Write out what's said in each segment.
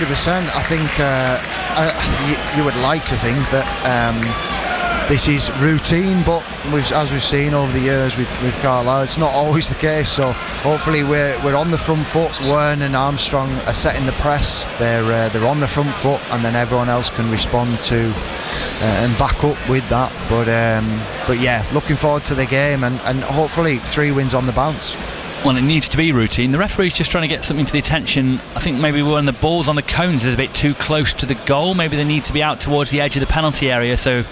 100%. I think you would like to think that this is routine, but as we've seen over the years with Carlisle, it's not always the case. So hopefully we're on the front foot. Wern and Armstrong are setting the press. They're on the front foot, and then everyone else can respond to and back up with that. But yeah, looking forward to the game, and hopefully 3 wins on the bounce. Well, it needs to be routine. The referee's just trying to get something to the attention. I think maybe when the ball's on the cones is a bit too close to the goal. Maybe they need to be out towards the edge of the penalty area so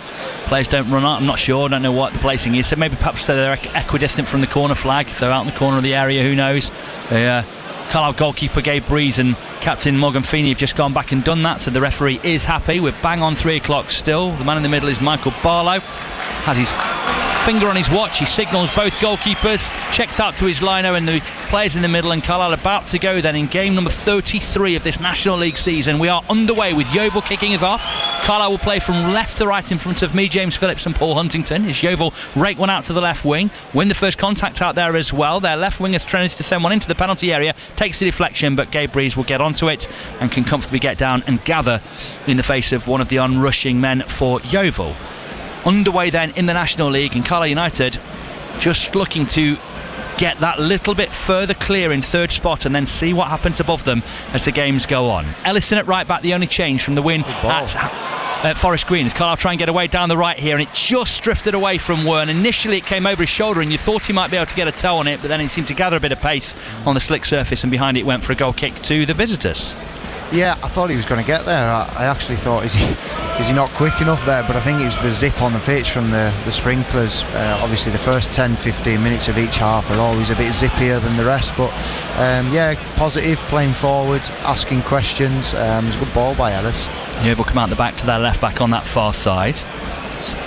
players don't run out. I'm not sure. I don't know what the placing is. So maybe perhaps they're equidistant from the corner flag. So out in the corner of the area, who knows? Carlisle goalkeeper Gabe Breeze and captain Morgan Feeney have just gone back and done that. So the referee is happy. We're bang on 3 o'clock still. The man in the middle is Michael Barlow. Has his finger on his watch. He signals both goalkeepers, checks out to his liner, and the players in the middle. And Carlisle about to go then in game number 33 of this National League season. We are underway with Yeovil kicking us off. Carlisle will play from left to right in front of me, James Phillips and Paul Huntington. As Yeovil rake one out to the left wing, win the first contact out there as well. Their left winger tries to send one into the penalty area, takes the deflection, but Gabe Breeze will get onto it and can comfortably get down and gather in the face of one of the onrushing men for Yeovil. Underway then in the National League, and Carlisle United just looking to get that little bit further clear in 3rd spot and then see what happens above them as the games go on. Ellison at right back, the only change from the win at Forest Green, as Carlisle try and get away down the right here, and it just drifted away from Wern. Initially it came over his shoulder and you thought he might be able to get a toe on it, but then it seemed to gather a bit of pace on the slick surface, and behind it went for a goal kick to the visitors. Yeah, I thought he was going to get there. I actually thought, is he not quick enough there? But I think it was the zip on the pitch from the sprinklers. Obviously the first 10-15 minutes of each half are always a bit zippier than the rest, but yeah, positive, playing forward, asking questions. It was a good ball by Ellis. Yeovil come out the back to their left back on that far side.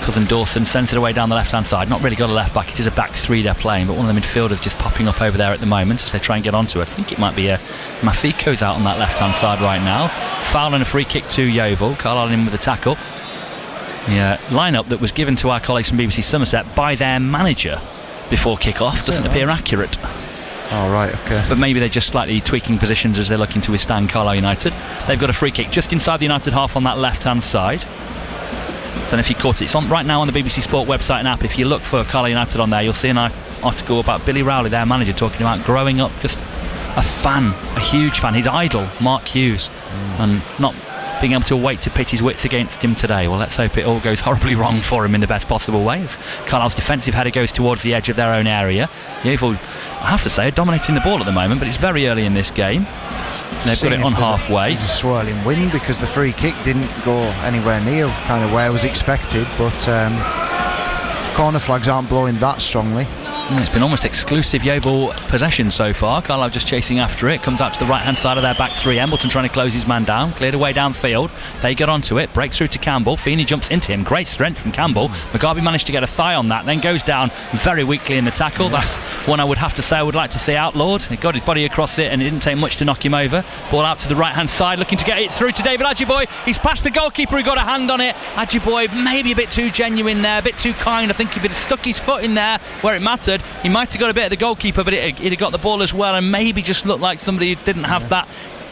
Cousin Dawson sends it away down the left hand side. Not really got a left back, it is a back 3 they're playing, but one of the midfielders just popping up over there at the moment as they try and get onto it. I think it might be Mafiko's out on that left hand side right now. Foul and a free kick to Yeovil. Carlisle in with a tackle. The line-up that was given to our colleagues from BBC Somerset by their manager before kick-off doesn't appear accurate. Oh, right, okay. But maybe they're just slightly tweaking positions as they're looking to withstand Carlisle United. They've got a free kick just inside the United half on that left hand side. Don't know if you caught it. It's on right now on the BBC Sport website and app. If you look for Carlisle United on there, you'll see an article about Billy Rowley, their manager, talking about growing up just a fan, a huge fan. His idol, Mark Hughes, and not being able to wait to pit his wits against him today. Well, let's hope it all goes horribly wrong for him in the best possible way, as Carlisle's defensive header goes towards the edge of their own area. Yeovil, I have to say, are dominating the ball at the moment, but it's very early in this game. They've got it on halfway. There's a swirling wind because the free kick didn't go anywhere near kind of where was expected, but corner flags aren't blowing that strongly. It's been almost exclusive Yeovil possession so far. Carlisle just chasing after it. Comes out to the right hand side of their back 3. Embleton trying to close his man down. Cleared away downfield. They get onto it. Breaks through to Campbell. Feeney jumps into him. Great strength from Campbell. Mugabe managed to get a thigh on that. Then goes down very weakly in the tackle. That's one I would have to say I would like to see outlawed. He got his body across it and it didn't take much to knock him over. Ball out to the right hand side. Looking to get it through to David Ajiboye. He's past the goalkeeper. He got a hand on it. Ajiboye maybe a bit too genuine there. A bit too kind. I think if he'd have stuck his foot in there where it mattered, he might have got a bit of the goalkeeper, but he'd have got the ball as well, and maybe just looked like somebody who didn't have that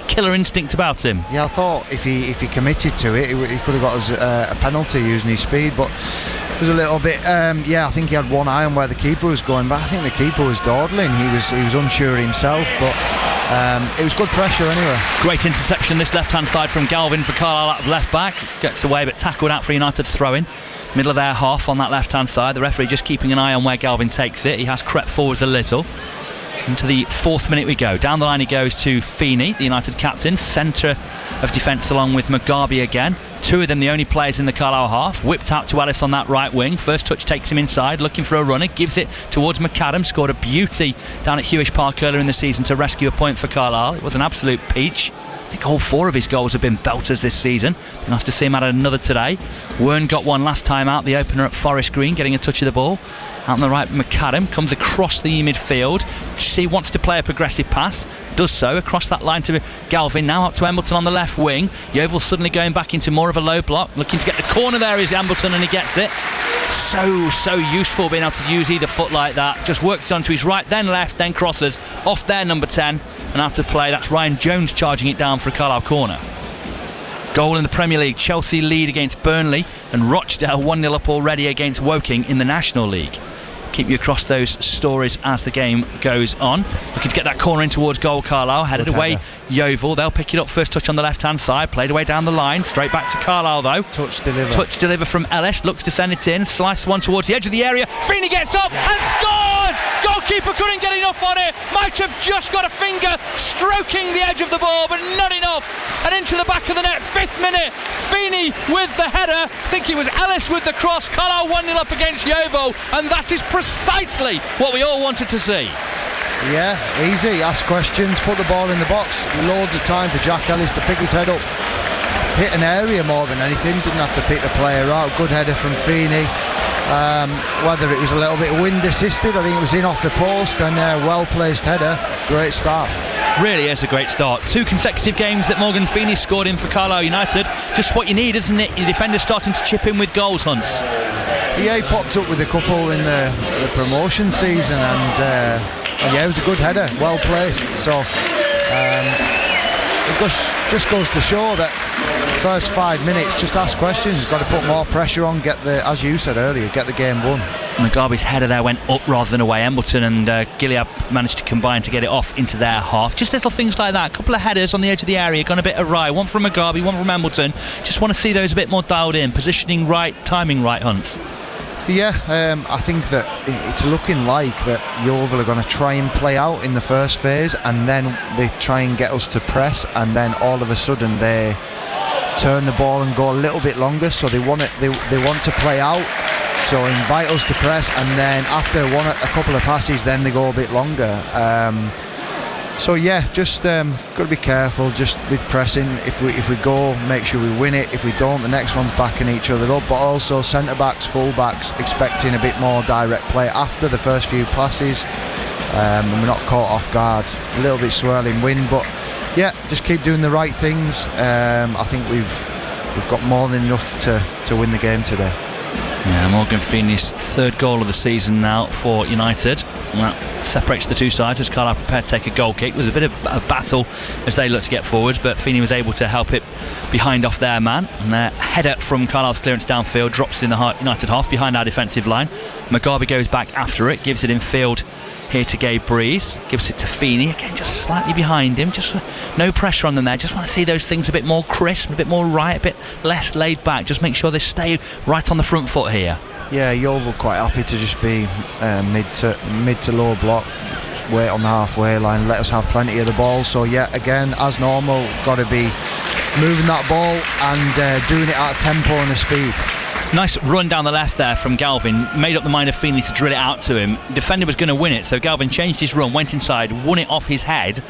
killer instinct about him. Yeah, I thought if he committed to it, he could have got us a penalty using his speed, but it was a little bit I think he had one eye on where the keeper was going, but I think the keeper was dawdling. He was unsure himself, but it was good pressure anyway. Great interception this left hand side from Galvin for Carlisle out of left back. Gets away but tackled out for United's throw-in. Middle of their half on that left hand side. The referee just keeping an eye on where Galvin takes it. He has crept forwards a little. Into the 4th minute we go. Down the line he goes to Feeney, the United captain. Centre of defence along with Mugabe again. 2 of them the only players in the Carlisle half. Whipped out to Ellis on that right wing. First touch takes him inside, looking for a runner. Gives it towards McAdam. Scored a beauty down at Hewish Park earlier in the season to rescue a point for Carlisle. It was an absolute peach. I think all 4 of his goals have been belters this season. Been nice to see him add another today. Wern got one last time out, the opener at Forest Green, getting a touch of the ball. Out on the right, McAdam comes across the midfield. He wants to play a progressive pass. Does so across that line to Galvin. Now up to Embleton on the left wing. Yeovil suddenly going back into more of a low block. Looking to get the corner there is Embleton, and he gets it. So useful being able to use either foot like that. Just works onto his right, then left, then crosses. Off there, number 10. And out of play, that's Ryan Jones charging it down for a Carlisle corner. Goal in the Premier League, Chelsea lead against Burnley, and Rochdale 1-0 up already against Woking in the National League. Keep you across those stories as the game goes on. Looking to get that corner in towards goal, Carlisle. Headed away, Yeovil. They'll pick it up, first touch on the left-hand side. Played away down the line. Straight back to Carlisle, though. Touch deliver from Ellis. Looks to send it in. Slice one towards the edge of the area. Feeney gets up and scores! Goalkeeper couldn't get enough on it. Might have just got a finger stroking the edge of the ball, but not enough. And into the back of the net. 5th minute. Feeney with the header. I think it was Ellis with the cross. Carlisle 1-0 up against Yeovil. And that is precisely what we all wanted to see. Yeah, easy. Ask questions, put the ball in the box. Loads of time for Jack Ellis to pick his head up. Hit an area more than anything. Didn't have to pick the player out. Good header from Feeney. Whether it was a little bit wind assisted, I think it was in off the post, and well placed header. Great start. Really is a great start. 2 consecutive games that Morgan Feeney scored in for Carlisle United. Just what you need, isn't it? Your defenders starting to chip in with goals, Hunts. Yeah, he popped up with a couple in the promotion season, and yeah, it was a good header, well placed. So it just goes to show that first 5 minutes, just ask questions. Got to put more pressure on, as you said earlier, get the game won. Mugabe's header there went up rather than away. Embleton and Gilead managed to combine to get it off into their half. Just little things like that. A couple of headers on the edge of the area gone a bit awry. One from Mugabe, one from Embleton. Just want to see those a bit more dialed in. Positioning right, timing right, Hunts. Yeah, I think that it's looking like that Yeovil are going to try and play out in the first phase, and then they try and get us to press, and then all of a sudden they turn the ball and go a little bit longer. So they want to play out. So invite us to press, and then after a couple of passes, then they go a bit longer. So yeah, just got to be careful just with pressing. If we go, make sure we win it. If we don't, the next one's backing each other up. But also centre backs, full backs, expecting a bit more direct play after the first few passes. And we're not caught off guard. A little bit swirling wind, but yeah, just keep doing the right things. I think we've got more than enough to win the game today. Yeah, Morgan Feeney's 3rd goal of the season now for United. And that separates the two sides as Carlisle prepared to take a goal kick. It was a bit of a battle as they looked to get forwards, but Feeney was able to help it behind off their man. And a header from Carlisle's clearance downfield drops in the United half behind our defensive line. Mugabe goes back after it, gives it in field here to Gabe Breeze, gives it to Feeney, again just slightly behind him, just no pressure on them there. Just want to see those things a bit more crisp, a bit more right, a bit less laid back, just make sure they stay right on the front foot here. Yeah, Yeovil quite happy to just be mid to low block, wait on the halfway line, let us have plenty of the ball. So yeah, again, as normal, got to be moving that ball and doing it at a tempo and a speed. Nice run down the left there from Galvin. Made up the mind of Feeney to drill it out to him. Defender was going to win it, so Galvin changed his run, went inside, won it off his head,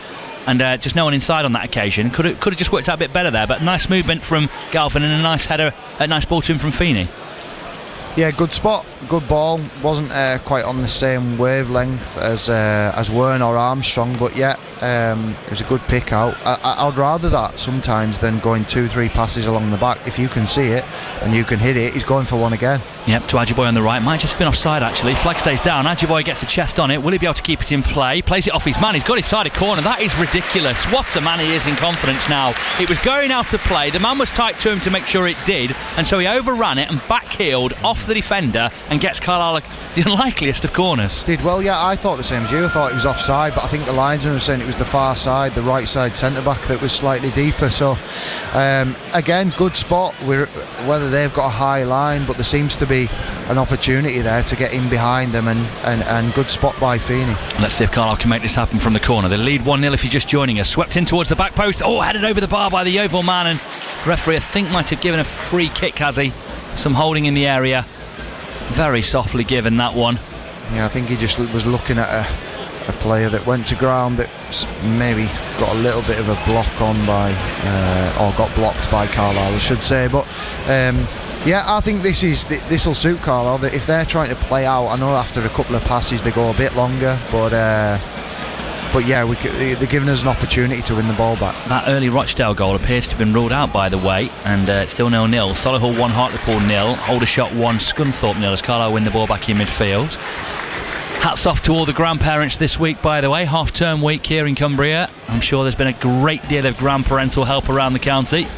and just no one inside on that occasion. Could have just worked out a bit better there, but nice movement from Galvin and a nice header, a nice ball to him from Feeney. Yeah, good spot, good ball. Wasn't quite on the same wavelength as Wern or Armstrong, but yeah, it was a good pick out. I'd rather that sometimes than going 2-3 passes along the back. If you can see it and you can hit it, he's going for one again. Yep, to Ajiboye on the right. Might just have been offside actually. Flag stays down. Ajiboye gets a chest on it. Will he be able to keep it in play? Plays it off his man. He's got his side of corner. That is ridiculous. What a man he is in confidence now. It was going out of play. The man was tight to him to make sure it did, and so he overran it and backheeled off the defender and gets Carlisle the unlikeliest of corners. Did well, yeah. I thought the same as you. I thought it was offside, but I think the linesman was saying it was the far side, the right side centre back that was slightly deeper. So again, good spot. Whether they've got a high line, but there seems to be an opportunity there to get in behind them, and good spot by Feeney. Let's see if Carlisle can make this happen from the corner. They lead 1-0 if you're just joining us. Swept in towards the back post. Oh, headed over the bar by the Yeovil man, and the referee I think might have given a free kick, has he? Some holding in the area. Very softly given that one. Yeah, I think he just was looking at a player that went to ground that maybe got a little bit of a block on by or got blocked by Carlisle, I should say, but yeah, I think this will suit Carlisle. That if they're trying to play out, I know after a couple of passes they go a bit longer, but yeah, they're giving us an opportunity to win the ball back. That early Rochdale goal appears to have been ruled out, by the way, and it's still 0-0. Solihull 1, Hartlepool 0, Aldershot 1, Scunthorpe 0 as Carlisle win the ball back in midfield. Hats off to all the grandparents this week, by the way. Half-term week here in Cumbria. I'm sure there's been a great deal of grandparental help around the county.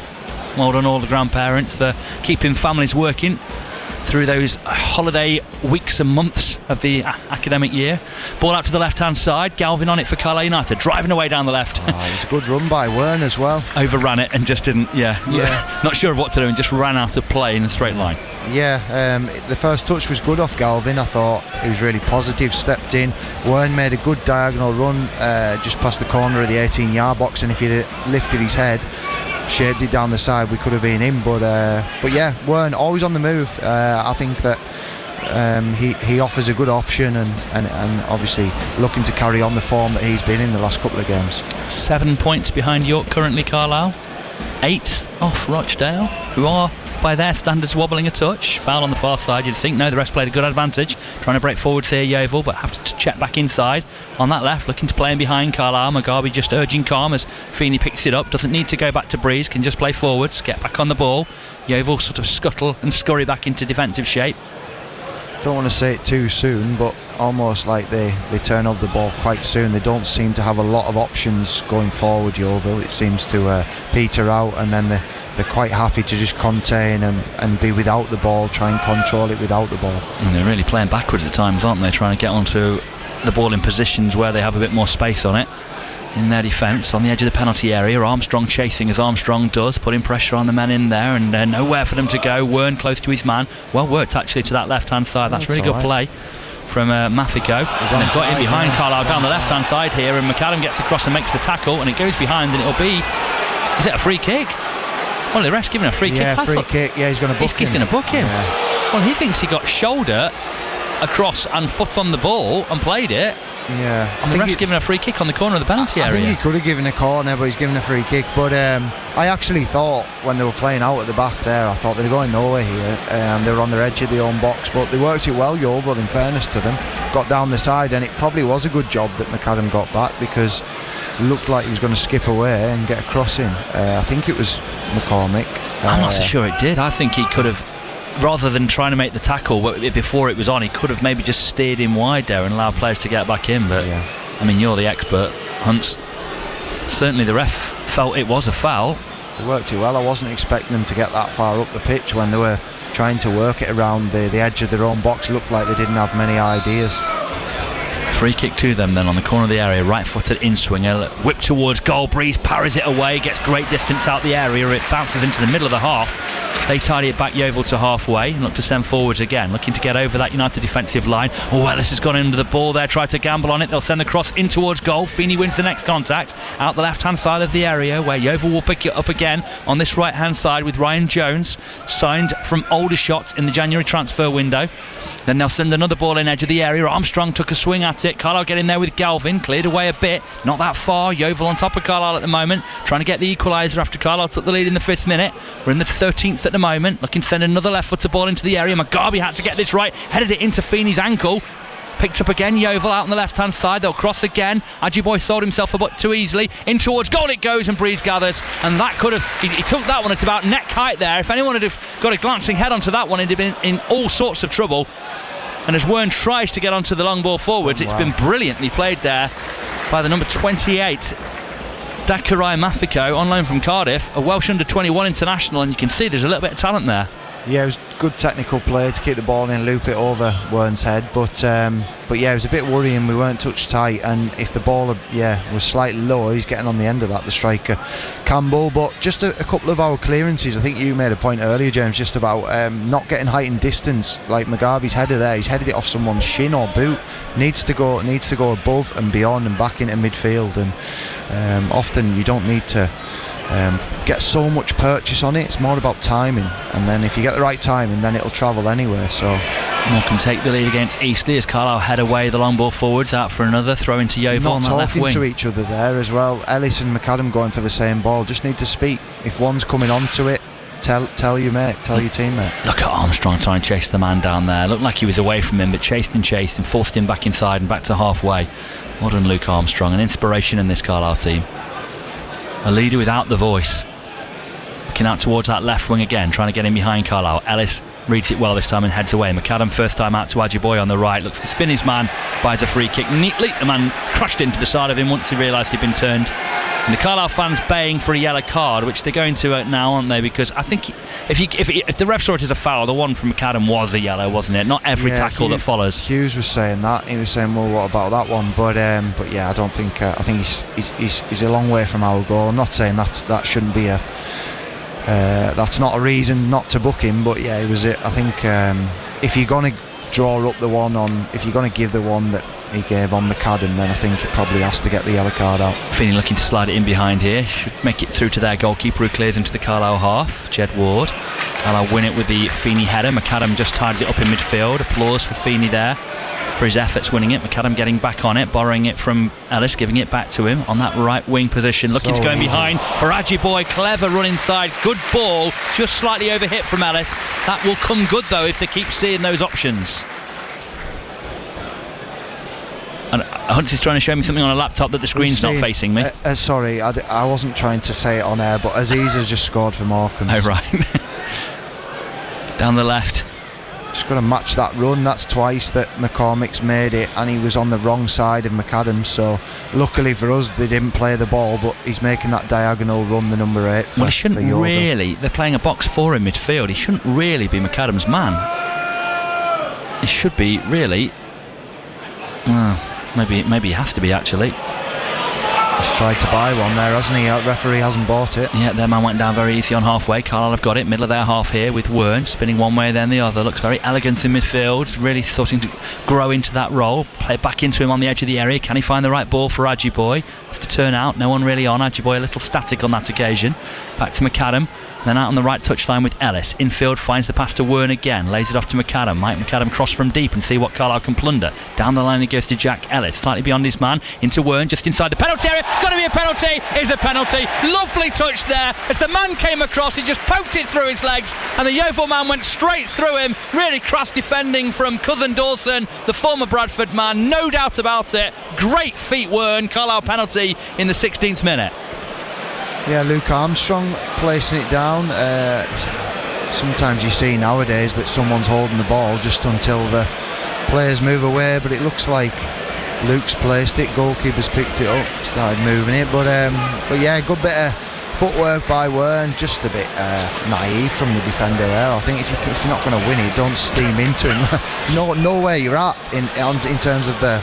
Well done all the grandparents for keeping families working through those holiday weeks and months of the academic year. Ball out to the left-hand side. Galvin on it for Carlisle United, driving away down the left. It was a good run by Wern as well. Overran it and just didn't, not sure of what to do, and just ran out of play in a straight line. Yeah, the first touch was good off Galvin. I thought he was really positive, stepped in. Wern made a good diagonal run just past the corner of the 18-yard box, and if he'd lifted his head, shaped it down the side, we could have been in. But yeah, Wern always on the move. I think that he offers a good option, and obviously looking to carry on the form that he's been in the last couple of games. 7 points behind York currently, Carlisle. 8 off Rochdale, who are by their standards wobbling a touch. Foul on the far side, you'd think. No, the rest played a good advantage, trying to break forwards here, Yeovil, but have to check back inside on that left, looking to play in behind Carlisle. Mugabe just urging calm as Feeney picks it up, doesn't need to go back to Breeze, can just play forwards, get back on the ball. Yeovil sort of scuttle and scurry back into defensive shape. Don't want to say it too soon, but almost like they turn over the ball quite soon. They don't seem to have a lot of options going forward, Yeovil. It seems to peter out, and then they're quite happy to just contain and be without the ball, try and control it without the ball. And they're really playing backwards at times, aren't they? Trying to get onto the ball in positions where they have a bit more space on it. In their defence, on the edge of the penalty area, Armstrong chasing as Armstrong does, putting pressure on the men in there, and nowhere for them to go. Wern close to his man, well worked actually to that left-hand side. That's really good play from Mafico. And they've got in behind Carlisle down the left-hand side here, and McAdam gets across and makes the tackle, and it goes behind, and it'll be, is it a free kick? Well, the ref's giving a free kick. Yeah, free kick. Yeah, he's going to book him. He's going to book him. Yeah. Well, he thinks he got shoulder across and foot on the ball and played it. Yeah, and the ref's given a free kick on the corner of the penalty area. I think he could have given a corner, but he's given a free kick. But I actually thought when they were playing out at the back there, I thought they were going nowhere here. They were on their edge of their own box, but they worked it well, Yeovil, in fairness to them. Got down the side, and it probably was a good job that McAdam got back, because it looked like he was going to skip away and get a cross in. I think it was McCormick. I'm not so sure it did. I think he could have, rather than trying to make the tackle before it was on, he could have maybe just steered him wide there and allowed players to get back in. But I mean, you're the expert, Hunts. Certainly the ref felt it was a foul. They worked it well. I wasn't expecting them to get that far up the pitch when they were trying to work it around the edge of their own box. It looked like they didn't have many ideas. Free kick to them then on the corner of the area, right-footed in-swinger, whip towards goal. Breeze parries it away, gets great distance out the area, it bounces into the middle of the half. They tidy it back, Yeovil to halfway, and look to send forwards again, looking to get over that United defensive line. Ellis has gone into the ball there, tried to gamble on it. They'll send the cross in towards goal. Feeney wins the next contact out the left-hand side of the area, where Yeovil will pick it up again on this right-hand side with Ryan Jones, signed from Aldershot in the January transfer window. Then they'll send another ball in edge of the area. Armstrong took a swing at it. Carlisle get in there with Galvin, cleared away a bit, not that far. Yeovil on top of Carlisle at the moment, trying to get the equaliser after Carlisle took the lead in the 5th minute. We're in the 13th at the moment, looking to send another left-footed ball into the area. Mugabe had to get this right, headed it into Feeney's ankle. Picked up again, Yeovil out on the left-hand side. They'll cross again. Ajiboye sold himself a bit too easily. In towards goal it goes, and Breeze gathers. And that could have... He took that one at about neck height there. If anyone had got a glancing head onto that one, he'd have been in all sorts of trouble. And as Wern tries to get onto the long ball forwards, it's been brilliantly played there by the number 28, Dakarai Mafico, on loan from Cardiff, a Welsh under-21 international, and you can see there's a little bit of talent there. Yeah, it was good technical play to keep the ball in, loop it over Wern's head, but yeah, it was a bit worrying. We weren't touch tight, and if the ball was slightly lower, he's getting on the end of that, the striker Campbell. But just a couple of our clearances. I think you made a point earlier, James, just about not getting height and distance. Like Mugabe's header there, he's headed it off someone's shin or boot. Needs to go above and beyond and back into midfield, and often you don't need to get so much purchase on it. It's more about timing, and then if you get the right timing, then it'll travel anywhere. So Morecambe take the lead against Eastleigh as Carlisle head away the long ball forwards, out for another throw into Yeovil on that left wing. Not talking to each other there as well. Ellis and McAdam going for the same ball. Just need to speak. If one's coming onto it, tell your mate, tell your teammate. Look at Armstrong trying to chase the man down there. Looked like he was away from him, but chased and forced him back inside and back to halfway. Well done, Luke Armstrong, an inspiration in this Carlisle team. A leader without the voice. Looking out towards that left wing again, trying to get in behind Carlisle. Ellis reads it well this time and heads away. McAdam first time out to Ajiboye on the right, looks to spin his man, buys a free kick neatly. The man crashed into the side of him once he realised he'd been turned And the Carlisle fans baying for a yellow card, which they're going to now, aren't they? Because I think if the ref saw it as a foul, the one from McAdam was a yellow, wasn't it? Not every tackle that follows. Hughes was saying that. He was saying, well, what about that one? But yeah, I don't think. I think he's a long way from our goal. I'm not saying that shouldn't be that's not a reason not to book him. But yeah, it was. I think if you're going to draw up the one on, if you're going to give the one that he gave on McAdam, then I think he probably has to get the yellow card out. Feeney looking to slide it in behind here. Should make it through to their goalkeeper, who clears into the Carlisle half, Jed Ward. Carlisle win it with the Feeney header. McAdam just tidies it up in midfield. Applause for Feeney there for his efforts winning it. McAdam getting back on it, borrowing it from Ellis, giving it back to him on that right wing position, looking to go in behind for Ajiboye. Clever run inside, good ball, just slightly overhit from Ellis. That will come good though if they keep seeing those options. And Hunt's trying to show me something on a laptop that the screen's not facing me. Sorry, I wasn't trying to say it on air, but Aziz has just scored for Morecambe. Oh right. Down the left. Just got to match that run. That's twice that McCormick's made it, and he was on the wrong side of McAdam. So luckily for us, they didn't play the ball, but he's making that diagonal run, the number 8. Well, he shouldn't really. They're playing a box 4 in midfield. He shouldn't really be McAdam's man. He should be really. Maybe he has to be actually. He's tried to buy one there, hasn't he? The referee hasn't bought it. Yeah, their man went down very easy on halfway. Carlisle have got it, middle of their half here with Wern spinning one way then the other. Looks very elegant in midfield, really starting to grow into that role. Play back into him on the edge of the area. Can he find the right ball for Ajiboye? Has to turn out, no one really on. Ajiboye a little static on that occasion. Back to McAdam. Then out on the right touchline with Ellis. Infield finds the pass to Wern again. Lays it off to McAdam. Might McAdam cross from deep and see what Carlisle can plunder. Down the line it goes to Jack Ellis. Slightly beyond his man. Into Wern just inside the penalty area. It's got to be a penalty. Is a penalty. Lovely touch there. As the man came across, he just poked it through his legs and the Yeovil man went straight through him. Really crass defending from Cousin Dawson, the former Bradford man. No doubt about it. Great feet Wern. Carlisle penalty in the 16th minute. Yeah, Luke Armstrong placing it down. Sometimes you see nowadays that someone's holding the ball just until the players move away, but it looks like Luke's placed it, goalkeeper's picked it up, started moving it, but yeah, good bit of footwork by Wern, just a bit naive from the defender there. I think if you're not going to win it, don't steam into him. know where you're at in terms of the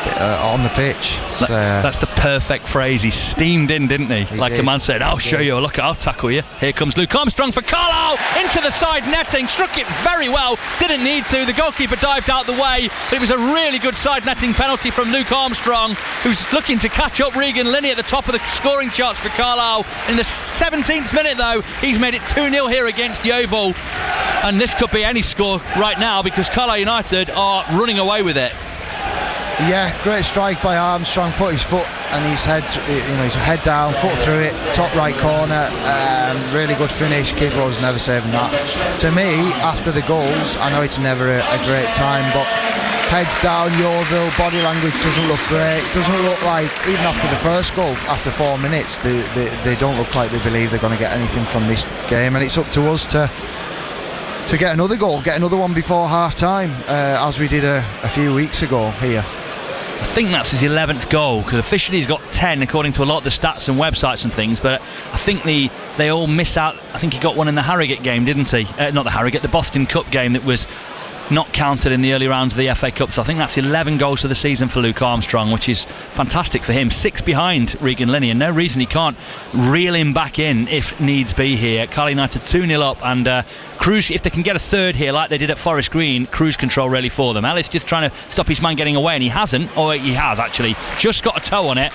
on the pitch. That's the perfect phrase. He steamed in, didn't he? Like did. A man said, I'll show you, look, I'll tackle you. Here comes Luke Armstrong for Carlisle, into the side netting, struck it very well, didn't need to, the goalkeeper dived out the way, but it was a really good side netting penalty from Luke Armstrong, who's looking to catch up Regan Linney at the top of the scoring charts for Carlisle. In the 17th minute though, he's made it 2-0 here against Yeovil, and this could be any score right now because Carlisle United are running away with it. Yeah, great strike by Armstrong, put his foot and his head down, foot through it, top right corner, really good finish. Keeper was never saving that. To me, after the goals, I know it's never a great time, but heads down, Yeovil, body language doesn't look great. Doesn't look like, even after the first goal, after 4 minutes, they don't look like they believe they're going to get anything from this game, and it's up to us to get another goal, get another one before half time, as we did a few weeks ago here. I think that's his 11th goal, because officially he's got 10 according to a lot of the stats and websites and things, but I think they all miss out. I think he got one in the Harrogate game, didn't he? Not the Harrogate, the Boston Cup game that was not counted in the early rounds of the FA Cup. So I think that's 11 goals for the season for Luke Armstrong, which is fantastic for him. 6 behind Regan Linney, and no reason he can't reel him back in if needs be here. Carlisle United 2-0 up, and cruise, if they can get a third here like they did at Forest Green, cruise control really for them. Ellis just trying to stop his man getting away, and he hasn't, or he has actually just got a toe on it,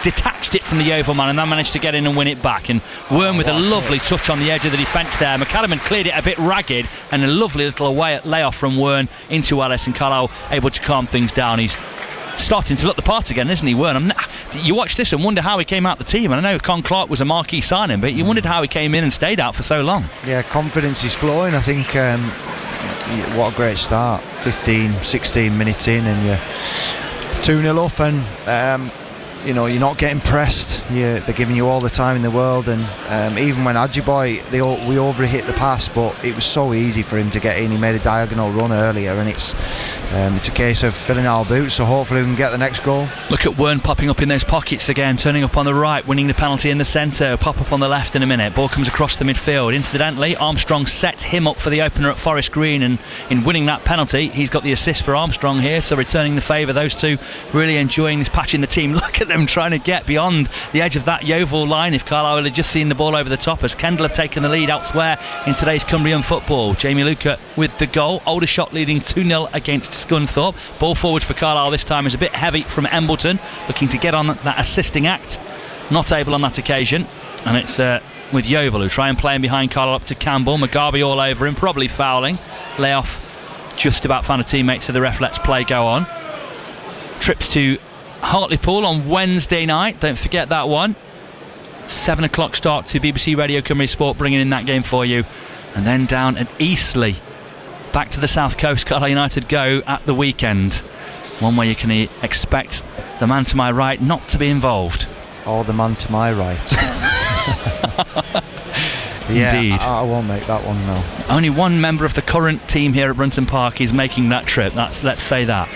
detached it from the Yeovil man, and then managed to get in and win it back. And Wern with a lovely touch on the edge of the defence there. McAdam cleared it a bit ragged, and a lovely little layoff from Wern into Ellis, and Carlisle able to calm things down. He's starting to look the part again, isn't he, Wern? You watch this and wonder how he came out the team, and I know Con Clark was a marquee signing, but you wondered how he came in and stayed out for so long. Yeah, confidence is flowing. I think what a great start, 16 minutes in, and you're 2-0 up, and you're not getting pressed. They're giving you all the time in the world, and even when Ajiboye, we overhit the pass, but it was so easy for him to get in. He made a diagonal run earlier, and it's a case of filling our boots, so hopefully we can get the next goal. Look at Wern popping up in those pockets again, turning up on the right, winning the penalty in the centre, pop up on the left in a minute. Ball comes across the midfield. Incidentally, Armstrong sets him up for the opener at Forest Green, and in winning that penalty, he's got the assist for Armstrong here, so returning the favour. Those two really enjoying this patch in the team. Look at them trying to get beyond the edge of that Yeovil line if Carlisle had just seen the ball over the top, as Kendall have taken the lead elsewhere in today's Cumbrian football. Jamie Luca with the goal. Aldershot leading 2-0 against Scunthorpe. Ball forward for Carlisle this time is a bit heavy from Embleton, looking to get on that assisting act. Not able on that occasion, and it's with Yeovil who try and play him behind Carlisle up to Campbell. Mugabe all over him, probably fouling. Layoff just about found a teammate, so the ref lets play go on. Trips to Hartlepool on Wednesday night, don't forget that one. 7 o'clock start to BBC Radio Cumbria Sport, bringing in that game for you. And then down at Eastleigh, back to the South Coast, Carlisle United go at the weekend. One where you can expect the man to my right not to be involved. Or the man to my right. Yeah, indeed. I won't make that one, no. Only one member of the current team here at Brunton Park is making that trip. Let's say that.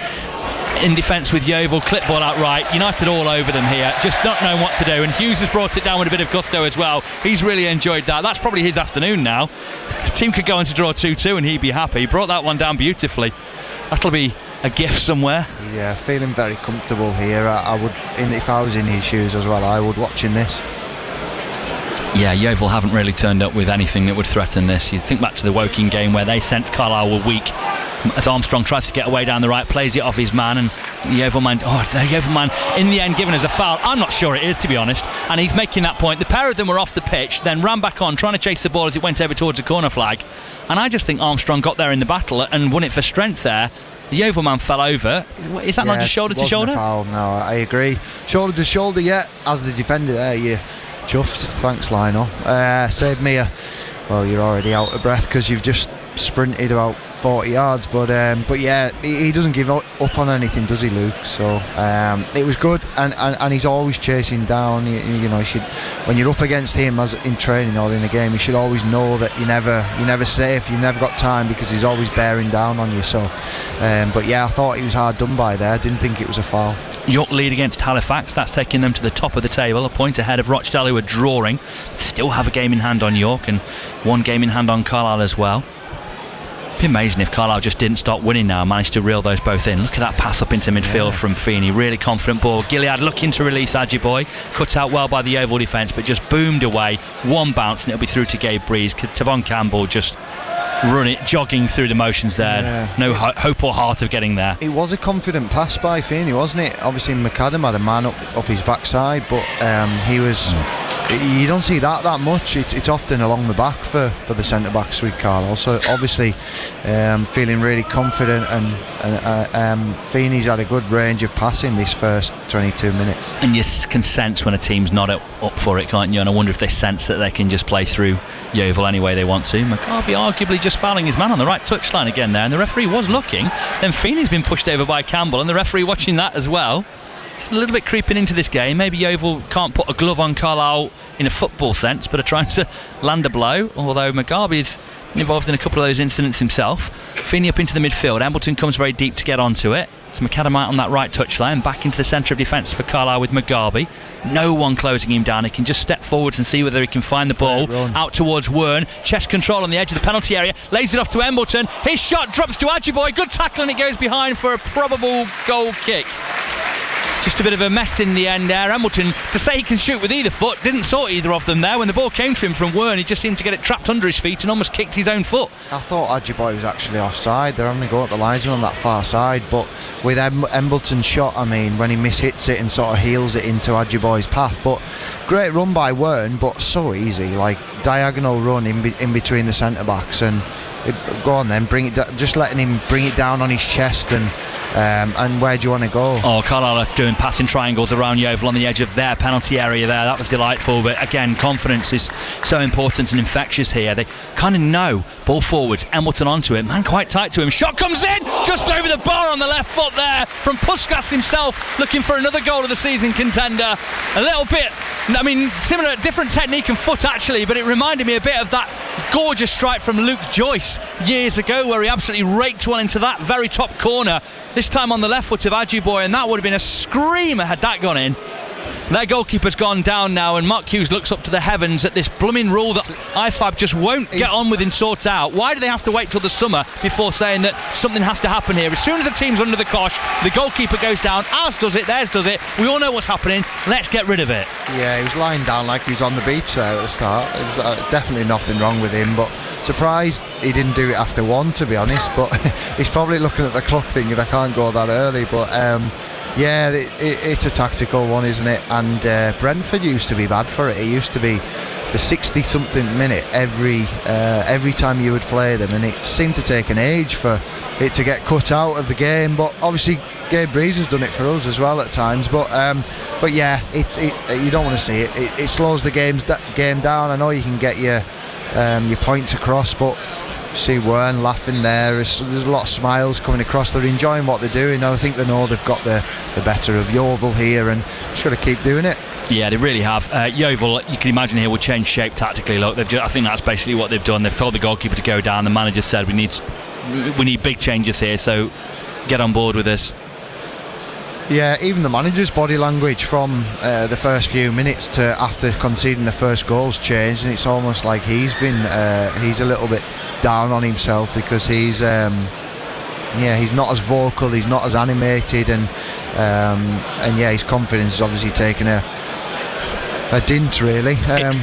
In defence with Yeovil, clipball out right. United all over them here, just not knowing what to do. And Hughes has brought it down with a bit of gusto as well. He's really enjoyed that. That's probably his afternoon now. The team could go on to draw 2-2 and he'd be happy. He brought that one down beautifully. That'll be a gift somewhere. Yeah, feeling very comfortable here. I would, if I was in his shoes as well, I would watching this. Yeah, Yeovil haven't really turned up with anything that would threaten this. You think back to the Woking game where they sensed Carlisle were weak, as Armstrong tries to get away down the right, plays it off his man, and the Yeovil man in the end given us a foul. I'm not sure it is, to be honest, and he's making that point. The pair of them were off the pitch, then ran back on trying to chase the ball as it went over towards a corner flag, and I just think Armstrong got there in the battle and won it for strength there. The Yeovil man fell over. Is that not just shoulder to shoulder? Foul. No, I agree. Shoulder to shoulder, yeah. As the defender there, you chuffed. Thanks, Lionel. Saved me well, you're already out of breath because you've just sprinted about 40 yards, but yeah, he doesn't give up on anything, does he, Luke? So it was good, and he's always chasing down. You know, when you're up against him as in training or in a game, you should always know that you're never safe, you've never got time, because he's always bearing down on you. So but yeah, I thought he was hard done by there. Didn't think it was a foul. York lead against Halifax. That's taking them to the top of the table, a point ahead of Rochdale, who are drawing. Still have a game in hand on York and one game in hand on Carlisle as well. It'd be amazing if Carlisle just didn't stop winning now and managed to reel those both in. Look at that pass up into midfield from Feeney. Really confident ball. Gilead looking to release Ajiboye. Cut out well by the Yeovil defence, but just boomed away. One bounce and it'll be through to Gabe Breeze. Tavon Campbell just jogging through the motions there. Yeah. No hope or heart of getting there. It was a confident pass by Feeney, wasn't it? Obviously McAdam had a man up his backside, but he was... You don't see that much. It's often along the back for the centre backs with Carlisle. So obviously feeling really confident, and Feeney's had a good range of passing this first 22 minutes. And you can sense when a team's not up for it, can't you? And I wonder if they sense that they can just play through Yeovil any way they want to. McCarby arguably just fouling his man on the right touchline again there, and the referee was looking. Then Feeney's been pushed over by Campbell, and the referee watching that as well. A little bit creeping into this game. Maybe Yeovil can't put a glove on Carlisle in a football sense, but are trying to land a blow, although Mugabe is involved in a couple of those incidents himself. Feeney up into the midfield. Embleton comes very deep to get onto it. It's McAdam out on that right touchline, back into the centre of defence for Carlisle with Mugabe. No one closing him down. He can just step forwards and see whether he can find the ball. Out towards Wern. Chest control on the edge of the penalty area. Lays it off to Embleton. His shot drops to Ajiboye. Good tackle, and it goes behind for a probable goal kick. Just a bit of a mess in the end there. Embleton, to say he can shoot with either foot, didn't sort either of them there. When the ball came to him from Wern, he just seemed to get it trapped under his feet and almost kicked his own foot. I thought Ajiboye was actually offside. They're having to go at the linesman on that far side, but with Embleton's shot, I mean, when he mishits it and sort of heels it into Ajiboye's path. But great run by Wern, but so easy, like diagonal run in between the centre backs, and go on then, bring it. Just letting him bring it down on his chest and And where do you want to go? Oh, Carlisle are doing passing triangles around Yeovil on the edge of their penalty area there. That was delightful. But again, confidence is so important and infectious here. They kind of know. Ball forwards, Embleton onto it. Man quite tight to him. Shot comes in just over the bar on the left foot there from Puskas himself, looking for another goal of the season contender. A little bit, I mean, similar, different technique and foot actually, but it reminded me a bit of that gorgeous strike from Luke Joyce years ago, where he absolutely raked one into that very top corner, this time on the left foot of Ajiboye, and that would have been a screamer had that gone in. Their goalkeeper's gone down now, and Mark Hughes looks up to the heavens at this blooming rule that IFAB just won't get on with and sort out. Why do they have to wait till the summer before saying that something has to happen here? As soon as the team's under the cosh, the goalkeeper goes down, ours does it, theirs does it, we all know what's happening, let's get rid of it. Yeah, he was lying down like he was on the beach there at the start. There was definitely nothing wrong with him, but surprised he didn't do it after one, to be honest. But he's probably looking at the clock thinking I can't go that early. But yeah, it's a tactical one, isn't it? And Brentford used to be bad for it. It used to be the 60-something minute every time you would play them, and it seemed to take an age for it to get cut out of the game. But obviously Gabe Breeze has done it for us as well at times. But yeah, you don't want to see it. It slows the game down. I know you can get your points across, but see Wern laughing there. There's a lot of smiles coming across. They're enjoying what they're doing, and I think they know they've got the better of Yeovil here, and just got to keep doing it. Yeah, they really have. Yeovil, you can imagine here, will change shape tactically. Look, I think that's basically what they've done. They've told the goalkeeper to go down. The manager said we need big changes here, so get on board with this. Yeah, even the manager's body language from the first few minutes to after conceding the first goal's changed, and it's almost like he's a little bit down on himself, because he's not as vocal, he's not as animated, and yeah, his confidence is obviously taken a dint, really.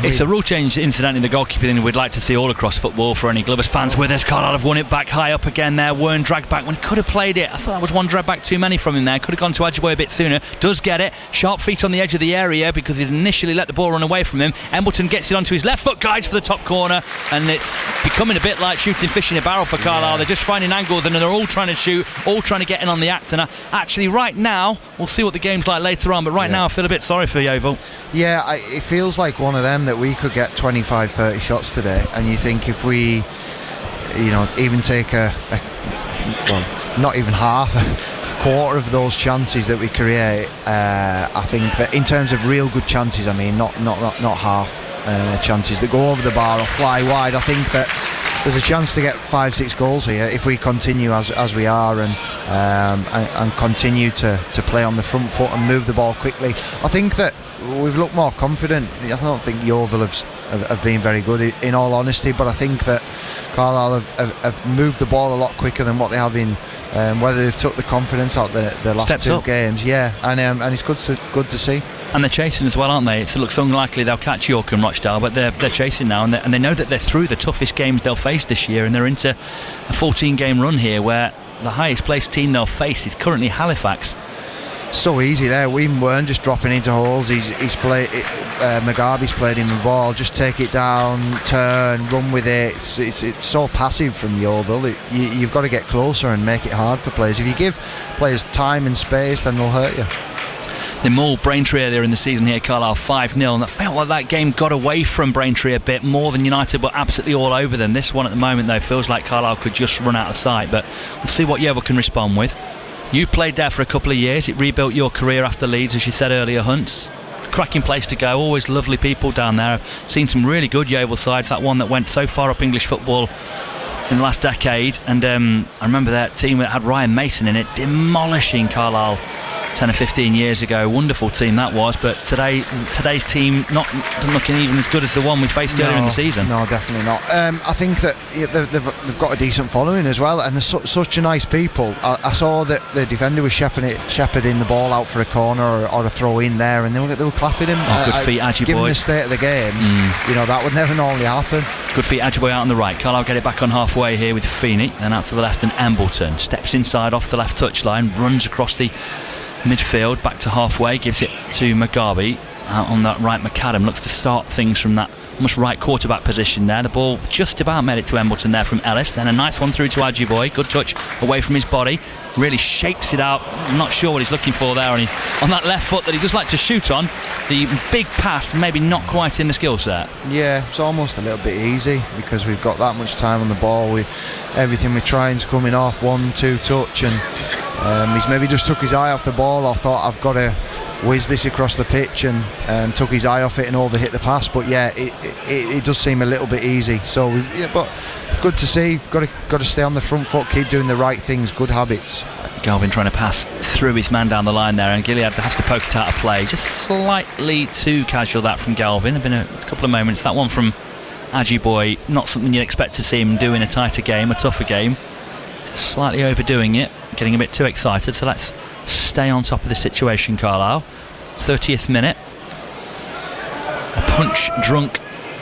It's a rule change, incidentally, the goalkeeper thing we'd like to see all across football for any Glovers fans with us. Carlisle have won it back high up again there. Wern dragged back when he could have played it. I thought that was one drag back too many from him there. Could have gone to Ajiboye a bit sooner. Does get it. Sharp feet on the edge of the area because he'd initially let the ball run away from him. Embleton gets it onto his left foot, guides for the top corner, and it's becoming a bit like shooting fish in a barrel for Carlisle. Yeah. They're just finding angles, and they're all trying to shoot, all trying to get in on the act. And actually right now, we'll see what the game's like later on, but right now I feel a bit sorry for Yeovil. Yeah, it feels like one of them that we could get 25-30 shots today, and you think if we even take not even half, a quarter of those chances that we create, I think that in terms of real good chances, I mean not half chances that go over the bar or fly wide, I think that there's a chance to get 5-6 goals here if we continue as we are, and continue to play on the front foot and move the ball quickly. I think that we've looked more confident. I don't think Yeovil have been very good, in all honesty, but I think that Carlisle have moved the ball a lot quicker than what they have been. Whether they've took the confidence out the last Steps two up. games, yeah, and it's good to see. And they're chasing as well, aren't they? It looks unlikely they'll catch York and Rochdale, but they're chasing now, and they know that they're through the toughest games they'll face this year, and they're into a 14-game run here where the highest placed team they'll face is currently Halifax. So easy there. We weren't just dropping into holes. He's played. Mugabe's played him the ball. Just take it down, turn, run with it. It's so passive from Yeovil. You've got to get closer and make it hard for players. If you give players time and space, then they'll hurt you. They mauled Braintree earlier in the season here, Carlisle 5-0, and it felt like that game got away from Braintree a bit more than United, but absolutely all over them. This one at the moment, though, feels like Carlisle could just run out of sight, but we'll see what Yeovil can respond with. You played there for a couple of years. It rebuilt your career after Leeds, as you said earlier, Hunts. Cracking place to go. Always lovely people down there. I've seen some really good Yeovil sides. That one that went so far up English football in the last decade. And I remember that team that had Ryan Mason in it, demolishing Carlisle 10 or 15 years ago. Wonderful team that was, but today's team doesn't look even as good as the one we faced earlier in the season. No, definitely not. I think that they've got a decent following as well, and they're such a nice people. I saw that the defender was shepherding the ball out for a corner or a throw in there, and they were clapping him. Good feet, Ajiboye. Given the state of the game, that would never normally happen. Good feet, Ajiboye out on the right. Carlisle get it back on halfway here with Feeney, then out to the left, and Embleton steps inside off the left touchline, runs across the midfield back to halfway, gives it to Mugabe out on that right. McAdam looks to start things from that almost right quarterback position there. The ball just about made it to Embleton there from Ellis. Then a nice one through to Ajiboye. Good touch away from his body. Really shapes it out. I'm not sure what he's looking for there on that left foot that he does like to shoot on. The big pass, maybe not quite in the skill set. Yeah, it's almost a little bit easy because we've got that much time on the ball. Everything we're trying is coming off 1-2 touch, and he's maybe just took his eye off the ball, or thought, I've got to whiz this across the pitch, and took his eye off it and overhit the pass. But yeah, it does seem a little bit easy. So but good to see. Got to stay on the front foot, keep doing the right things, good habits. Galvin trying to pass through his man down the line there, and Gilead has to poke it out of play. Just slightly too casual that from Galvin. There have been a couple of moments. That one from Ajiboye, not something you'd expect to see him do in a tighter game, a tougher game. Just slightly overdoing it, getting a bit too excited. So let's stay on top of the situation, Carlisle. 30th minute. A punch drunk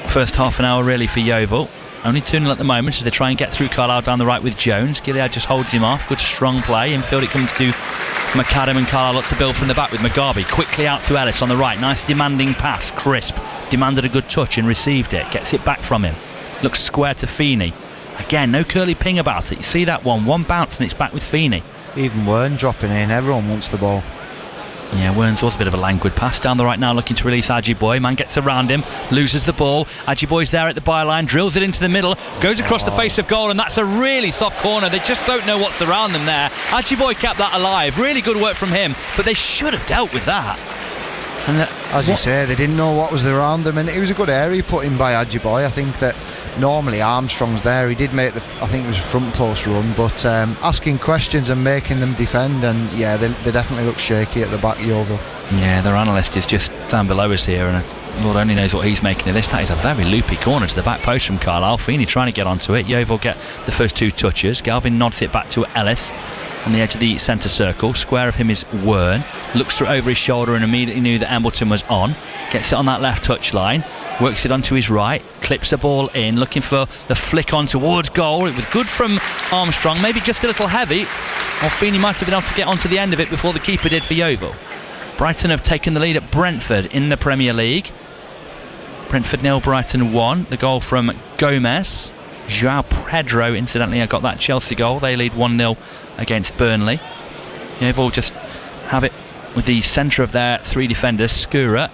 first half an hour really for Yeovil. Only 2-0 at the moment as they try and get through Carlisle down the right with Jones. Gilead just holds him off. Good strong play. Infield it comes to McAdam, and Carlisle look to build from the back with Mugabe. Quickly out to Ellis on the right. Nice demanding pass. Crisp. Demanded a good touch and received it. Gets it back from him. Looks square to Feeney. Again, no curly ping about it. You see that one bounce and it's back with Feeney. Even Wern dropping in. Everyone wants the ball. Yeah, Werns was a bit of a languid pass down the right now, looking to release Ajiboye. Man gets around him, loses the ball. Ajiboye's there at the byline, drills it into the middle, goes across the face of goal, and that's a really soft corner. They just don't know what's around them there. Ajiboye kept that alive. Really good work from him, but they should have dealt with that. And as you say, they didn't know what was around them, and it was a good area put in by Ajiboye. I think that normally Armstrong's there. He did make I think it was a front post run, but asking questions and making them defend, and yeah, they definitely look shaky at the back, Yeovil. Yeah, their analyst is just down below us here, and Lord only knows what he's making of this. That is a very loopy corner to the back post from Carlisle. Feeney trying to get onto it. Yeovil get the first 2 touches. Galvin nods it back to Ellis on the edge of the centre circle. Square of him is Wern. Looks through over his shoulder and immediately knew that Embleton was on. Gets it on that left touch line. Works it onto his right. Clips the ball in. Looking for the flick on towards goal. It was good from Armstrong. Maybe just a little heavy. Or Feeney might have been able to get onto the end of it before the keeper did for Yeovil. Brighton have taken the lead at Brentford in the Premier League. Brentford 0, Brighton 1. The goal from Gomez. João Pedro, incidentally, I got that Chelsea goal. They lead 1-0 against Burnley. Yeovil just have it with the centre of their 3 defenders, Skura.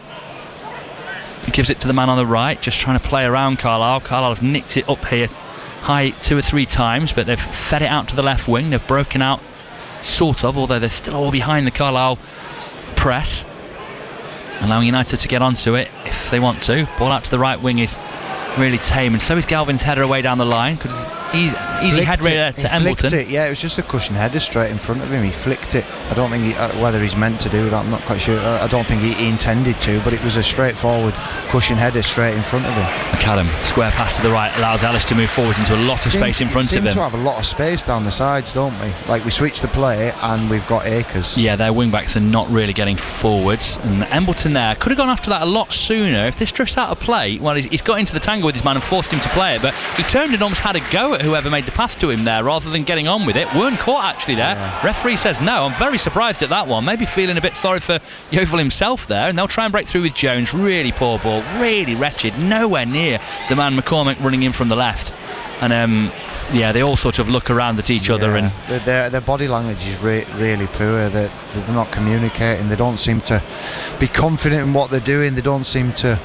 He gives it to the man on the right, just trying to play around Carlisle. Carlisle have nicked it up here high 2 or 3 times, but they've fed it out to the left wing. They've broken out, sort of, although they're still all behind the Carlisle press, allowing United to get onto it if they want to. Ball out to the right wing is really tame, and so is Galvin's header away down the line. Easy head there to Embleton. It was just a cushion header straight in front of him. He flicked it. I don't think whether he's meant to do that, I'm not quite sure. I don't think he intended to, but it was a straightforward cushion header straight in front of him. McAdam, square pass to the right, allows Ellis to move forward into a lot of space in front of him. We seem to have a lot of space down the sides, don't we? Like, we switch the play and we've got Akers. Yeah, their wing backs are not really getting forwards, and Embleton there could have gone after that a lot sooner. If this drifts out of play, well, he's got into the tangle with his man and forced him to play it, but he turned and almost had a go at whoever made the pass to him there rather than getting on with it. Weren't caught actually there. Yeah. Referee says no. I'm very surprised at that one. Maybe feeling a bit sorry for Yeovil himself there, and they'll try and break through with Jones. Really poor ball, really wretched, nowhere near the man McCormick running in from the left. And yeah, they all sort of look around at each other, and their body language is really poor. They're not communicating. They don't seem to be confident in what they're doing. They don't seem to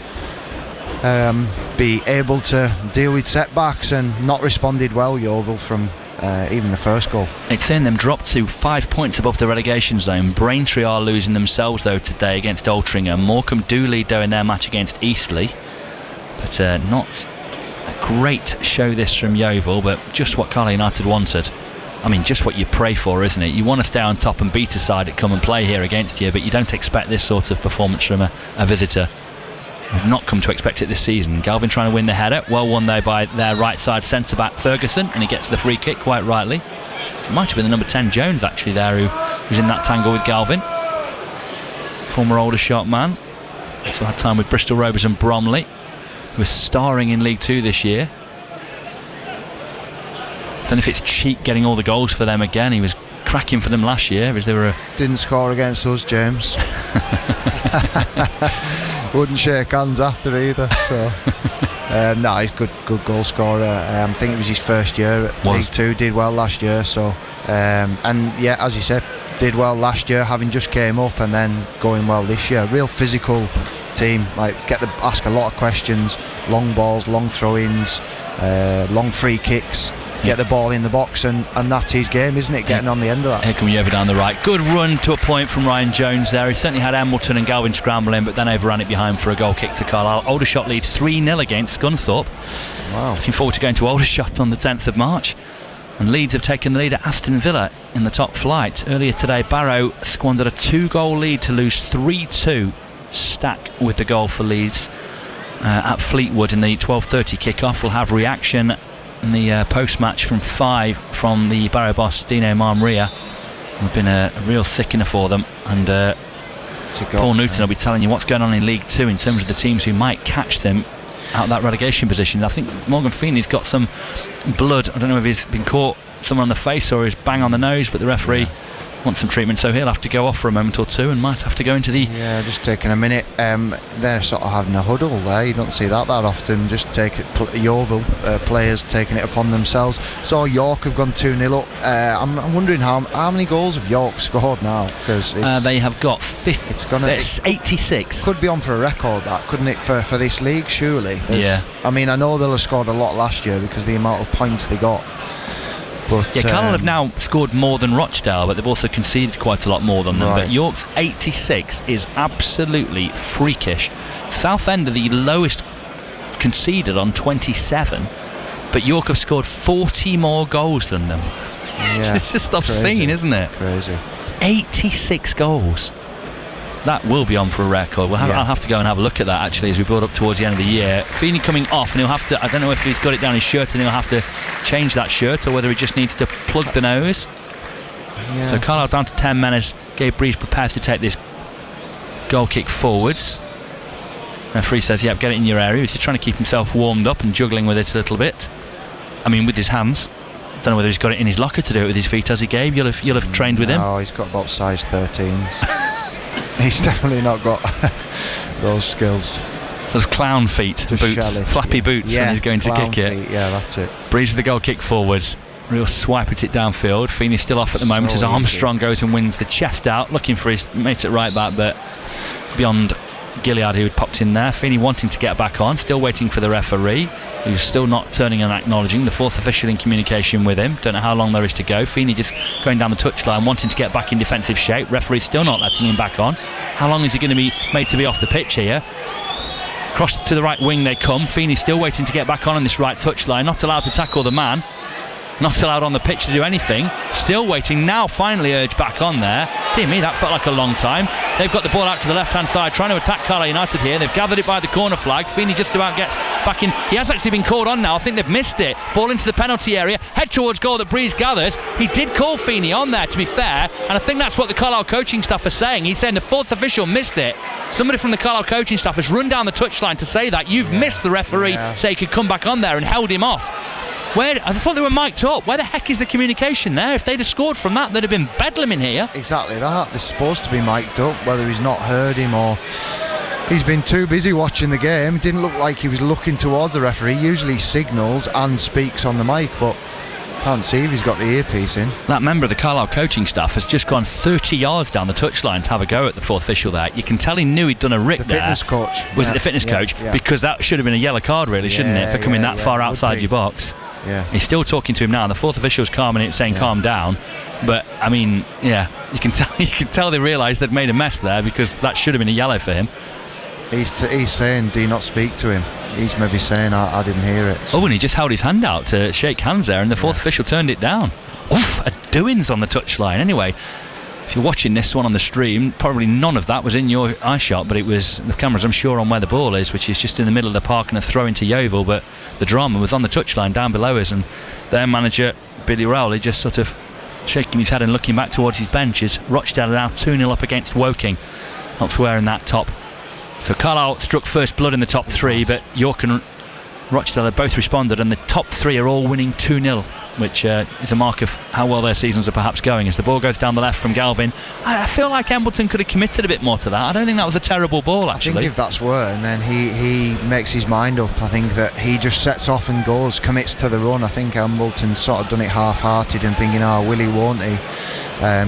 be able to deal with setbacks, and not responded well, Yeovil, from even the first goal. It's seeing them drop to 5 points above the relegation zone. Braintree are losing themselves though today against Altrincham. Morecambe do lead though in their match against Eastleigh, but not a great show this from Yeovil, but just what Carlisle United wanted. I mean, just what you pray for, isn't it? You want to stay on top and beat a side that come and play here against you, but you don't expect this sort of performance from a visitor. We've not come to expect it this season. Galvin trying to win the header. Well won though by their right side centre-back Ferguson, and he gets the free kick quite rightly. It might have been the number 10 Jones actually there who was in that tangle with Galvin. Former Aldershot man. Also had time with Bristol Rovers and Bromley. He was starring in League 2 this year. Don't know if it's cheek getting all the goals for them again. He was cracking for them last year as they were didn't score against us, James. wouldn't shake hands after either. So no, he's good goal scorer. I think it was his first year at League Two. Did well last year. So and yeah, as you said, did well last year, having just came up, and then going well this year. Real physical team. Like ask a lot of questions, long balls, long throw-ins, long free kicks. Get the ball in the box, and that's his game, isn't it? Getting on the end of that. Here come Yeovil down the right. Good run to a point from Ryan Jones there. He certainly had Embleton and Galvin scrambling, but then overran it behind for a goal kick to Carlisle. Aldershot lead 3-0 against Scunthorpe. Wow. Looking forward to going to Aldershot on the 10th of March. And Leeds have taken the lead at Aston Villa in the top flight. Earlier today, Barrow squandered a 2-goal lead to lose 3-2. Stack with the goal for Leeds at Fleetwood in the 12:30 kick-off. We'll have reaction in the post-match from 5 from the Barrow boss Dino Marmria. It's been a real sickener for them, and Paul Newton will be telling you what's going on in League 2 in terms of the teams who might catch them out of that relegation position. I think Morgan Feeney's got some blood. I don't know if he's been caught someone on the face or he's bang on the nose, but the referee wants some treatment, so he'll have to go off for a moment or two and might have to go into the... Yeah, just taking a minute. They're sort of having a huddle there. You don't see that often. Just take it, Yeovil players taking it upon themselves. So York have gone 2-0 up. I'm wondering how many goals have York scored now? Because they have got 86. Could be on for a record, that, couldn't it, for this league, surely? Yeah. I mean, I know they'll have scored a lot last year because of the amount of points they got. But, yeah, Carlisle have now scored more than Rochdale, but they've also conceded quite a lot more than them. Right. But York's 86 is absolutely freakish. Southend are the lowest conceded on 27, but York have scored 40 more goals than them. Yeah, it's just obscene, isn't it? Crazy. 86 goals. That will be on for a record. I'll have to go and have a look at that actually as we build up towards the end of the year. Feeney coming off, and he'll have to, I don't know if he's got it down his shirt and he'll have to change that shirt or whether he just needs to plug the nose. Yeah. So Carlisle down to 10 men as Gabe Breeze prepares to take this goal kick forwards. Referee says, yep, get it in your area. He's trying to keep himself warmed up and juggling with it a little bit. I mean, with his hands. Don't know whether he's got it in his locker to do it with his feet, has he, Gabe? You'll have trained with him. Oh, he's got about size 13s. He's definitely not got those skills. Sort of clown feet, just boots, shelly, flappy boots when he's going to kick it. Yeah, that's it. Breeze with the goal kick forwards. Real swipe at it downfield. Feeney's still off at the moment as Armstrong goes and wins the chest out, looking for his mate at right back, but beyond Gilliard, who had popped in there. Feeney wanting to get back on, still waiting for the referee, who's still not turning and acknowledging. The fourth official in communication with him. Don't know how long there is to go. Feeney just going down the touchline, wanting to get back in defensive shape. Referee still not letting him back on. How long is he going to be made to be off the pitch here? Cross to the right wing they come. Feeney still waiting to get back on this right touchline. Not allowed to tackle the man. Not allowed on the pitch to do anything. Still waiting. Now finally urged back on there. Dear me, that felt like a long time. They've got the ball out to the left-hand side, trying to attack Carlisle United here. They've gathered it by the corner flag. Feeney just about gets back in. He has actually been called on now. I think they've missed it. Ball into the penalty area. Head towards goal that Breeze gathers. He did call Feeney on there, to be fair. And I think that's what the Carlisle coaching staff are saying. He's saying the fourth official missed it. Somebody from the Carlisle coaching staff has run down the touchline to say that. You've missed the referee, so he could come back on there and held him off. I thought they were mic'd up. Where the heck is the communication there? If they'd have scored from that, there'd have been bedlam in here. Exactly that. They're supposed to be mic'd up, whether he's not heard him or he's been too busy watching the game. It didn't look like he was looking towards the referee. Usually he signals and speaks on the mic, but can't see if he's got the earpiece in. That member of the Carlisle coaching staff has just gone 30 yards down the touchline to have a go at the fourth official there. You can tell he knew he'd done a rip there. The fitness coach. Was it the fitness coach? Yeah. Because that should have been a yellow card, really, shouldn't it, for coming that far outside your box. Yeah. He's still talking to him now. The fourth official's calming it, saying calm down. But I mean, you can tell they realise they've made a mess there, because that should have been a yellow for him. He's saying, do not speak to him. He's maybe saying, I didn't hear it. Oh, and he just held his hand out to shake hands there, and the fourth official turned it down. Oof, a doings on the touchline. Anyway, if you're watching this one on the stream, probably none of that was in your eye shot, but it was the cameras, I'm sure, on where the ball is, which is just in the middle of the park and a throw into Yeovil. But the drama was on the touchline down below us, and their manager, Billy Rowley, just sort of shaking his head and looking back towards his benches. Rochdale are now 2-0 up against Woking elsewhere in that top. So Carlisle struck first blood in the top three, but York and Rochdale have both responded, and the top three are all winning 2-0 which is a mark of how well their seasons are perhaps going. As the ball goes down the left from Galvin, I feel like Embleton could have committed a bit more to that. I don't think that was a terrible ball, actually. I think if that's were, and then he makes his mind up, I think that he just sets off and goes, commits to the run. I think Embleton's sort of done it half-hearted and thinking, will he, won't he?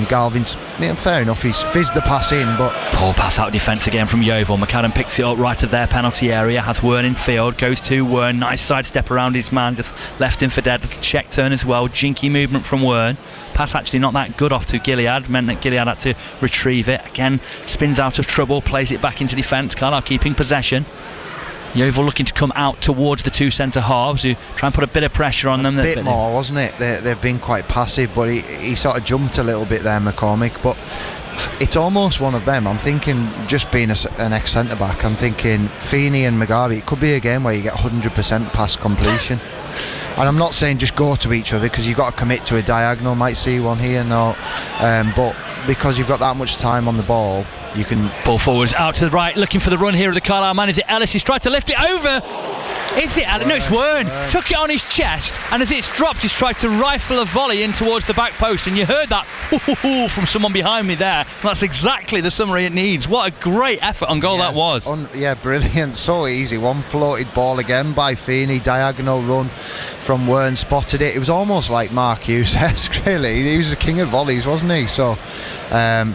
Galvin's, fair enough, he's fizzed the pass in, but poor pass out of defence again from Yeovil. McAdam picks it up right of their penalty area, has Wern in field, goes to Wern, nice sidestep around his man, just left him for dead, little check turn as well, jinky movement from Wern. Pass actually not that good off to Gilead, meant that Gilead had to retrieve it. Again, spins out of trouble, plays it back into defence. Carlisle keeping possession. Yeovil looking to come out towards the two centre halves who try and put a bit of pressure on them. A bit more, wasn't it? They've been quite passive, but he sort of jumped a little bit there, McCormick. But it's almost one of them. I'm thinking, just being an ex-centre back, I'm thinking Feeney and Mugabe, it could be a game where you get 100% pass completion. And I'm not saying just go to each other, because you've got to commit to a diagonal. Might see one here, no. But because you've got that much time on the ball, you can ball forwards out to the right, looking for the run here of the Carlisle man. Is it Ellis? He's tried to lift it over. Is it Ellis? No, it's Wern. Took it on his chest, and as it's dropped, he's tried to rifle a volley in towards the back post, and you heard that from someone behind me there. That's exactly the summary it needs. What a great effort on goal that was. Brilliant. So easy. One floated ball again by Feeney, diagonal run from Wern, spotted it. It was almost like Mark Hughes-esque, really. He was the king of volleys, wasn't he? So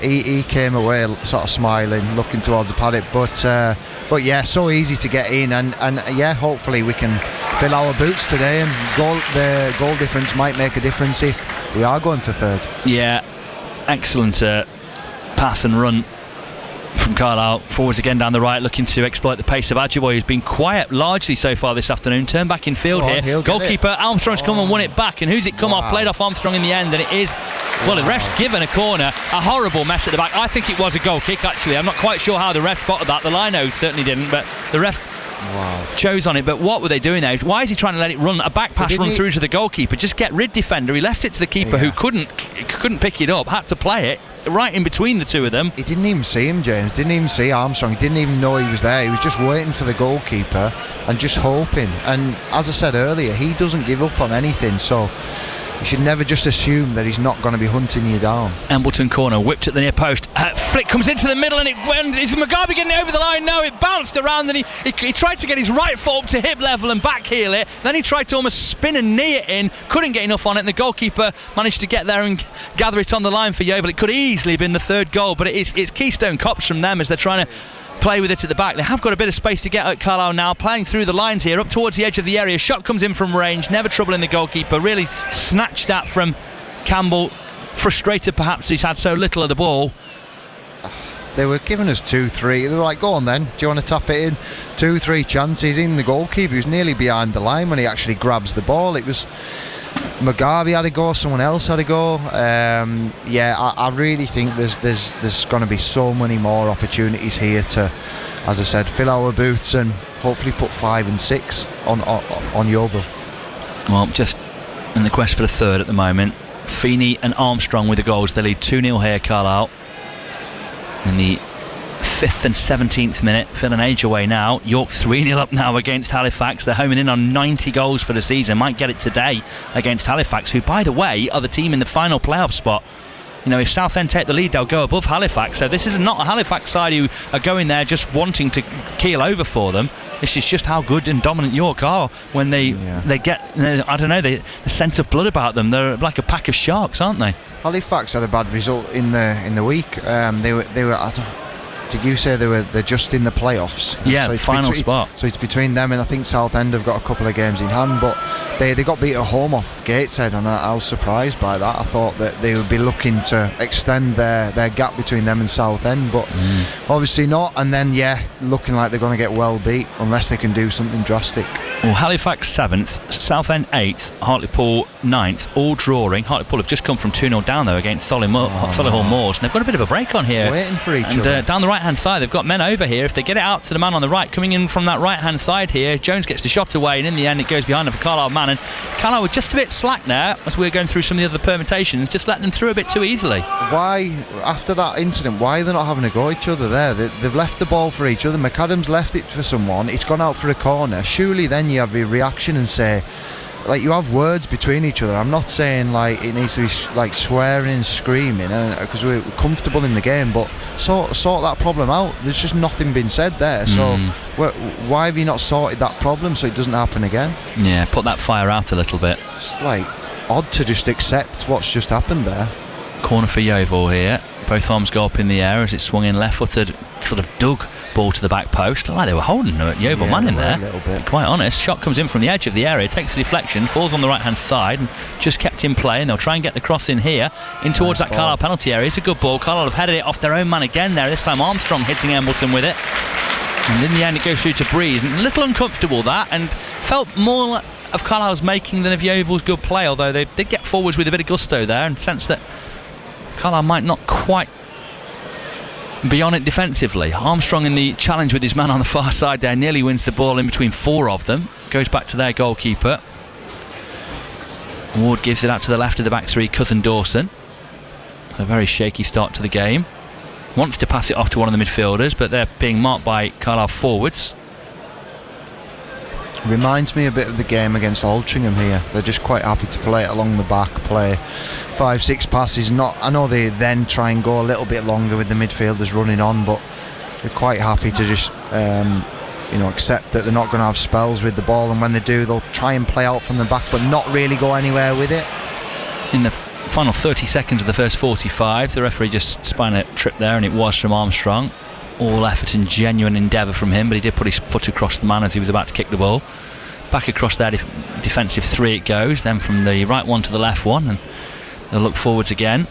he came away sort of smiling, looking towards the paddock, but yeah, so easy to get in, and yeah, hopefully we can fill our boots today, and the goal difference might make a difference if we are going for third. Yeah, excellent pass and run from Carlisle. Forwards again down the right, looking to exploit the pace of Adjiboye, who's been quiet largely so far this afternoon. Turn back in field here. Goalkeeper Armstrong's come and won it back, and who's it come off? Played off Armstrong in the end, and it is, well, the ref's given a corner. A horrible mess at the back. I think it was a goal kick, actually. I'm not quite sure how the ref spotted that. The lino certainly didn't, but the ref chose on it. But what were they doing there? Why is he trying to let it run, a back pass run through to the goalkeeper? Just get rid defender. He left it to the keeper, who couldn't pick it up, had to play it right in between the two of them. He didn't even see him, James. Didn't even see Armstrong. He didn't even know he was there. He was just waiting for the goalkeeper and just hoping. And as I said earlier, he doesn't give up on anything, so you should never just assume that he's not going to be hunting you down. Embleton corner, whipped at the near post. Flick comes into the middle, and is Mugabe getting it over the line? No, it bounced around, and he tried to get his right foot up to hip level and back heel it. Then he tried to almost spin and knee it in, couldn't get enough on it, and the goalkeeper managed to get there and gather it on the line for Yeovil. It could easily have been the third goal, but it's Keystone Cops from them as they're trying to play with it at the back. They have got a bit of space to get at Carlisle now, playing through the lines here up towards the edge of the area. Shot comes in from range, never troubling the goalkeeper. Really snatched that from Campbell, frustrated perhaps he's had so little of the ball. They were giving us 2-3. They were like, go on then, do you want to tap it in? 2-3 chances in. The goalkeeper was nearly behind the line when he actually grabs the ball. It was Mugabe had a go, someone else had a go. I really think there's going to be so many more opportunities here to, as I said, fill our boots and hopefully put 5 and 6 on Yeovil. Well, just in the quest for the third at the moment, Feeney and Armstrong with the goals. They lead 2-0 here, Carlisle. In the 5th and 17th minute, filling age away now. York 3-0 up now against Halifax. They're homing in on 90 goals for the season. Might get it today against Halifax, who, by the way, are the team in the final playoff spot. You know, if Southend take the lead, they'll go above Halifax. So this is not a Halifax side who are going there just wanting to keel over for them. This is just how good and dominant York are when they get, I don't know, the scent of blood about them. They're like a pack of sharks, aren't they? Halifax had a bad result in the week. They were. Did you say they're just in the playoffs? Yeah, so final spot. So it's between them, and I think Southend have got a couple of games in hand, but they got beat at home off Gateshead, and I was surprised by that. I thought that they would be looking to extend their gap between them and Southend, but obviously not. And then looking like they're going to get well beat unless they can do something drastic. Well, Halifax 7th, Southend 8th, Hartlepool 9th, all drawing. Hartlepool have just come from 2-0 down though against Solihull Moors, and they've got a bit of a break on here. Waiting for each other. Down the right-hand side, they've got men over here. If they get it out to the man on the right, coming in from that right-hand side here, Jones gets the shot away, and in the end it goes behind for Carlisle man. And Carlisle were just a bit slack there as we were going through some of the other permutations, just letting them through a bit too easily. Why, after that incident, why are they not having a go at each other there? They've left the ball for each other. McAdam's left it for someone. It's gone out for a corner. Surely then you have a reaction and say, like, you have words between each other. I'm not saying like it needs to be like swearing and screaming, because we're comfortable in the game, but sort that problem out. There's just nothing been said there. So why have you not sorted that problem so it doesn't happen again? Yeah, put that fire out a little bit. It's like odd to just accept what's just happened there. Corner for Yeovil here. Both arms go up in the air as it swung in left-footed, sort of dug ball to the back post. Looked like they were holding a Yeovil man in there. A little bit. To be quite honest, shot comes in from the edge of the area, takes a deflection, falls on the right-hand side, and just kept in play. And they'll try and get the cross in here, in towards that Carlisle penalty area. It's a good ball. Carlisle have headed it off their own man again there. This time Armstrong hitting Embleton with it, and in the end it goes through to Breeze. And a little uncomfortable that, and felt more of Carlisle's making than of Yeovil's good play. Although they did get forwards with a bit of gusto there, and sense that Carlisle might not quite be on it defensively. Armstrong in the challenge with his man on the far side there, nearly wins the ball in between four of them. Goes back to their goalkeeper. Ward gives it out to the left of the back three, Cousin Dawson. Had a very shaky start to the game. Wants to pass it off to one of the midfielders, but they're being marked by Carlisle forwards. Reminds me a bit of the game against Altrincham here. They're just quite happy to play it along the back, play 5-6 passes. I know they then try and go a little bit longer with the midfielders running on, but they're quite happy to just accept that they're not going to have spells with the ball, and when they do, they'll try and play out from the back but not really go anywhere with it. In the final 30 seconds of the first 45, the referee just spun a trip there, and it was from Armstrong. All effort and genuine endeavour from him, but he did put his foot across the man as he was about to kick the ball. Back across their defensive three it goes, then from the right one to the left one, and they'll look forwards again.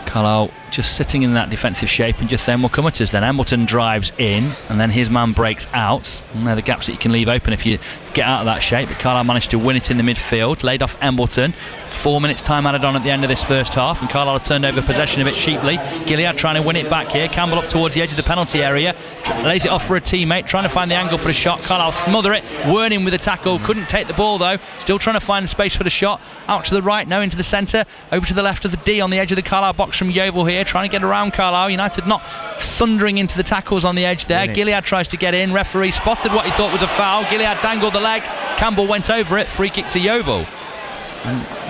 Carlisle just sitting in that defensive shape and just saying, well, come at us then. Embleton drives in, and then his man breaks out. And they're the gaps that you can leave open if you get out of that shape. But Carlisle managed to win it in the midfield, laid off Embleton. 4 minutes time added on at the end of this first half, and Carlisle have turned over possession a bit cheaply. Gilead trying to win it back here. Campbell up towards the edge of the penalty area, lays it off for a teammate, trying to find the angle for the shot. Carlisle smother it. Werning with the tackle, couldn't take the ball though. Still trying to find space for the shot. Out to the right, now into the centre, over to the left of the D on the edge of the Carlisle box from Yeovil here, trying to get around Carlisle. United not thundering into the tackles on the edge there. Gilead tries to get in. Referee spotted what he thought was a foul. Gilead dangled the leg. Campbell went over it. Free kick to Yeovil.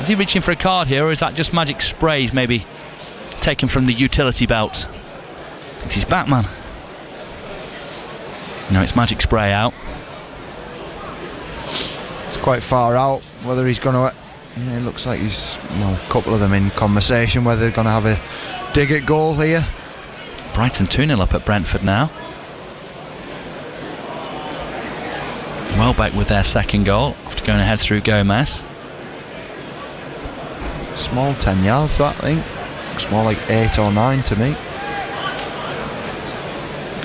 Is he reaching for a card here, or is that just magic sprays maybe taken from the utility belt? It's his Batman. No, it's magic spray out. It's quite far out. Whether he's going to... Yeah, it looks like he's... Well, a couple of them in conversation whether they're going to have a dig at goal here. Brighton 2-0 up at Brentford now. Welbeck with their second goal after going ahead through Gomez. Small 10 yards, that, I think. Looks more like 8 or 9 to me.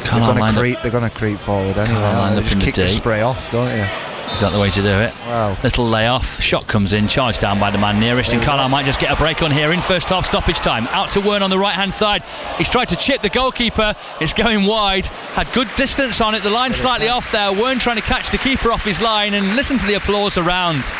They're going to creep forward anyway. They just kick the spray off, don't you? Is that the way to do it? Wow. Little layoff. Shot comes in, charged down by the man nearest, and Carlisle might just get a break on here in first half stoppage time. Out to Wern on the right hand side. He's tried to chip the goalkeeper. It's going wide. Had good distance on it. The line slightly off there. Wern trying to catch the keeper off his line, and listen to the applause around.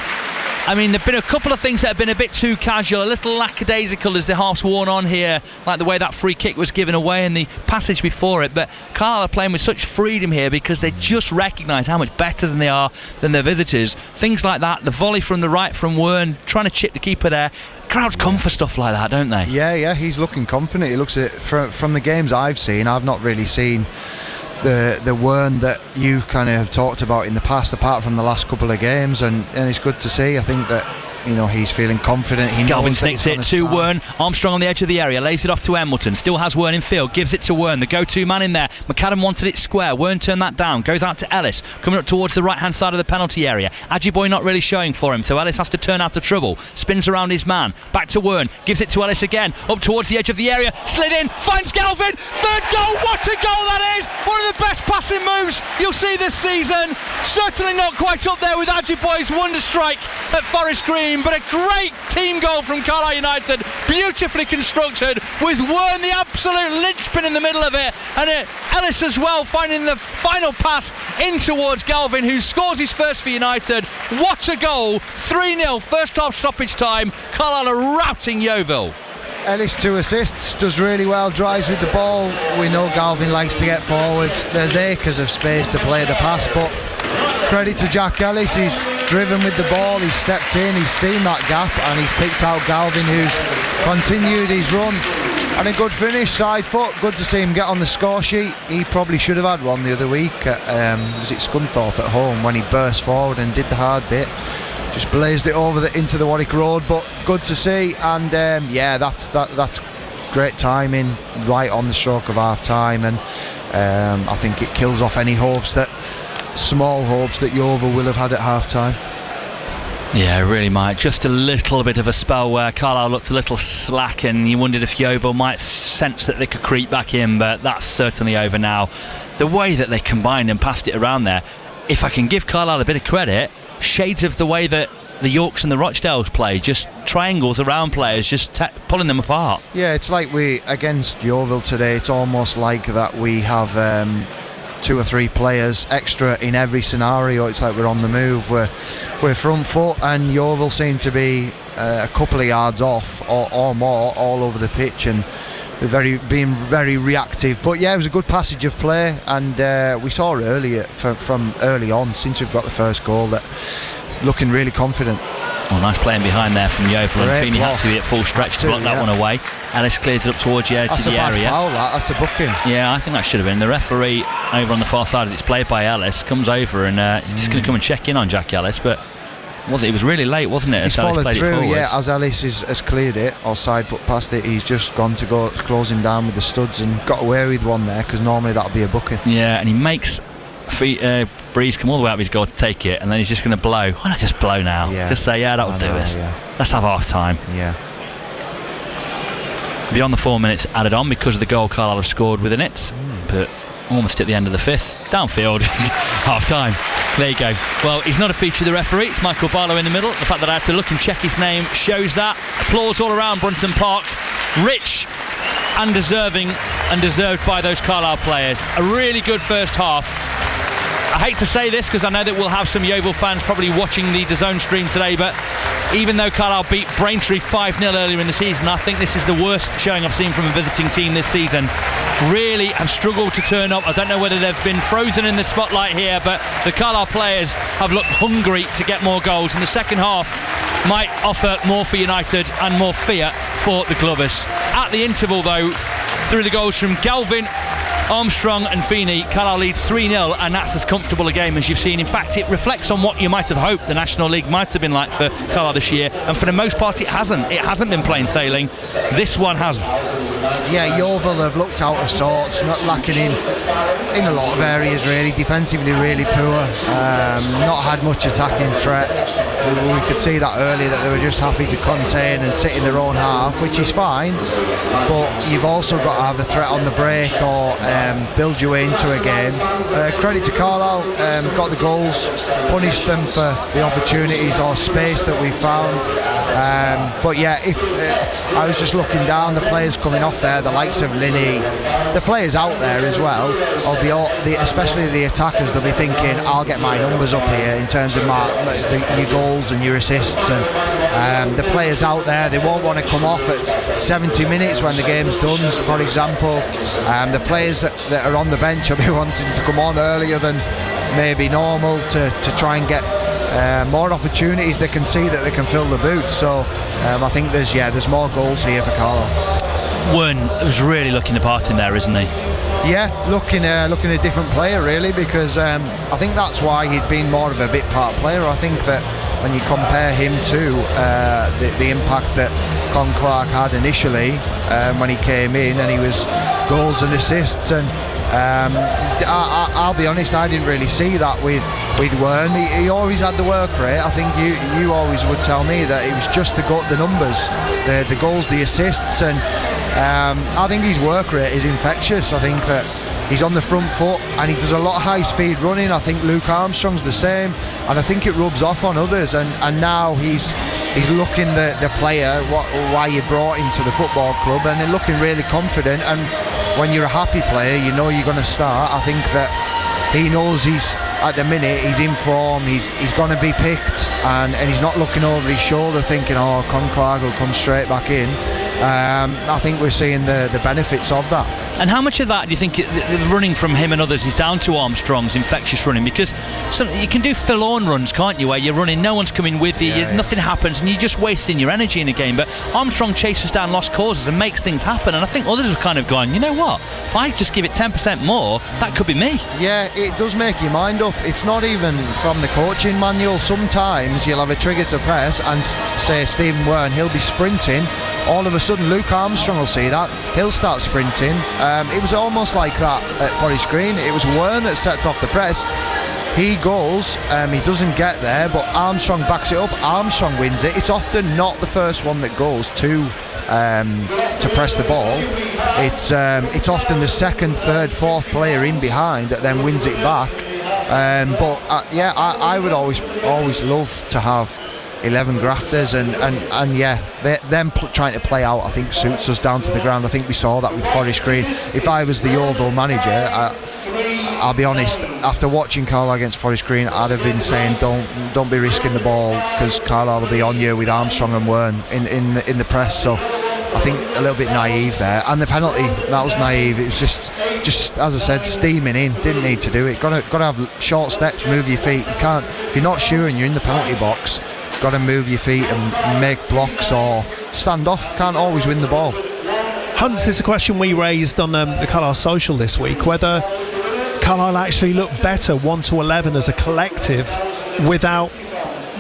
I mean, there have been a couple of things that have been a bit too casual, a little lackadaisical as the half's worn on here, like the way that free kick was given away and the passage before it. But Carlisle are playing with such freedom here because they just recognise how much better than they are than their visitors. Things like that, the volley from the right from Wern, trying to chip the keeper there. Crowds come for stuff like that, don't they? Yeah, he's looking confident. He looks at from the games I've seen. I've not really seen the Wern that you kind of have talked about in the past, apart from the last couple of games, and it's good to see. I think that he's feeling confident. Galvin snicks it to Wern. Armstrong on the edge of the area, lays it off to Embleton. Still has Wern in field, gives it to Wern, the go-to man in there. McAdam wanted it square. Wern turned that down, goes out to Ellis, coming up towards the right-hand side of the penalty area. Ajiboye not really showing for him, so Ellis has to turn out of trouble. Spins around his man, back to Wern, gives it to Ellis again, up towards the edge of the area, slid in, finds Galvin. Third goal, what a goal that is! One of the best passing moves you'll see this season. Certainly not quite up there with Ajiboye's wonder strike at Forest Green, but a great team goal from Carlisle United, beautifully constructed, with Wern the absolute linchpin in the middle of it, and Ellis as well finding the final pass in towards Galvin, who scores his first for United. What a goal! 3-0 first half stoppage time. Carlisle are routing Yeovil. Ellis 2 assists, does really well, drives with the ball. We know Galvin likes to get forward. There's acres of space to play the pass, but credit to Jack Ellis. He's driven with the ball, he's stepped in, he's seen that gap, and he's picked out Galvin, who's continued his run. And a good finish, side foot. Good to see him get on the score sheet. He probably should have had one the other week at, was it Scunthorpe at home, when he burst forward and did the hard bit. Just blazed it over into the Warwick Road, but good to see. And yeah, that's great timing, right on the stroke of half time. And I think it kills off any small hopes that Yeovil will have had at half time. Yeah, it really might. Just a little bit of a spell where Carlisle looked a little slack, and you wondered if Yeovil might sense that they could creep back in, but that's certainly over now. The way that they combined and passed it around there, if I can give Carlisle a bit of credit, shades of the way that the Yorks and the Rochdales play, just triangles around players, just pulling them apart. Yeah, it's like against Yeovil today, it's almost like that we have 2 or 3 players extra in every scenario. It's like we're on the move, we're front foot, and Yeovil seem to be a couple of yards off or more all over the pitch, and being very reactive. But yeah, it was a good passage of play, and we saw earlier from early on, since we've got the first goal, that looking really confident. Oh, nice playing behind there from Yeovil, and Feeney had to be at full stretch to block that one away. Ellis clears it up towards the edge of the area. That's a booking. Yeah, I think that should have been. The referee over on the far side, it's played by Ellis, comes over and he's just going to come and check in on Jack Ellis, but it was really late, wasn't it? He's followed Ellis played through, it as Ellis has cleared it, or side foot past it, he's just gone to go close him down with the studs and got away with one there, because normally that would be a booking. Yeah, and he makes Breeze come all the way up his goal to take it, and then he's just going to blow. Why not just blow now? Yeah. Just say, yeah, that will do us. Yeah. Let's have half time. Yeah. Beyond the 4 minutes added on because of the goal Carlisle have scored within it, but almost at the end of the 5th, downfield, half time. There you go. Well, he's not a feature of the referee, it's Michael Barlow in the middle. The fact that I had to look and check his name shows that. Applause all around Brunton Park. Rich and deserving and deserved by those Carlisle players. A really good first half. I hate to say this because I know that we'll have some Yeovil fans probably watching the DAZN stream today, but even though Carlisle beat Braintree 5-0 earlier in the season, I think this is the worst showing I've seen from a visiting team this season. Really have struggled to turn up. I don't know whether they've been frozen in the spotlight here, but the Carlisle players have looked hungry to get more goals, and the second half might offer more for United and more fear for the Glovers. At the interval though, through the goals from Galvin, Armstrong and Feeney, Carlisle leads 3-0, and that's as comfortable a game as you've seen. In fact, it reflects on what you might have hoped the National League might have been like for Carlisle this year, and for the most part it hasn't. It hasn't been plain sailing. This one has. Yeah, Yeovil have looked out of sorts, not lacking in a lot of areas really, defensively really poor, not had much attacking threat. We could see that earlier, that they were just happy to contain and sit in their own half, which is fine, but you've also got to have a threat on the break or build your way into a game. Credit to Carlisle, got the goals, punished them for the opportunities or space that we found. But yeah, I was just looking down, the players coming off there, the likes of Linney, the players out there as well, especially the attackers, they'll be thinking, I'll get my numbers up here in terms of your goals and your assists, and the players out there, they won't want to come off at 70 minutes when the game's done, for example. The players that are on the bench will be wanting to come on earlier than maybe normal to try and get more opportunities. They can see that they can fill the boots, so I think there's more goals here for Carlisle. Wern was really looking the part in there, isn't he? Yeah, looking a different player really, because I think that's why he'd been more of a bit part player. I think that when you compare him to the impact that Con Clark had initially when he came in, and he was goals and assists, and I'll be honest, I didn't really see that with Wern. He always had the work rate. I think you always would tell me that it was just the numbers, the goals, the assists, and I think his work rate is infectious. I think that he's on the front foot and he does a lot of high speed running. I think Luke Armstrong's the same, and I think it rubs off on others, and now he's looking the player why you brought him to the football club, and they're looking really confident. And when you're a happy player, you know you're going to start. I think that he knows at the minute he's in form, he's going to be picked, and he's not looking over his shoulder thinking, oh, Con Clark will come straight back in. I think we're seeing the benefits of that. And how much of that do you think the running from him and others is down to Armstrong's infectious running? Because you can do forlorn runs, can't you, where you're running, no one's coming with you, nothing happens, and you're just wasting your energy in a game. But Armstrong chases down lost causes and makes things happen, and I think others have kind of gone, you know what, if I just give it 10% more, that could be me. Yeah, it does make your mind up. It's not even from the coaching manual. Sometimes you'll have a trigger to press and say Stephen Wern, he'll be sprinting. All of a sudden Luke Armstrong will see that, he'll start sprinting. It was almost like that at Forest Green. It was Wern that sets off the press. He goes, he doesn't get there, but Armstrong backs it up. Armstrong wins it. It's often not the first one that goes to press the ball. It's often the second, third, fourth player in behind that then wins it back. I would always love to have 11 grafters, and them trying to play out, I think, suits us down to the ground. I think we saw that with Forest Green. If I was the Yeovil manager, I'll be honest, after watching Carlisle against Forest Green, I'd have been saying don't be risking the ball, because Carlisle will be on you with Armstrong and Wern in the press. So I think a little bit naive there. And the penalty, that was naive. It was just as I said, steaming in. Didn't need to do it. Got to have short steps, move your feet. You can't, if you're not sure and you're in the penalty box, got to move your feet and make blocks or stand off. Can't always win the ball. Hunt, is a question we raised on the Carlisle social this week, whether Carlisle actually looked better 1 to 11 as a collective without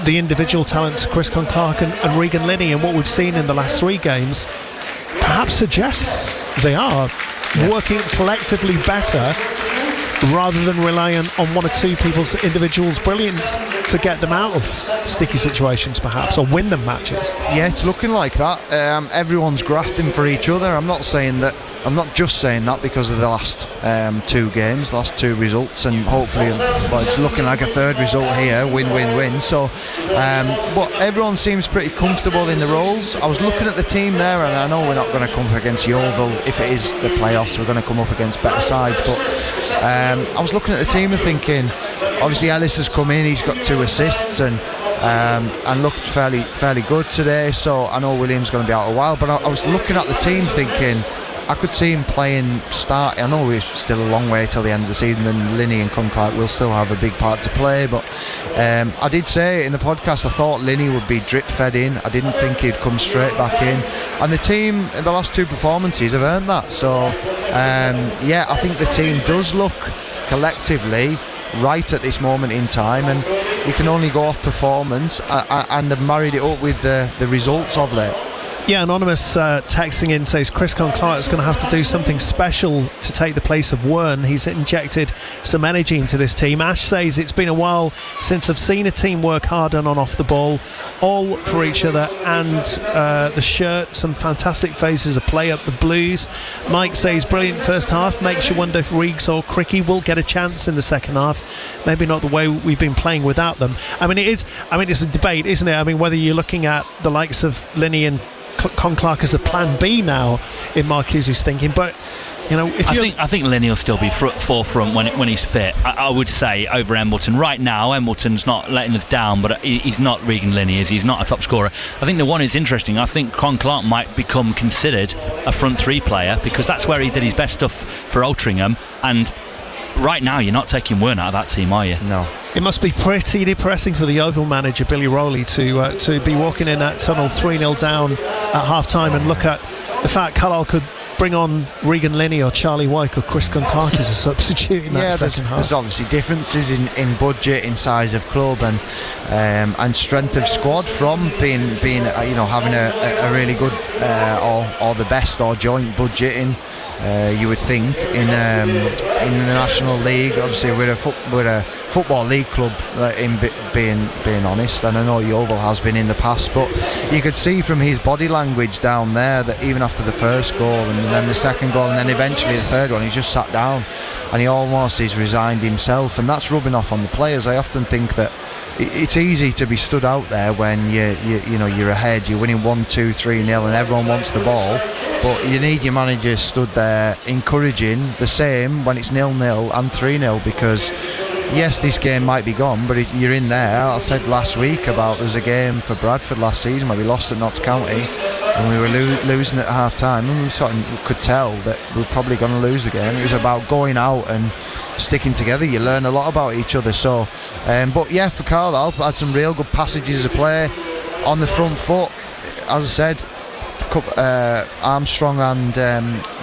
the individual talents Chris Clark and Regan Linney, and what we've seen in the last 3 games perhaps suggests they are working collectively better rather than relying on 1 or 2 people's individuals' brilliance to get them out of sticky situations perhaps, or win them matches. Yeah, it's looking like that. Everyone's grafting for each other. I'm not just saying that because of the last 2 games, last 2 results, and hopefully it's looking like a 3rd result here, win. So but everyone seems pretty comfortable in the roles. I was looking at the team there, and I know we're not going to come up against Yeovil. If it is the playoffs, we're going to come up against better sides, but I was looking at the team and thinking, obviously Ellis has come in, he's got 2 assists and looked fairly good today. So I know William's going to be out a while, but I was looking at the team thinking I could see him playing start. I know we're still a long way till the end of the season, and Linney and Clark will still have a big part to play, but I did say in the podcast I thought Linney would be drip fed in. I didn't think he'd come straight back in, and the team in the last 2 performances have earned that. So I think the team does look collectively right at this moment in time, and you can only go off performance, and they've married it up with the results of that. Yeah, Anonymous texting in says Chris Clark is going to have to do something special to take the place of Wern. He's injected some energy into this team. Ash says it's been a while since I've seen a team work hard on and off the ball, all for each other, and the shirt, some fantastic phases of play up the Blues. Mike says brilliant first half, makes you wonder if Reeks or Cricky will get a chance in the second half. Maybe not the way we've been playing without them. It's a debate, isn't it? I mean, whether you're looking at the likes of Linney and Clark as the plan B now in Marcuse's thinking, but I think Linney will still be forefront when he's fit. I would say over Embleton right now. Embleton's not letting us down, but he's not Regan Linney, is he? He's not a top scorer. I think the one is interesting. I think Clark might become considered a front 3 player, because that's where he did his best stuff for Altrincham, and right now you're not taking Wern out of that team, are you? No. It must be pretty depressing for the Yeovil manager Billy Rowley to be walking in that tunnel 3-0 down at half time and look at the fact Carlisle could bring on Regan Linney or Charlie Wyke or Chris Clark as a substitute in that second half. There's obviously differences in budget, in size of club, and strength of squad from being having a really good or the best or joint budget in. You would think in the National League. Obviously we're a football league club, in being honest, and I know Yeovil has been in the past, but you could see from his body language down there that even after the first goal and then the second goal and then eventually the third one, he just sat down and he almost is resigned himself, and that's rubbing off on the players. I often think that it's easy to be stood out there when you're ahead, you're winning 1-2, 3-0 and everyone wants the ball, but you need your manager stood there encouraging the same when it's 0-0 and 3-0, because yes, this game might be gone, but you're in there. I said last week about there was a game for Bradford last season where we lost at Notts County. when we were losing at half time, and we sort of could tell that we were probably going to lose the game. It was about going out and sticking together. You learn a lot about each other. So, but yeah, for Carlisle, had some real good passages of play on the front foot. As I said, Armstrong and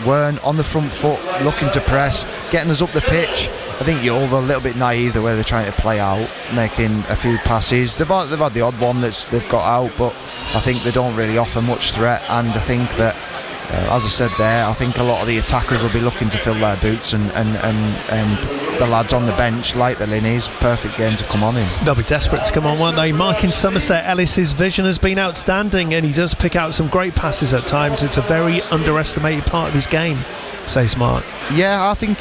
Wern on the front foot, looking to press, getting us up the pitch. I think Yeovil a little bit naive the way they're trying to play out, making a few passes. They've had the odd one they've got out, but I think they don't really offer much threat. And I think that, as I said there, I think a lot of the attackers will be looking to fill their boots, and the lads on the bench, like the Linneys, perfect game to come on in. They'll be desperate to come on, won't they? Mark in Somerset, Ellis's vision has been outstanding, and he does pick out some great passes at times. It's a very underestimated part of his game, says Mark. Yeah, I think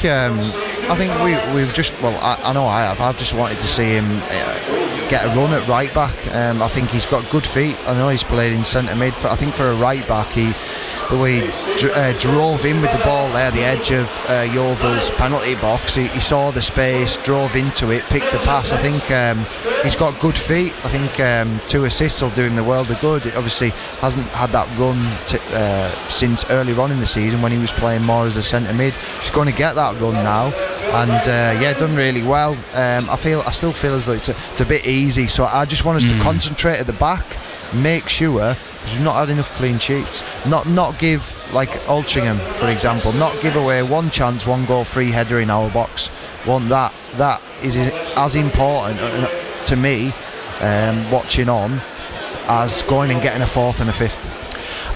we've just, well, I know I have. I've just wanted to see him get a run at right back. I think he's got good feet. I know he's played in centre mid, but I think for a right back, the way he drove in with the ball there, the edge of Yeovil's penalty box, he saw the space, drove into it, picked the pass. I think he's got good feet. I think 2 assists will do him the world of good. It obviously hasn't had that run since earlier on in the season when he was playing more as a centre mid. He's going to get that run now, and done really well. I still feel as though it's a bit easy, so I just want us to concentrate at the back, make sure, because we've not had enough clean sheets, not give, like Altrincham for example, not give away one chance, one goal, free header in our box. That is as important to me, watching on, as going and getting a 4th and a 5th.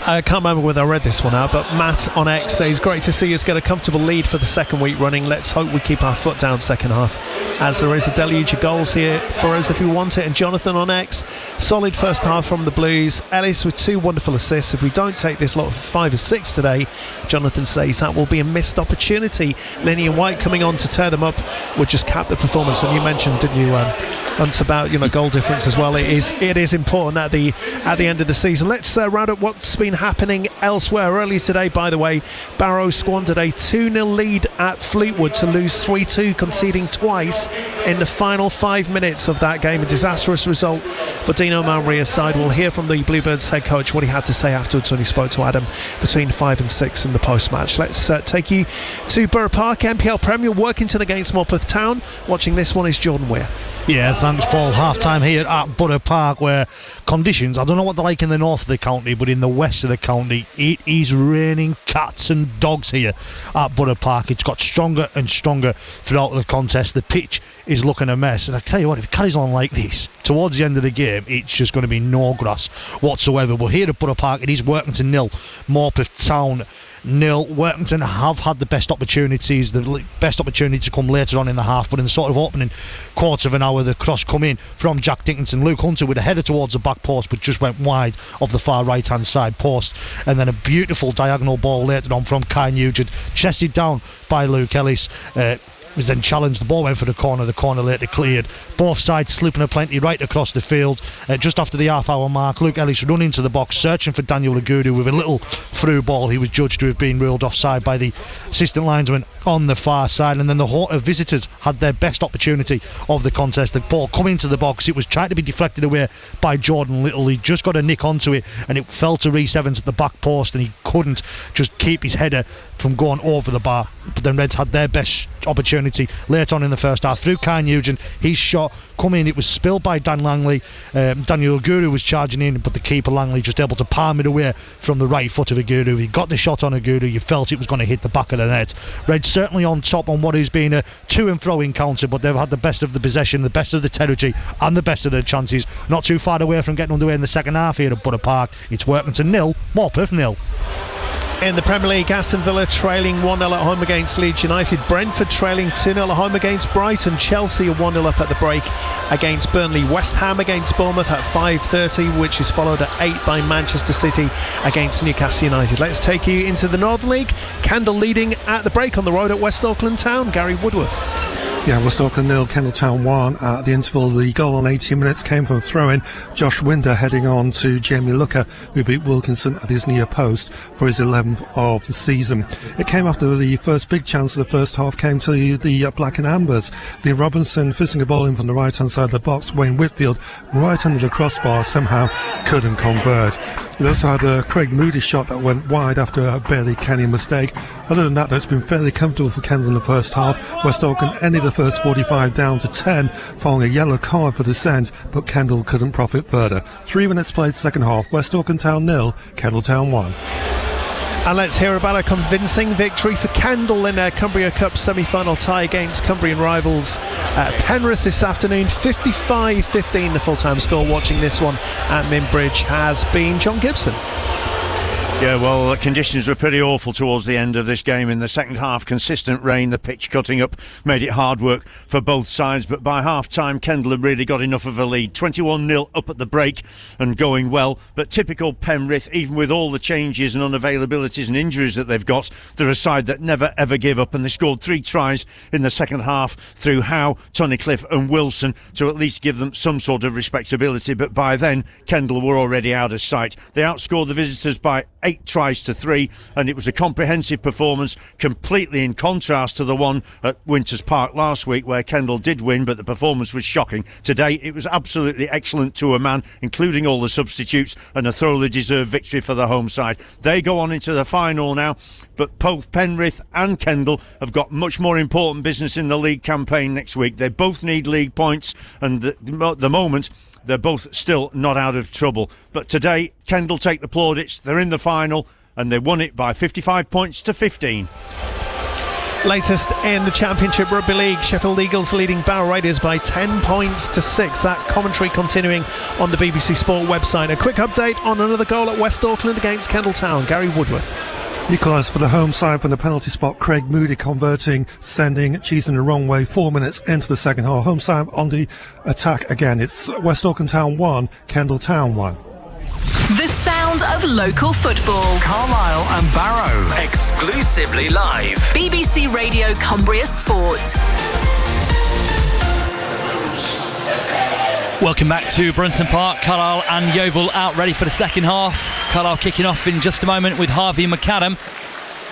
I can't remember whether I read this one out, but Matt on X says, great to see us get a comfortable lead for the second week running. Let's hope we keep our foot down second half, as there is a deluge of goals here for us if we want it. And Jonathan on X, solid first half from the Blues. Ellis with 2 wonderful assists. If we don't take this lot for 5 or 6 today, Jonathan says that will be a missed opportunity. Lenny and White coming on to tear them up would just cap the performance. And you mentioned, didn't you, Hunt, about goal difference as well. It is important at the end of the season. Let's round up what's been happening elsewhere. Earlier today, by the way, Barrow squandered a 2-0 lead at Fleetwood to lose 3-2, conceding twice in the final 5 minutes of that game. A disastrous result for Dino Malmria's side. We'll hear from the Bluebirds head coach what he had to say afterwards when he spoke to Adam between 5 and 6 in the post-match. Let's take you to Borough Park, MPL Premier, Workington against Morpeth Town. Watching this one is Jordan Weir. Yeah, thanks Paul. Half time here at Borough Park, where conditions, I don't know what they're like in the north of the county, but in the west of the county it is raining cats and dogs here at Borough Park. It's got stronger and stronger throughout the contest. The pitch is looking a mess, and I tell you what, if it carries on like this towards the end of the game, it's just going to be no grass whatsoever. But here at Borough Park, it is Workington 0, Morpeth Town 0. Workington have had the best opportunities, the best opportunity to come later on in the half, but in the sort of opening quarter of an hour, the cross come in from Jack Dickinson. Luke Hunter with a header towards the back post, but just went wide of the far right hand side post, and then a beautiful diagonal ball later on from Kai Nugent, chested down by Luke Ellis. Was then challenged, the ball went for the corner later cleared, both sides slipping a plenty right across the field. Just after the half hour mark, Luke Ellis run into the box searching for Daniel Lagudu with a little through ball. He was judged to have been ruled offside by the assistant linesman on the far side, and then the visitors had their best opportunity of the contest. The ball come into the box, it was trying to be deflected away by Jordan Little. He just got a nick onto it and it fell to Rhys Evans at the back post, and he couldn't just keep his header from going over the bar. But then Reds had their best opportunity later on in the first half through Kai Nugent. His shot come in, it was spilled by Dan Langley. Daniel Aguru was charging in, but the keeper Langley just able to palm it away from the right foot of Aguru. He got the shot on Aguru, you felt it was going to hit the back of the net. Reds certainly on top on what has been a to and fro encounter, but they've had the best of the possession, the best of the territory and the best of the chances. Not too far away from getting underway in the second half here at Borough Park. It's Workington 0, Morpeth 0. In the Premier League, Aston Villa trailing 1-0 at home against Leeds United. Brentford trailing 2-0 at home against Brighton. Chelsea are 1-0 up at the break against Burnley. West Ham against Bournemouth at 5:30, which is followed at 8 by Manchester City against Newcastle United. Let's take you into the Northern League. Kendal leading at the break on the road at West Auckland Town. Gary Woodworth. Yeah, West Auckland 0, Kendal Town 1 at the interval. The goal on 18 minutes came from a throw-in. Josh Winder heading on to Jamie Looker, who beat Wilkinson at his near post for his 11th of the season. It came after the first big chance of the first half came to the Black and Ambers. Lee Robinson fizzing a ball in from the right-hand side of the box. Wayne Whitfield right under the crossbar somehow couldn't convert. We also had a Craig Moody shot that went wide after a barely canny mistake. Other than that, it's been fairly comfortable for Kendal in the first half. West Auckland ended the first 45 down to 10 following a yellow card for dissent, but Kendal couldn't profit further. 3 minutes played second half. West Auckland Town 0, Kendal Town 1. And let's hear about a convincing victory for Kendal in their Cumbria Cup semi-final tie against Cumbrian rivals Penrith this afternoon. 55-15 the full-time score. Watching this one at Minbridge has been John Gibson. Yeah, well, the conditions were pretty awful towards the end of this game. In the second half, consistent rain, the pitch cutting up, made it hard work for both sides. But by half-time, Kendal had really got enough of a lead. 21-0 up at the break and going well. But typical Penrith, even with all the changes and unavailabilities and injuries that they've got, they're a side that never, ever give up. And they scored 3 tries in the second half through Howe, Tunnicliffe and Wilson to at least give them some sort of respectability. But by then, Kendal were already out of sight. They outscored the visitors by 8 tries to 3, and it was a comprehensive performance, completely in contrast to the one at Winters Park last week where Kendal did win, but the performance was shocking. Today it was absolutely excellent to a man, including all the substitutes, and a thoroughly deserved victory for the home side. They go on into the final now, but both Penrith and Kendal have got much more important business in the league campaign next week. They both need league points, and at the moment they're both still not out of trouble. But today, Kendal take the plaudits. They're in the final, and they won it by 55 points to 15. Latest in the Championship Rugby League, Sheffield Eagles leading Barrow Raiders by 10 points to 6. That commentary continuing on the BBC Sport website. A quick update on another goal at West Auckland against Kendal Town. Gary Woodworth. Equalised for the home side from the penalty spot. Craig Moody converting, sending Cheese in the wrong way 4 minutes into the second half. Home side on the attack again. It's West Auckland Town 1, Kendal Town 1. The sound of local football. Carlisle and Barrow. Exclusively live. BBC Radio Cumbria Sport. Welcome back to Brunton Park. Carlisle and Yeovil out ready for the second half. Carlisle kicking off in just a moment with Harvey McAdam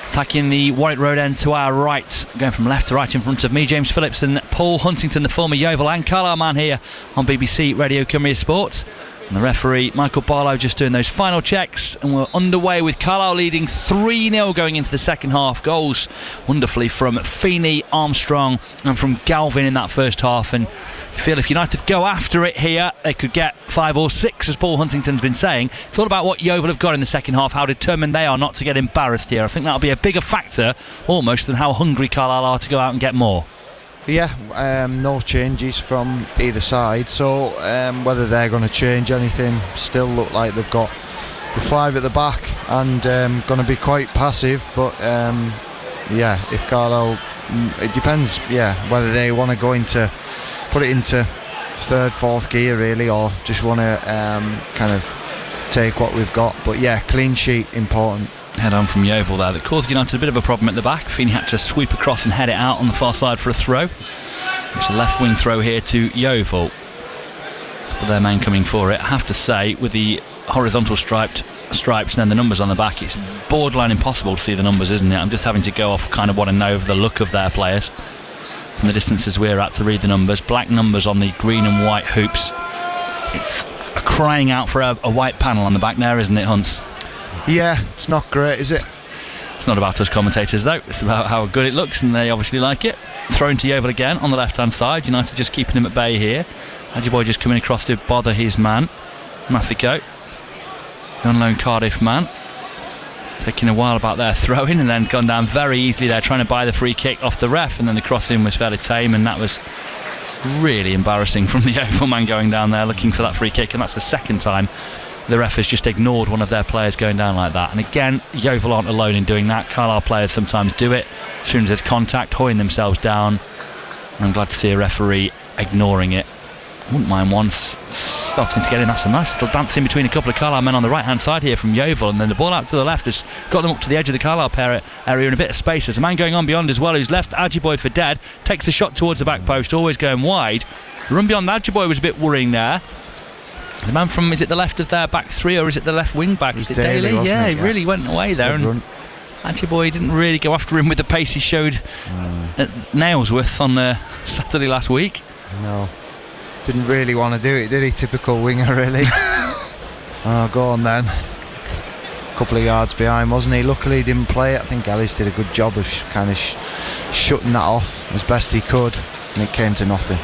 attacking the Warwick Road end to our right, going from left to right in front of me, James Phillips and Paul Huntington, the former Yeovil and Carlisle man here on BBC Radio Cumbria Sports. And the referee Michael Barlow just doing those final checks, and we're underway with Carlisle leading 3-0 going into the second half. Goals wonderfully from Feeney, Armstrong and from Galvin in that first half, and you feel if United go after it here they could get 5 or 6, as Paul Huntington's been saying. It's all about what Yeovil have got in the second half, how determined they are not to get embarrassed here. I think that'll be a bigger factor almost than how hungry Carlisle are to go out and get more. Yeah, no changes from either side, so whether they're going to change anything, still look like they've got the 5 at the back and going to be quite passive, but if Carlisle, it depends whether they want to go into, put it into 3rd, 4th gear really, or just want to kind of take what we've got. But clean sheet important. Head on from Yeovil there that caused United a bit of a problem at the back. Feeney had to sweep across and head it out on the far side for a throw. It's a left wing throw here to Yeovil, but their man coming for it. I have to say, with the horizontal stripes and then the numbers on the back, it's borderline impossible to see the numbers, isn't it? I'm just having to go off kind of what I know of the look of their players from the distances we're at to read the numbers. Black numbers on the green and white hoops. It's a crying out for a white panel on the back there, isn't it, Hunts? Yeah, it's not great, is it? It's not about us commentators though, it's about how good it looks, and they obviously like it. Thrown to Yeovil again on the left hand side. United just keeping him at bay here. Adjiboy just coming across to bother his man Mathiko, the on loan Cardiff man, taking a while about their throwing and then gone down very easily there, trying to buy the free kick off the ref, and then the crossing was fairly tame, and that was really embarrassing from the Yeovil man going down there looking for that free kick, and that's the second time the ref has just ignored one of their players going down like that. And again, Yeovil aren't alone in doing that. Carlisle players sometimes do it as soon as there's contact, hoying themselves down, and I'm glad to see a referee ignoring it. Wouldn't mind one starting to get in. That's a nice little dance in between a couple of Carlisle men on the right hand side here from Yeovil, and then the ball out to the left has got them up to the edge of the Carlisle area in a bit of space. There's a man going on beyond as well who's left Adjiboy for dead, takes the shot towards the back post, always going wide. The run beyond Adjiboy was a bit worrying there. The man from, is it the left of their back three or is it the left wing back? Is it Daly? Yeah, he really went away there, and Adjiboy didn't really go after him with the pace he showed at Nailsworth on Saturday last week. No, didn't really want to do it, did he? Typical winger, really. Oh, go on then. couple of yards behind, wasn't he? Luckily he didn't play it. I think Ellis did a good job of kind of shutting that off as best he could, and it came to nothing.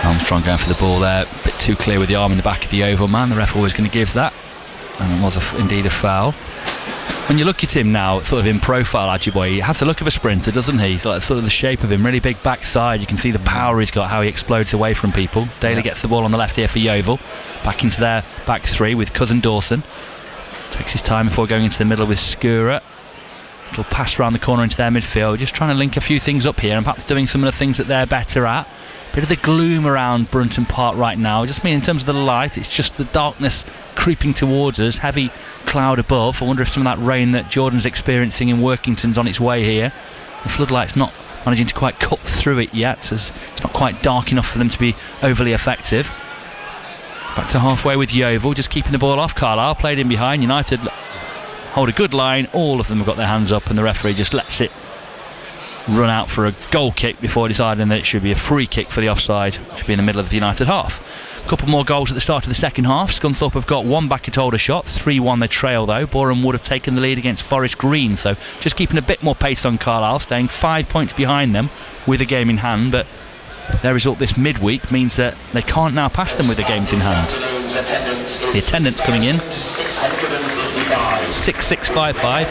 Armstrong going for the ball there, a bit too clear with the arm in the back of the Yeovil man. The ref always going to give that, and it was indeed a foul. When you look at him now, sort of in profile, Ajiboye, he has the look of a sprinter, doesn't he? Like sort of the shape of him, really big backside. You can see the power he's got, how he explodes away from people. Daly gets the ball on the left here for Yeovil, back into their back three with Cousin Dawson. Takes his time before going into the middle with Skura. Little pass around the corner into their midfield, just trying to link a few things up here and perhaps doing some of the things that they're better at. Bit of the gloom around Brunton Park right now. I just mean in terms of the light, it's just the darkness creeping towards us, heavy cloud above. I wonder if some of that rain that Jordan's experiencing in Workington's on its way here. The floodlight's not managing to quite cut through it yet, as it's not quite dark enough for them to be overly effective. Back to halfway with Yeovil, just keeping the ball off. Carlisle played in behind. United hold a good line. All of them have got their hands up, and the referee just lets it run out for a goal kick before deciding that it should be a free kick for the offside, which should be in the middle of the United half. A couple more goals at the start of the second half. Scunthorpe have got one back at Alder shot, 3-1 they trail though. Boreham would have taken the lead against Forest Green, so just keeping a bit more pace on Carlisle, staying 5 points behind them with a game in hand, but their result this midweek means that they can't now pass them with the games in hand. The attendance coming in 6,655.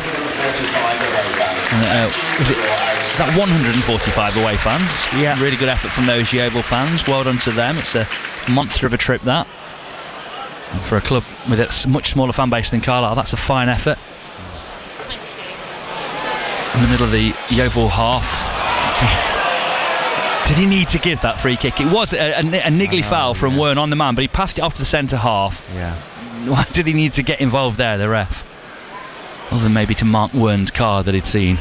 Is that 145 away fans? Yeah. Really good effort from those Yeovil fans. Well done to them. It's a monster of a trip, that. And for a club with a much smaller fan base than Carlisle, that's a fine effort. In the middle of the Yeovil half. Did he need to give that free kick? It was a niggly foul from Wern on the man, but he passed it off to the centre half. Yeah. Why did he need to get involved there, the ref? Other than maybe to mark Wern's card that he'd seen.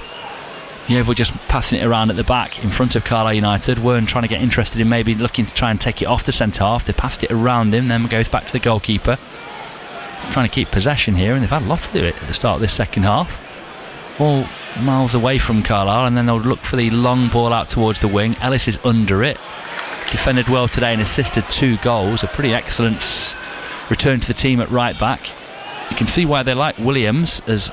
Yeovil just passing it around at the back in front of Carlisle United. Wern trying to get interested in maybe looking to try and take it off the centre half. They passed it around him, then goes back to the goalkeeper. He's trying to keep possession here, and they've had a lot to do it at the start of this second half. All miles away from Carlisle, and then they'll look for the long ball out towards the wing. Ellis is under it. Defended well today and assisted 2 goals. A pretty excellent return to the team at right back. You can see why they like Williams, as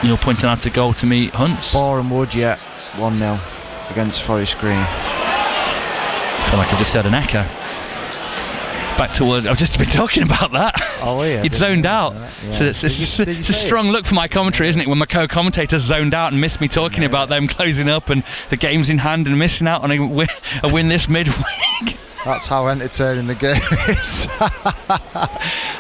you're pointing out a goal to me, Hunts. Boreham Wood, 1-0 against Forest Green. I feel like I've just heard an echo. Back towards, I've just been talking about that. Oh yeah. You'd zoned out. Yeah. So it's a strong look for my commentary, isn't it, when my co-commentators zoned out and missed me talking about them closing up and the game's in hand and missing out on a win this midweek. That's how entertaining the game is.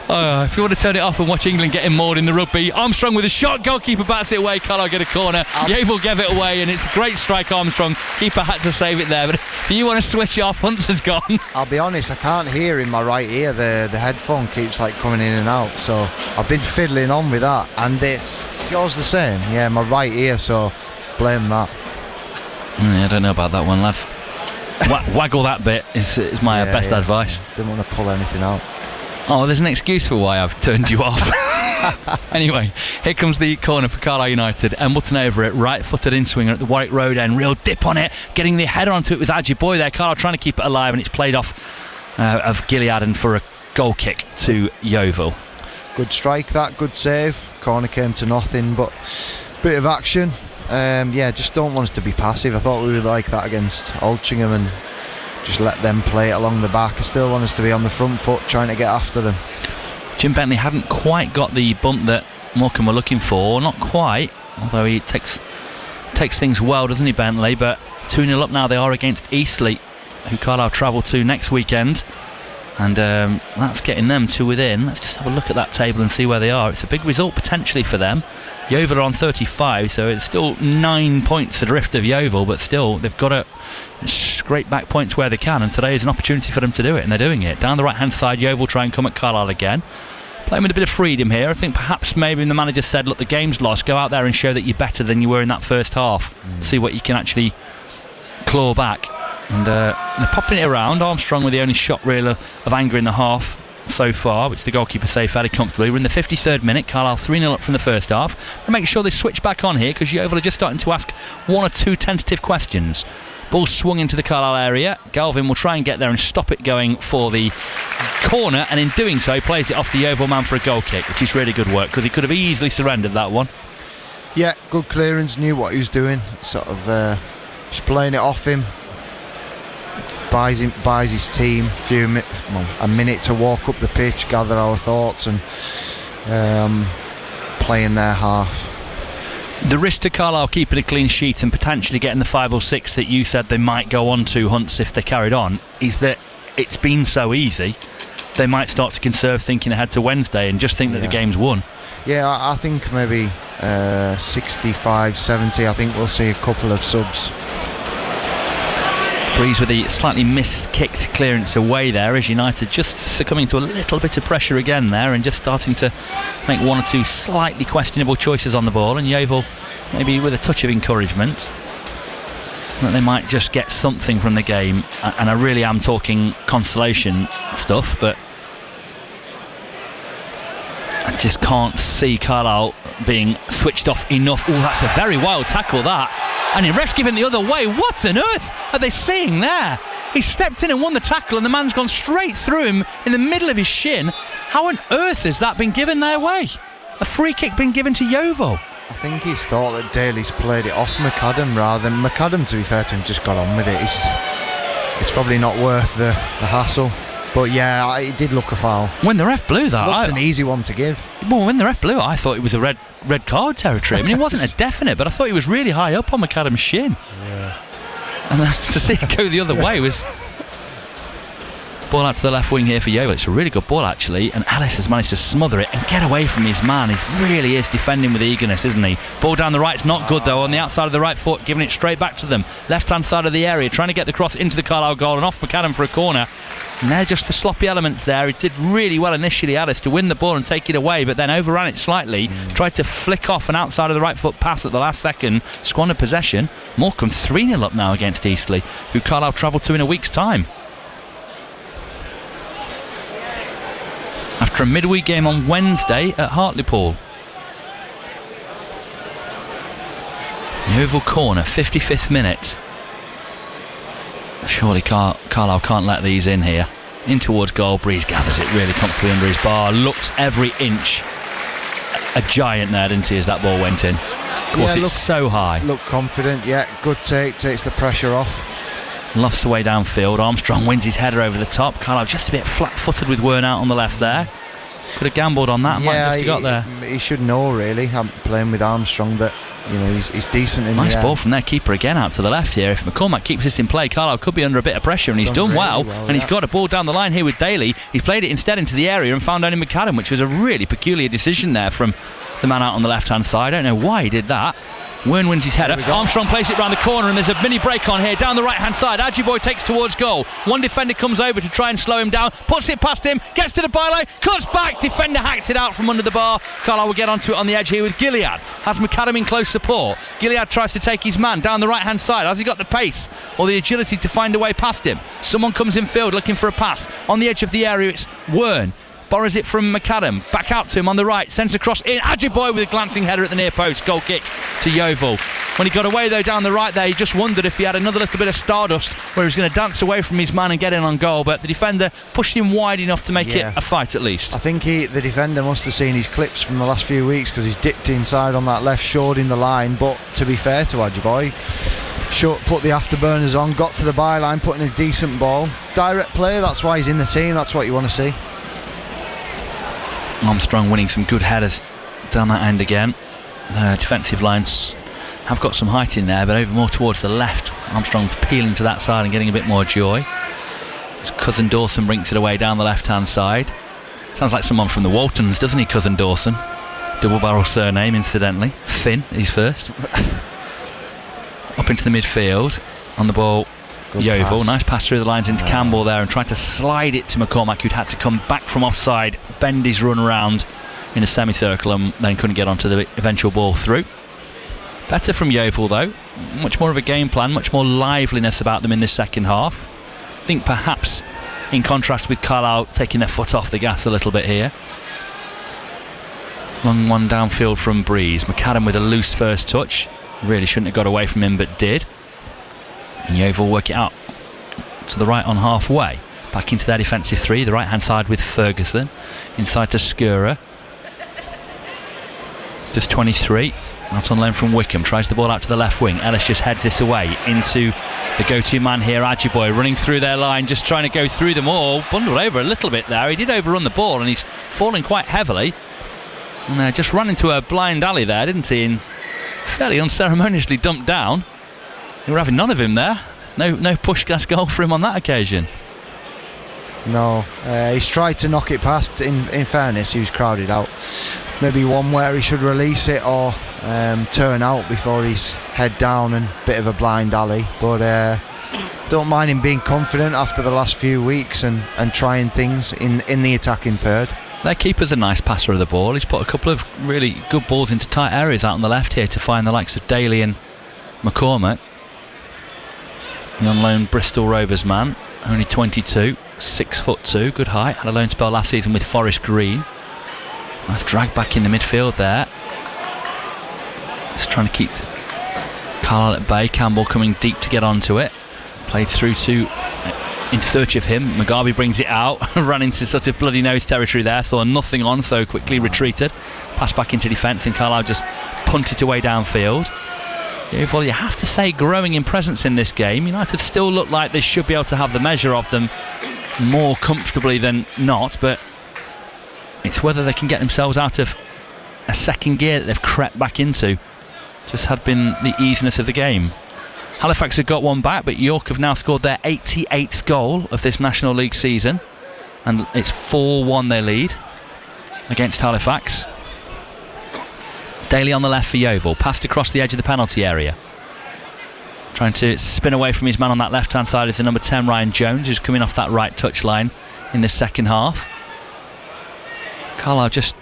If you want to turn it off and watch England getting mauled in the rugby, Armstrong with a shot, goalkeeper bats it away, Carlisle get a corner, Yeovil gave it away, and it's a great strike. Armstrong, keeper had to save it there, but if you want to switch it off, Hunts has gone. I'll be honest, I can't hear in my right ear. The headphone keeps like coming in and out, so I've been fiddling on with that. And this, yours the same? Yeah, my right ear, so blame that. I don't know about that one, lads. Waggle that bit is my best advice. Didn't want to pull anything out. Oh, there's an excuse for why I've turned you off. Anyway, here comes the corner for Carlisle United. Embleton over it, right-footed in-swinger at the Warwick Road end. Real dip on it, getting the header onto it with Ajiboye there. Carlisle trying to keep it alive, and it's played off of Gilead and for a goal kick to Yeovil. Good strike that, good save. Corner came to nothing, but bit of action. Just don't want us to be passive. I thought we would like that against Altrincham and just let them play it along the back. I still want us to be on the front foot trying to get after them. Jim Bentley hadn't quite got the bump that Morecambe were looking for, not quite, although he takes things well, doesn't he, Bentley? But 2-0 up now they are against Eastleigh, who Carlisle travel to next weekend, and that's getting them to within. Let's just have a look at that table and see where they are. It's a big result potentially for them. Yeovil are on 35, so it's still 9 points adrift of Yeovil, but still they've got to scrape back points where they can, and today is an opportunity for them to do it, and they're doing it. Down the right hand side, Yeovil try and come at Carlisle again, playing with a bit of freedom here. I think perhaps maybe the manager said, look, the game's lost, go out there and show that you're better than you were in that first half, see what you can actually claw back. And they're popping it around. Armstrong with the only shot reel of anger in the half so far, which the goalkeeper saved fairly comfortably. We're in the 53rd minute, Carlisle 3-0 up from the first half. We'll make sure they switch back on here, because Yeovil are just starting to ask 1 or 2 tentative questions. Ball swung into the Carlisle area. Galvin will try and get there and stop it going for the corner, and in doing so, he plays it off the Yeovil man for a goal kick, which is really good work because he could have easily surrendered that one. Yeah, good clearance, knew what he was doing, sort of just playing it off him. Buys his team a minute to walk up the pitch, gather our thoughts, and play in their half. The risk to Carlisle keeping a clean sheet and potentially getting the 5 or 6 that you said they might go on to, Hunts, if they carried on, is that it's been so easy, they might start to conserve thinking ahead to Wednesday and just think that the game's won. Yeah, I think maybe 65, 70, I think we'll see a couple of subs. Breeze with a slightly miskicked clearance away there as United just succumbing to a little bit of pressure again there and just starting to make 1 or 2 slightly questionable choices on the ball, and Yeovil maybe with a touch of encouragement that they might just get something from the game. And I really am talking consolation stuff, but I just can't see Carlisle being switched off enough. Oh, that's a very wild tackle, that. And he ref's given the other way. What on earth are they seeing there? He stepped in and won the tackle, and the man's gone straight through him in the middle of his shin. How on earth has that been given their way? A free kick been given to Yeovil. I think he's thought that Daly's played it off McAdam rather than McAdam, to be fair to him, just got on with it. It's probably not worth the hassle. But yeah, it did look a foul. When the ref blew that, looked an easy one to give. Well, when the ref blew it, I thought it was a red card territory. I mean, it wasn't a definite, but I thought he was really high up on McAdam's shin. Yeah. And then to see it go the other way was... Ball out to the left wing here for Yeovil. It's a really good ball, actually, and Ellis has managed to smother it and get away from his man. He really is defending with eagerness, isn't he? Ball down the right's not good, though. On the outside of the right foot, giving it straight back to them. Left-hand side of the area, trying to get the cross into the Carlisle goal and off McAdam for a corner. And they're just the sloppy elements there. He did really well initially, Ellis, to win the ball and take it away, but then overran it slightly, tried to flick off an outside of the right foot pass at the last second, squandered possession. Morecambe 3-0 up now against Eastleigh, who Carlisle travel to in a week's time. After a midweek game on Wednesday at Hartlepool. Yeovil corner, 55th minute. Surely Carlisle can't let these in here. In towards goal, Breeze gathers it really comfortably under his bar. Looks every inch a giant there, didn't he, as that ball went in. Caught it so high. Looked confident, yeah, good take, takes the pressure off. Lofts away downfield. Armstrong wins his header over the top. Carlisle just a bit flat-footed with Wern out on the left there. Could have gambled on that and might just have got there. He should know, really. I'm playing with Armstrong, but you know he's decent in the air. Nice ball from their keeper again out to the left here. If McCormack keeps this in play, Carlisle could be under a bit of pressure, and he's done really well, and he's got a ball down the line here with Daly. He's played it instead into the area and found only McAdam, which was a really peculiar decision there from the man out on the left-hand side. I don't know why he did that. Wern wins his header. Armstrong plays it round the corner, and there's a mini break on here down the right hand side. Ajiboy takes towards goal. One defender comes over to try and slow him down, puts it past him, gets to the byline, cuts back, defender hacked it out from under the bar. Carlisle will get onto it on the edge here with Gilead. Has McAdam in close support. Gilead tries to take his man down the right hand side. Has he got the pace or the agility to find a way past him? Someone comes in field looking for a pass. On the edge of the area, it's Wern. Borrows it from McAdam, back out to him on the right, sends across in. Ajiboy with a glancing header at the near post, goal kick to Yeovil. When he got away though down the right there, he just wondered if he had another little bit of stardust where he was going to dance away from his man and get in on goal, but the defender pushed him wide enough to make it a fight at least. I think the defender must have seen his clips from the last few weeks, because he's dipped inside on that left, short in the line, but to be fair to Ajiboy, put the afterburners on, got to the byline, put in a decent ball. Direct play, that's why he's in the team, that's what you want to see. Armstrong winning some good headers down that end again. The defensive lines have got some height in there, but over more towards the left. Armstrong peeling to that side and getting a bit more joy. His cousin Dawson brings it away down the left hand side. Sounds like someone from the Waltons, doesn't he, cousin Dawson? Double barrel surname, incidentally. Finn, he's first. Up into the midfield. On the ball, Yeovil, nice pass through the lines into Campbell there, and tried to slide it to McCormack, who'd had to come back from offside, bend his run around in a semicircle, and then couldn't get onto the eventual ball through. Better from Yeovil though, much more of a game plan, much more liveliness about them in this second half. I think perhaps in contrast with Carlisle taking their foot off the gas a little bit here. Long one downfield from Breeze. McAdam with a loose first touch, really shouldn't have got away from him but did. And Yeovil work it out to the right on halfway. Back into their defensive three, the right hand side with Ferguson. Inside to Skura. Just 23. Out on loan from Wickham. Tries the ball out to the left wing. Ellis just heads this away into the go-to man here, Ajiboye, running through their line, just trying to go through them all. Bundled over a little bit there. He did overrun the ball and he's falling quite heavily. And just ran into a blind alley there, didn't he? And fairly unceremoniously dumped down. We were having none of him there. No push gas goal for him on that occasion. No, he's tried to knock it past. In fairness, he was crowded out. Maybe one where he should release it or turn out before he's head down and bit of a blind alley. But don't mind him being confident after the last few weeks and trying things in the attacking third. Their keeper's a nice passer of the ball. He's put a couple of really good balls into tight areas out on the left here to find the likes of Daly and McCormack. The on loan Bristol Rovers man, only 22, 6'2", good height. Had a loan spell last season with Forest Green. Nice drag back in the midfield there. Just trying to keep Carlisle at bay. Campbell coming deep to get onto it. Played through to in search of him. Mugabe brings it out. Ran into sort of bloody nose territory there. Saw nothing on, so quickly retreated. Passed back into defence and Carlisle just punted away downfield. Yeovil, you have to say, growing in presence in this game. United still look like they should be able to have the measure of them more comfortably than not, but it's whether they can get themselves out of a second gear that they've crept back into. Just had been the easiness of the game. Halifax have got one back, but York have now scored their 88th goal of this National League season, and it's 4-1 they lead against Halifax. Daly on the left for Yeovil, passed across the edge of the penalty area. Trying to spin away from his man on that left hand side is the number 10 Ryan Jones, who's coming off that right touchline in the second half. Carlisle just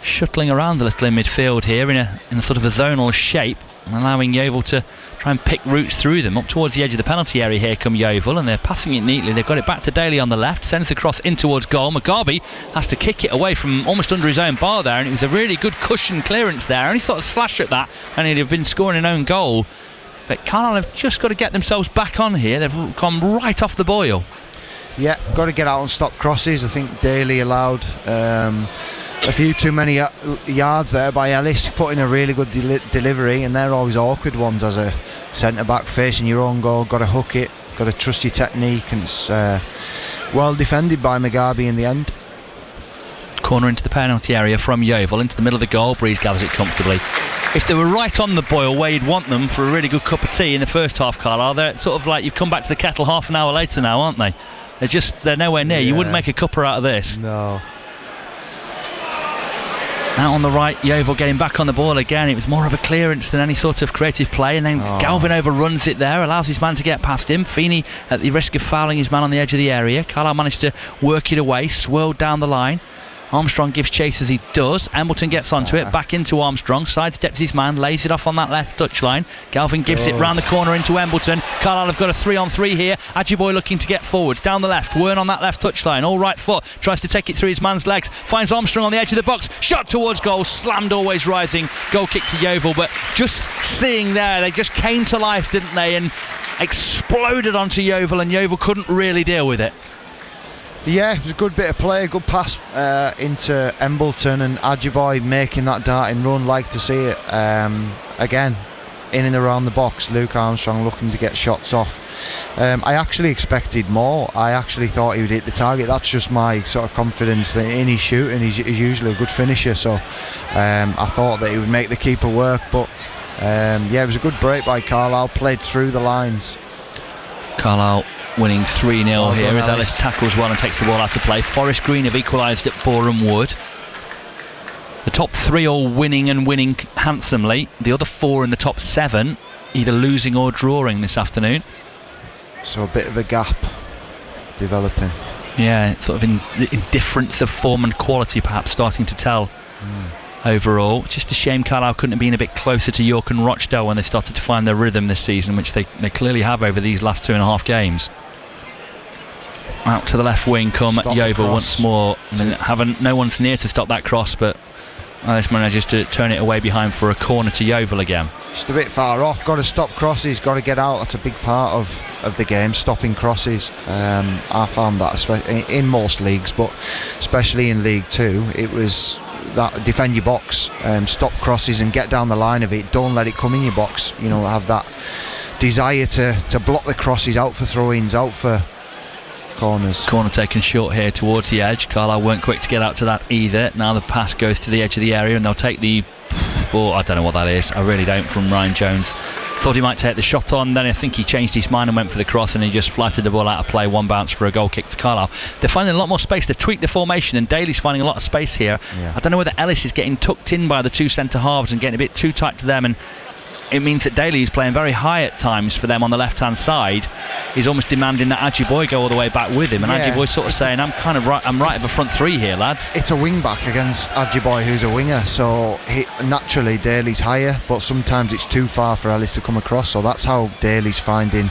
shuttling around a little in midfield here in a sort of a zonal shape, and allowing Yeovil to try and pick routes through them. Up towards the edge of the penalty area here come Yeovil, and they're passing it neatly. They've got it back to Daly on the left, sends across in towards goal. Mugabe has to kick it away from almost under his own bar there, and it was a really good cushion clearance there, and he sort of slashed at that, and he'd have been scoring an own goal. But Carlisle have just got to get themselves back on here. They've gone right off the boil. Yeah, got to get out and stop crosses. I think Daly allowed a few too many yards there by Ellis, putting a really good delivery, and they're always awkward ones as a centre-back facing your own goal. Got to hook it, got to trust your technique, and it's well defended by Mugabe in the end. Corner into the penalty area from Yeovil, into the middle of the goal. Breeze gathers it comfortably. If they were right on the boil where you'd want them for a really good cup of tea in the first half, Carlisle, they're sort of like you've come back to the kettle half an hour later now, aren't they? They're nowhere near. Yeah. You wouldn't make a cuppa out of this. No. Out on the right, Yeovil getting back on the ball again. It was more of a clearance than any sort of creative play, and then Galvin overruns it there, allows his man to get past him. Feeney at the risk of fouling his man on the edge of the area. Carlisle managed to work it away, swirled down the line. Armstrong gives chase as he does. Embleton gets onto it, back into Armstrong, sidesteps his man, lays it off on that left touchline. Galvin gives it round the corner into Embleton. Carlisle have got a 3-on-3 here. Ajiboye looking to get forwards, down the left. Wern on that left touchline, all right foot, tries to take it through his man's legs, finds Armstrong on the edge of the box, shot towards goal, slammed, always rising. Goal kick to Yeovil, but just seeing there, they just came to life, didn't they, and exploded onto Yeovil, and Yeovil couldn't really deal with it. Yeah, it was a good bit of play, good pass into Embleton, and Ajiboye making that darting run. Like to see it again in and around the box. Luke Armstrong looking to get shots off. I actually expected more. I actually thought he would hit the target. That's just my sort of confidence in his shooting. He's usually a good finisher, so I thought that he would make the keeper work, but yeah, it was a good break by Carlisle, played through the lines. Carlisle winning 3-0 here as Ellis tackles well and takes the ball out of play. Forest Green have equalised at Boreham Wood. The top three all winning and winning handsomely. The other four in the top 7 either losing or drawing this afternoon. So a bit of a gap developing. Yeah, sort of indifference of form and quality perhaps starting to tell overall. Just a shame Carlisle couldn't have been a bit closer to York and Rochdale when they started to find their rhythm this season, which they clearly have over these last 2.5 games. Out to the left wing come Yeovil once more. No one's near to stop that cross, but Ellis manages to turn it away behind for a corner to Yeovil again. just a bit far off. Got to stop crosses, got to get out. That's a big part of the game, stopping crosses. I found that especially in most leagues, but especially in League 2, it was that defend your box, stop crosses and get down the line of it. Don't let it come in your box. Have that desire to block the crosses, out for throw-ins, out for corners. Corner taken short here towards the edge. Carlisle weren't quick to get out to that either. Now the pass goes to the edge of the area and they'll take the ball. I don't know what that is. I really don't. From Ryan Jones. Thought he might take the shot on, then I think he changed his mind and went for the cross, and he just flattened the ball out of play. One bounce for a goal kick to Carlisle. They're finding a lot more space. They've tweaked the formation and Daly's finding a lot of space here. I don't know whether Ellis is getting tucked in by the two centre halves and getting a bit too tight to them, and it means that Daly is playing very high at times for them on the left hand side. He's almost demanding that Ajiboye go all the way back with him, and Ajiboye's sort of saying, I'm right at the front three here, lads. It's a wing back against Ajiboye, who's a winger, so naturally Daly's higher, but sometimes it's too far for Ellis to come across, so that's how Daly's finding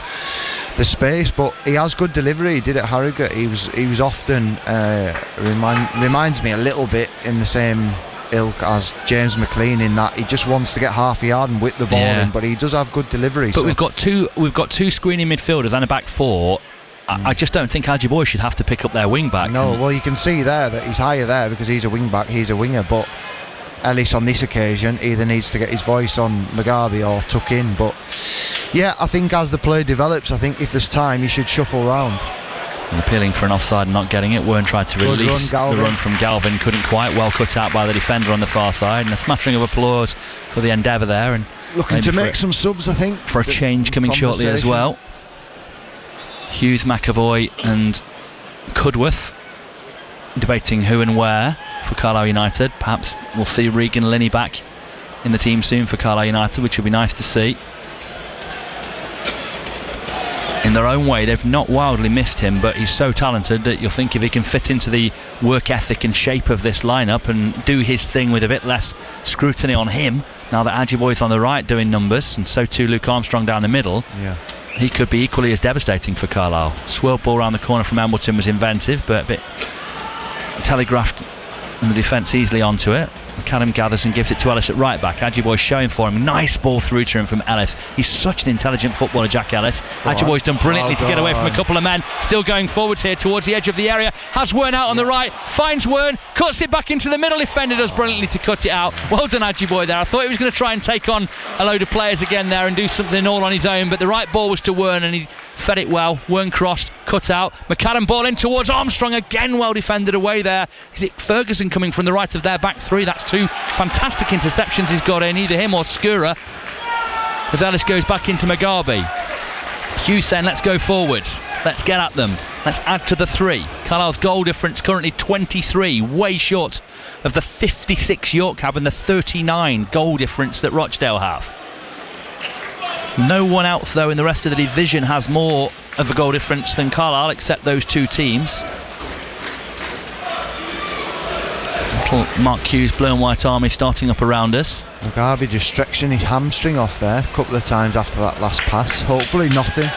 the space. But he has good delivery. He did at Harrogate. He was often reminds me a little bit in the same ilk as James McLean, in that he just wants to get half a yard and whip the ball in, but he does have good delivery. But we've got two screening midfielders and a back four. I just don't think Ajiboye should have to pick up their wing back. No, well, you can see there that he's higher there because he's a wing back, he's a winger, but Ellis on this occasion either needs to get his voice on Mugabe or tuck in. But yeah, I think as the play develops, I think if there's time, he should shuffle round. And appealing for an offside and not getting it. Wearne tried to release the run from Galvin, couldn't quite, well cut out by the defender on the far side, and a smashing of applause for the endeavour there. And looking to make some subs, I think, for a change coming shortly as well. Hughes, McAvoy and Cudworth debating who and where for Carlisle United. Perhaps we'll see Regan Linney back in the team soon for Carlisle United, which will be nice to see. In their own way, they've not wildly missed him, but he's so talented that you'll think if he can fit into the work ethic and shape of this lineup and do his thing with a bit less scrutiny on him, now that Ajiboye's on the right doing numbers, and so too Luke Armstrong down the middle, he could be equally as devastating for Carlisle. Swirl ball around the corner from Embleton was inventive, but a bit telegraphed, and the defence easily onto it. McAdam gathers and gives it to Ellis at right back. Ajiboye showing for him. Nice ball through to him from Ellis. He's such an intelligent footballer, Jack Ellis. Ajiboye's done brilliantly to get away from a couple of men. Still going forwards here towards the edge of the area. Has Wearne out on the right. Finds Wearne. Cuts it back into the middle. Defender does brilliantly to cut it out. Well done, Ajiboye there. I thought he was going to try and take on a load of players again there and do something all on his own, but the right ball was to Wearne and he fed it well. Wearne crossed, cut out. McAdam ball in towards Armstrong. Again, well defended away there. Is it Ferguson coming from the right of their back three? That's two fantastic interceptions he's got in, either him or Skura, as Ellis goes back into Mugabe. Hughes saying, let's go forwards, let's get at them, let's add to the three. Carlisle's goal difference currently 23, way short of the 56 York have and the 39 goal difference that Rochdale have. No one else though in the rest of the division has more of a goal difference than Carlisle, except those two teams. Little Mark Hughes Blue and White Army starting up around us. Mugabe just stretching his hamstring off there a couple of times after that last pass. Hopefully nothing.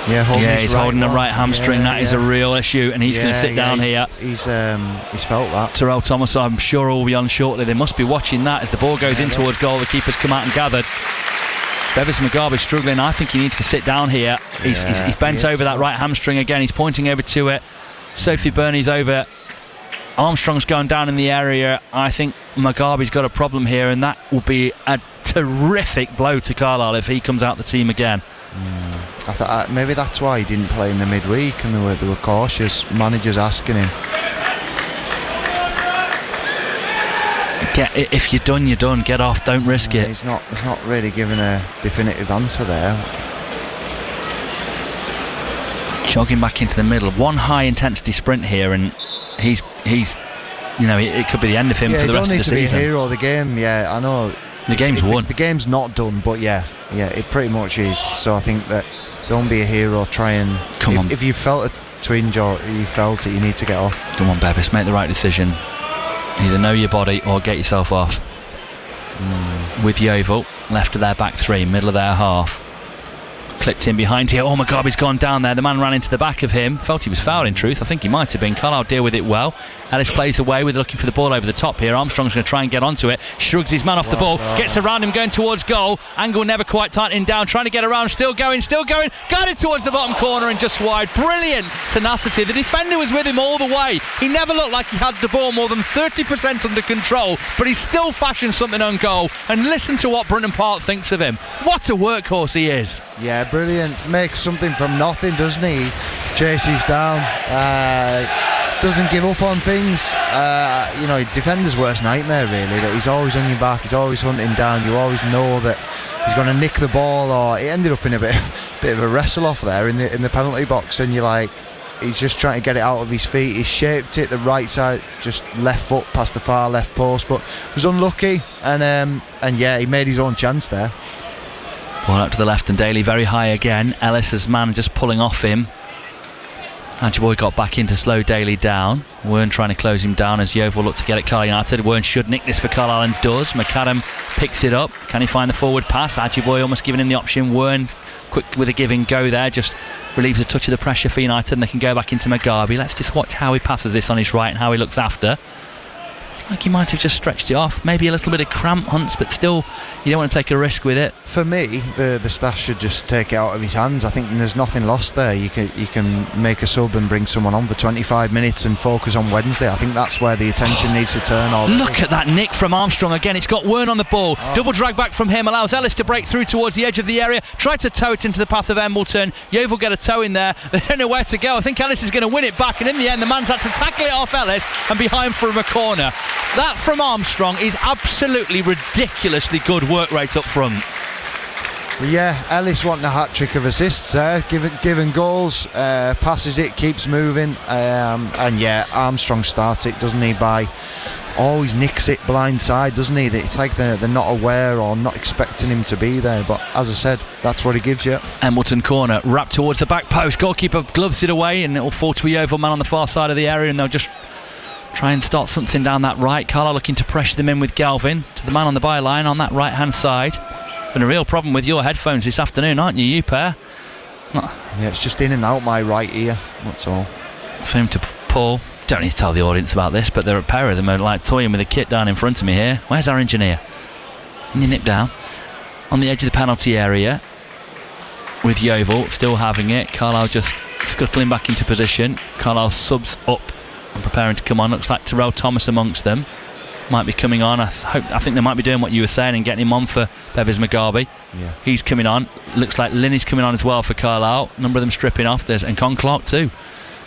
He's holding the right hamstring. That is a real issue, and he's going to sit down here. He's felt that. Terrell Thomas, I'm sure, will be on shortly. They must be watching that as the ball goes in towards goal. The keeper's come out and gathered. Bevis Mugabe struggling. I think he needs to sit down here. He's bent over that right hamstring again. He's pointing over to it. Sophie Burney's over. Armstrong's going down in the area. I think Mugabe's got a problem here, and that will be a terrific blow to Carlisle if he comes out the team again. I thought maybe that's why he didn't play in the midweek, and they were cautious. Managers asking him. If you're done, you're done. Get off. Don't risk it. He's not really giving a definitive answer there. Jogging back into the middle. One high intensity sprint here, and he's it could be the end of him for the rest of the season. Yeah, he don't need to be a hero of the game. Yeah, I know. The game's won. The game's not done, but yeah, it pretty much is. So I think that don't be a hero. Try and come on. If you felt a twinge or you felt it, you need to get off. Come on, Bevis, make the right decision. Either know your body or get yourself off. With Yeovil left of their back three, middle of their half. clipped in behind here. Oh, Mugabe's gone down there. The man ran into the back of him. Felt he was fouled in truth. I think he might have been. Carlisle deal with it well. Ellis plays away with looking for the ball over the top here. Armstrong's going to try and get onto it. Shrugs his man off the ball. Gets around him going towards goal. Angle never quite tightening down. Trying to get around. Still going. Got it towards the bottom corner and just wide. Brilliant tenacity. The defender was with him all the way. He never looked like he had the ball more than 30% under control, but he still fashioned something on goal. And listen to what Brunton Park thinks of him. What a workhorse he is. Yeah, brilliant. Makes something from nothing, doesn't he? Chases down. Doesn't give up on things. Defender's worst nightmare, really. That he's always on your back. He's always hunting down. You always know that he's going to nick the ball, or it ended up in a bit of a wrestle off there in the penalty box, and you're like, he's just trying to get it out of his feet. He shaped it the right side, just left foot past the far left post, but was unlucky, and he made his own chance there. Ball out to the left and Daly very high again. Ellis's man just pulling off him. Adjiboye got back in to slow Daly down. Wern trying to close him down as Yeovil look to get at Carlisle United. Wern should nick this for Carlisle and does. McAdam picks it up. Can he find the forward pass? Adjiboye almost giving him the option. Wern quick with a give and go there, just relieves a touch of the pressure for United, and they can go back into Mugabe. Let's just watch how he passes this on his right and how he looks after. It's like he might have just stretched it off. Maybe a little bit of cramp, Hunts, but still you don't want to take a risk with it. For me, the staff should just take it out of his hands. I think there's nothing lost there. You can make a sub and bring someone on for 25 minutes and focus on Wednesday. I think that's where the attention needs to turn. Look at that nick from Armstrong again. It's got Wern on the ball. Double drag back from him allows Ellis to break through towards the edge of the area. Try to tow it into the path of Embleton. Yeovil get a toe in there. They don't know where to go. I think Ellis is going to win it back, and in the end the man's had to tackle it off Ellis and behind for a corner. That from Armstrong is absolutely ridiculously good work rate up front. Yeah, Ellis wanting a hat-trick of assists there, giving goals, passes it, keeps moving, Armstrong starts it, doesn't he, always nicks it blind side, doesn't he? It's like they're not aware or not expecting him to be there, but as I said, that's what he gives you. Embleton corner, wrapped towards the back post, goalkeeper gloves it away, and it'll fall to a Yeovil man on the far side of the area, and they'll just try and start something down that right. Carlisle looking to pressure them in with Galvin to the man on the byline on that right hand side. Been a real problem with your headphones this afternoon, aren't you pair? Yeah, it's just in and out my right ear, that's all. Same to Paul. Don't need to tell the audience about this, but there are a pair of them are like toying with a kit down in front of me here. Where's our engineer? Can you nip down? On the edge of the penalty area with Yeovil still having it. Carlisle just scuttling back into position. Carlisle subs up and preparing to come on. Looks like Terrell Thomas amongst them. Might be coming on. I think they might be doing what you were saying and getting him on for Bevis Mugabe. Yeah. He's coming on. Looks like Linney's coming on as well for Carlisle. A number of them stripping off. And Con Clark too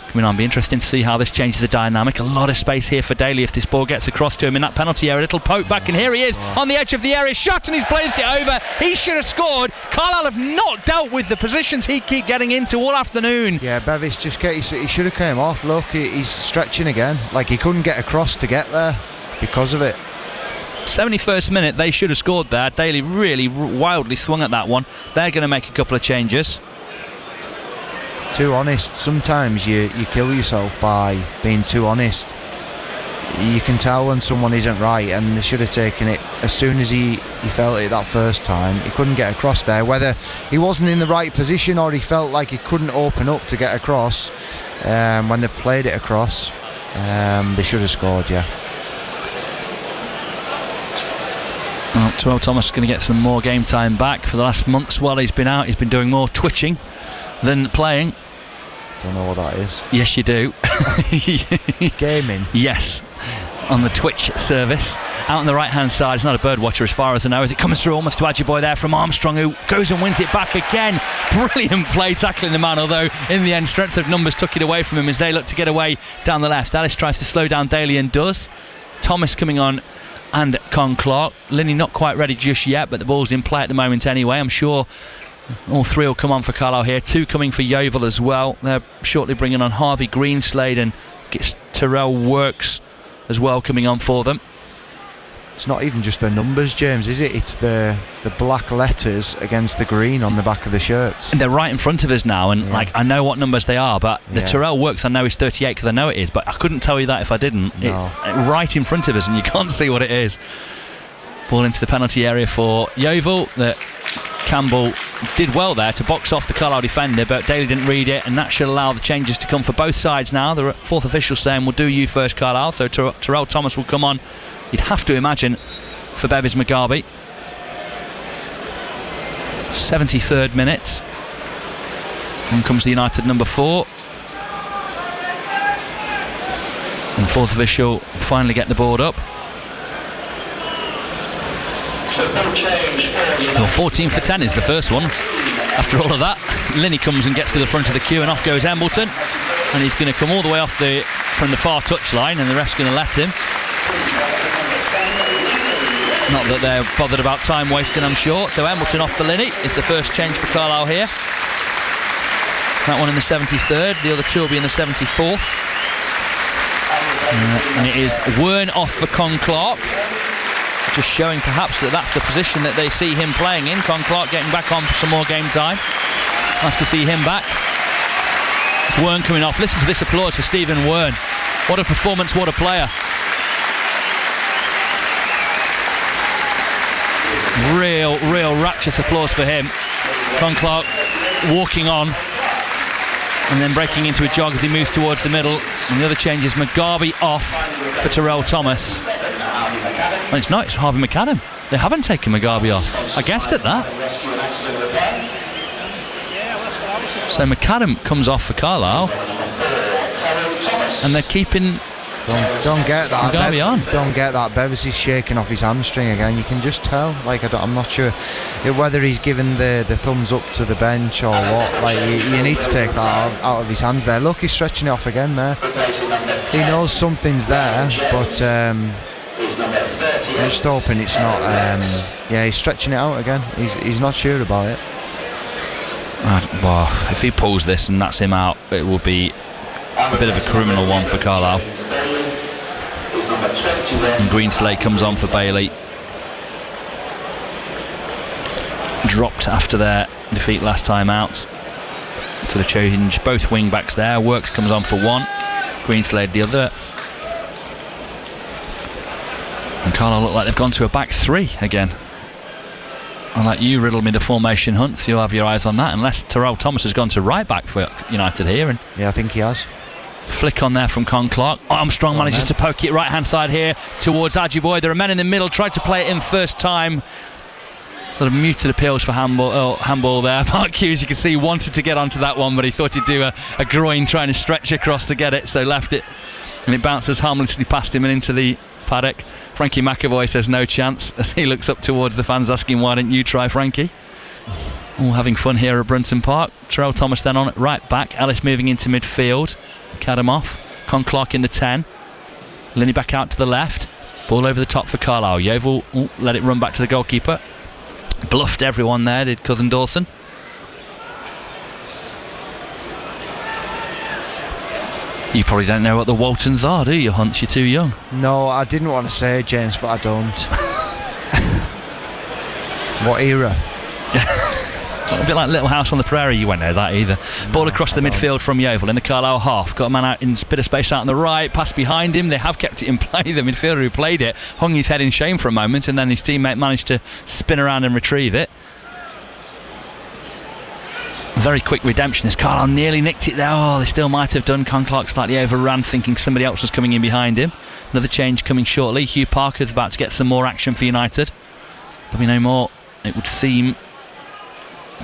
coming on. Be interesting to see how this changes the dynamic. A lot of space here for Daly if this ball gets across to him in that penalty area. A little poke back, and here he is on the edge of the area. Shot, and he's blazed it over. He should have scored. Carlisle have not dealt with the positions he keep getting into all afternoon. Yeah, Bevis he should have came off. Look, he's stretching again. Like he couldn't get across to get there because of it. 71st minute, they should have scored there. Daly really wildly swung at that one. They're going to make a couple of changes. Too honest. Sometimes you kill yourself by being too honest. You can tell when someone isn't right, and they should have taken it as soon as he felt it that first time. He couldn't get across there, whether he wasn't in the right position or he felt like he couldn't open up to get across. When they played it across, they should have scored. Yeah. Well, Terrell Thomas is going to get some more game time back. For the last months while he's been out, he's been doing more twitching than playing. Don't know what that is. Yes, you do. Gaming? Yes, on the Twitch service. Out on the right hand side, it's not a bird watcher as far as I know, as it comes through almost to Adjiboye there from Armstrong, who goes and wins it back again. Brilliant play tackling the man, although in the end strength of numbers took it away from him as they look to get away down the left. Ellis tries to slow down Daly and does. Thomas coming on and Con Clark. Linney not quite ready just yet, but the ball's in play at the moment anyway. I'm sure all three will come on for Carlisle here. Two coming for Yeovil as well. They're shortly bringing on Harvey Greenslade, and gets Terrell Works as well coming on for them. It's not even just the numbers, James, is it? It's the black letters against the green on the back of the shirts. And they're right in front of us now, and I know what numbers they are, but the Terrell Works I know is 38 because I know it is, but I couldn't tell you that if I didn't. No. It's right in front of us and you can't see what it is. Ball into the penalty area for Yeovil. Campbell did well there to box off the Carlisle defender, but Daly didn't read it, and that should allow the changes to come for both sides now. The fourth official saying, we'll do you first, Carlisle. So Terrell Thomas will come on, you'd have to imagine, for Bevis Mugabe. 73rd minute. And comes the United number 4. And the fourth official finally get the board up. 14 for 10 is the first one. After all of that, Linney comes and gets to the front of the queue, and off goes Embleton. And he's going to come all the way off from the far touchline, and the ref's going to let him. Not that they're bothered about time wasting, I'm sure. So Embleton off for Linney is the first change for Carlisle here. That one in the 73rd, the other two will be in the 74th. And it is Wern off for Con Clark. Just showing perhaps that's the position that they see him playing in. Con Clark getting back on for some more game time. Nice to see him back. It's Wern coming off. Listen to this applause for Stephen Wern. What a performance, what a player. Real rapturous applause for him. Con Clark walking on and then breaking into a jog as he moves towards the middle. And the other change is Mugabe off for Terrell Thomas. Well, it's not, it's Harvey McAdam. They haven't taken Mugabe off. I guessed at that. So McAdam comes off for Carlisle, and they're keeping Don't get that. Mugabe on. Don't get that. Bevis is shaking off his hamstring again. You can just tell. Like I'm not sure whether he's given the thumbs up to the bench or what. Like you need to take that out of his hands there. Look, he's stretching it off again there. He knows something's there, but I'm just hoping it's not. Yeah, he's stretching it out again. He's not sure about it. Well, if he pulls this and that's him out, it will be a bit of a criminal one for Carlisle. And Greenslade comes on for Bailey. Dropped after their defeat last time out. So they change both wing backs there. Works comes on for one, Greenslade the other. And Carlisle look like they've gone to a back three again. I'll let you riddle me the formation, Hunt, so you'll have your eyes on that, unless Terrell Thomas has gone to right back for United here. And yeah, I think he has. Flick on there from Con Clark. Armstrong manages to poke it right hand side here towards Ajiboye. There are men in the middle, tried to play it in first time. Sort of muted appeals for handball there. Mark Hughes, you can see, wanted to get onto that one, but he thought he'd do a groin trying to stretch across to get it, so left it, and it bounces harmlessly past him and into the paddock. Frankie McAvoy says no chance as he looks up towards the fans asking, why didn't you try, Frankie? All having fun here at Brunton Park. Terrell Thomas then on it right back. Ellis moving into midfield. Cadam off. Con Clark in the 10. Linney back out to the left. Ball over the top for Carlisle. Yeovil let it run back to the goalkeeper. Bluffed everyone there, did Cousin Dawson. You probably don't know what the Waltons are, do you, Hunt? You're too young. No, I didn't want to say it, James, but I don't. What era? A bit like Little House on the Prairie. You won't know that either. Ball across the midfield from Yeovil in the Carlisle half. Got a man out in a bit of space out on the right. Pass behind him. They have kept it in play. The midfielder who played it hung his head in shame for a moment, and then his teammate managed to spin around and retrieve it. Very quick redemption as Carlisle nearly nicked it there. Oh, they still might have done. Con Clark slightly overran, thinking somebody else was coming in behind him. Another change coming shortly. Hugh Parker's about to get some more action for United. There'll be no more, it would seem,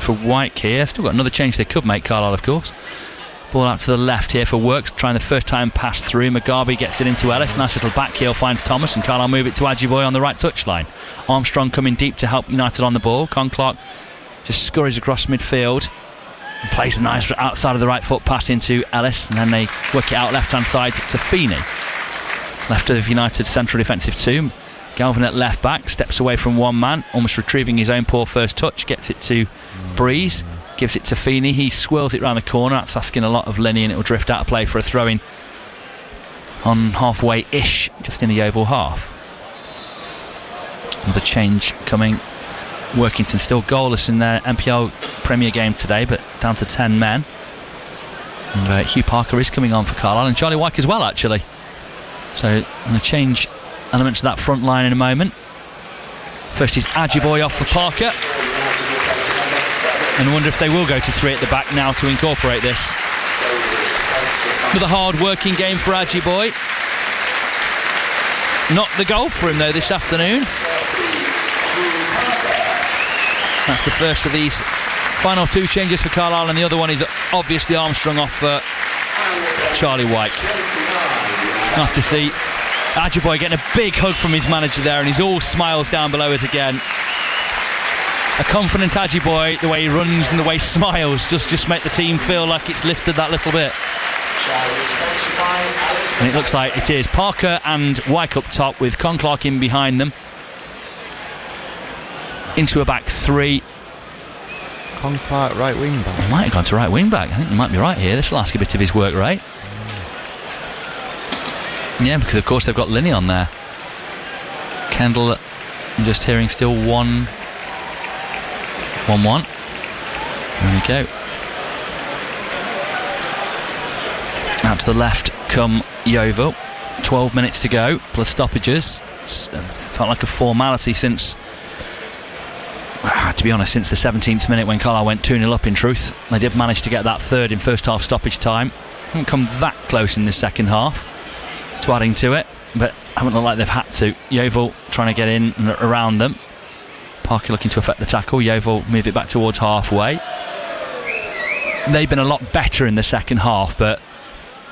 for White here. Still got another change they could make, Carlisle, of course. Ball out to the left here for Works, trying the first time pass through. Mugabe gets it into Ellis. Nice little back heel, finds Thomas, and Carlisle move it to Ajiboye on the right touchline. Armstrong coming deep to help United on the ball. Con Clark just scurries across midfield and plays a nice outside of the right foot pass into Ellis, and then they work it out left hand side to Feeney. Left of United's central defensive two. Galvin at left back, steps away from one man, almost retrieving his own poor first touch, gets it to Breeze, gives it to Feeney. He swirls it round the corner. That's asking a lot of Linney, and it will drift out of play for a throw-in on halfway-ish, just in the Yeovil half. Another change coming. Workington still goalless in their MPL Premier game today, but down to 10 men. And Hugh Parker is coming on for Carlisle, and Charlie Wyke as well, actually. So I'm going to change elements of that front line in a moment. First is Ajiboye off for Parker. And I wonder if they will go to 3 at the back now to incorporate this. Another hard-working game for Ajiboye. Not the goal for him though this afternoon. That's the first of these final 2 changes for Carlisle, and the other one is obviously Armstrong off for Charlie White. Nice to see Ajiboye getting a big hug from his manager there, and he's all smiles down below us again. A confident Ajiboye, the way he runs and the way he smiles just make the team feel like it's lifted that little bit. And it looks like it is Parker and Wyke up top with Conclark in behind them. Into a back 3. Conclark right wing back. He might have gone to right wing back. I think you might be right here. This will ask a bit of his work rate. Yeah, because of course they've got Linney on there. Kendall, I'm just hearing still 1-1. There we go. Out to the left come Yeovil. 12 minutes to go, plus stoppages. It's felt like a formality since, to be honest, since the 17th minute when Carlisle went 2-0 up in truth. They did manage to get that third in first half stoppage time. Haven't come that close in the second half to adding to it, but haven't looked like they've had to. Yeovil trying to get in and around them. Parker looking to affect the tackle. Yeovil move it back towards halfway. They've been a lot better in the second half, but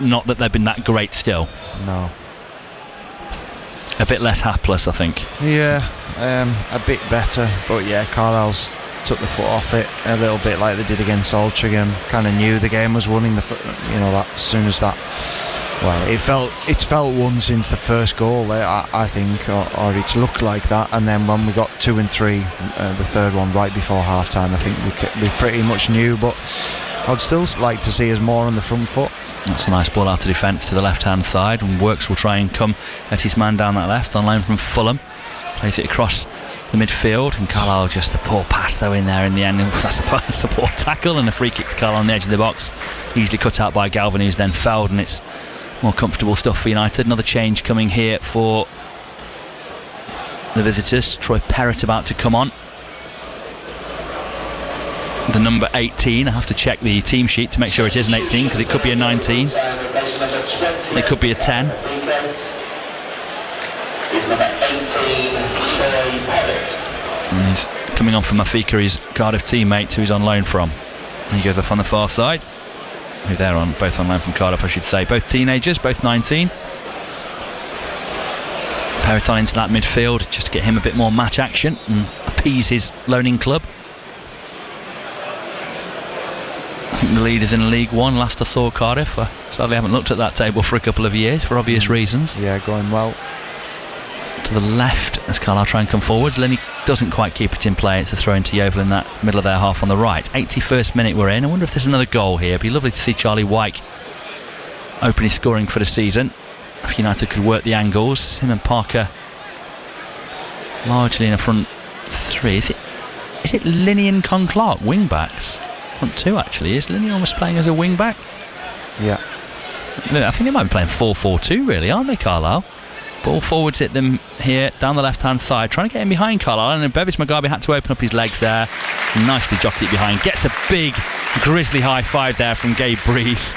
not that they've been that great still. No. A bit less hapless, I think. Yeah, a bit better, but yeah, Carlisle's took the foot off it a little bit like they did against Altrincham. Kind of knew the game was won in the, that as soon as that. Well, it's felt won since the first goal, I think, or it's looked like that. And then when we got 2 and 3, the third one right before half time, I think we pretty much knew. But I'd still like to see us more on the front foot. That's a nice ball out of defence to the left-hand side, and Works will try and come at his man down that left, on loan from Fulham. Plays it across the midfield, and Carlisle just a poor pass though in there in the end. That's a poor tackle, and a free kick to Carlisle on the edge of the box, easily cut out by Galvin, who's then fouled, and it's more comfortable stuff for United. Another change coming here for the visitors. Troy Perrott about to come on. The number 18, I have to check the team sheet to make sure it is an 18, because it could be a 19, it could be a 10. Is number 18, Troy Perrott. And he's coming on from Mafika, his Cardiff teammate, who he's on loan from. And he goes off on the far side. Who they're on, both on loan from Cardiff, I should say. Both teenagers, both 19. Perrott on into that midfield, just to get him a bit more match action and appease his loaning club. I think the lead is in League One. Last I saw Cardiff, I sadly haven't looked at that table for a couple of years for obvious reasons. Yeah, going well. To the left as Carlisle try and come forwards. Lenny doesn't quite keep it in play. It's a throw into Yeovil in that middle of their half on the right. 81st minute we're in. I wonder if there's another goal here. It'd be lovely to see Charlie Wyke open his scoring for the season. If United could work the angles. Him and Parker largely in a front 3. Is it Linney and Conclark wing backs? Front 2 actually. Is Linney almost playing as a wing back? Yeah. I think they might be playing 4-4-2 really, aren't they, Carlisle? Ball forwards hit them here down the left hand side, trying to get in behind Carlisle, and then Bevis Mugabe had to open up his legs there. Nicely jockeyed it behind. Gets a big grisly high five there from Gabe Breeze.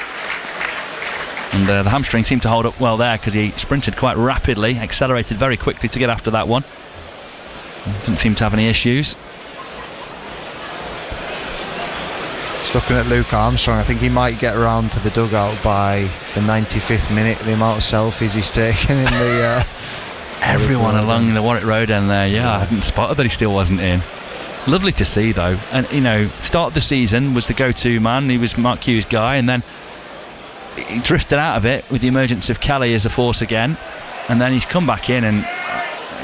And the hamstring seemed to hold up well there because he sprinted quite rapidly, accelerated very quickly to get after that one. Didn't seem to have any issues. Just looking at Luke Armstrong, I think he might get around to the dugout by the 95th minute. The amount of selfies he's taken in the everyone along the Warwick Road end there. Yeah, I hadn't spotted that he still wasn't in. Lovely to see though. And start of the season was the go-to man. He was Mark Hughes' guy, and then he drifted out of it with the emergence of Kelly as a force again, and then he's come back in, and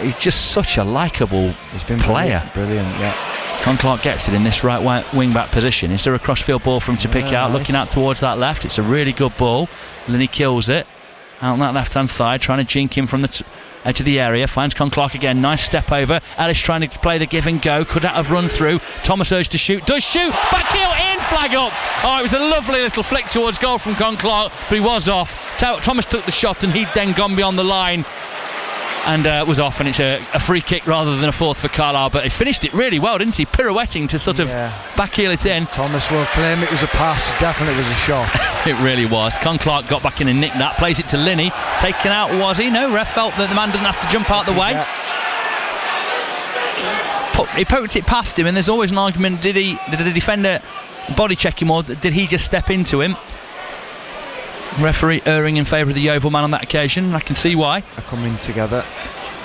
he's just such a likeable player. Brilliant, yeah. Conclark gets it in this right wing back position. Is there a crossfield ball for him to pick out? Nice. Looking out towards that left. It's a really good ball. Linney kills it out on that left hand side, trying to jink him from the edge of the area. Finds Conclark again. Nice step over. Ellis trying to play the give and go. Could that have run through? Thomas urged to shoot. Does shoot. Back heel in. Flag up. Oh, it was a lovely little flick towards goal from Conclark, but he was off. Thomas took the shot, and he'd then gone beyond the line. and was off, and it's a free kick rather than a fourth for Carlisle. But he finished it really well, didn't he? Pirouetting to sort of backheel it in. Thomas will claim it was a pass. Definitely was a shot. It really was. Con Clark got back in and nicked that. Plays it to Linney. Taken out, was he? No, ref felt that the man doesn't have to jump out the way. He poked it past him, and there's always an argument: did the defender body check him, or did he just step into him? Referee erring in favour of the Yeovil man on that occasion, and I can see why. They're coming together.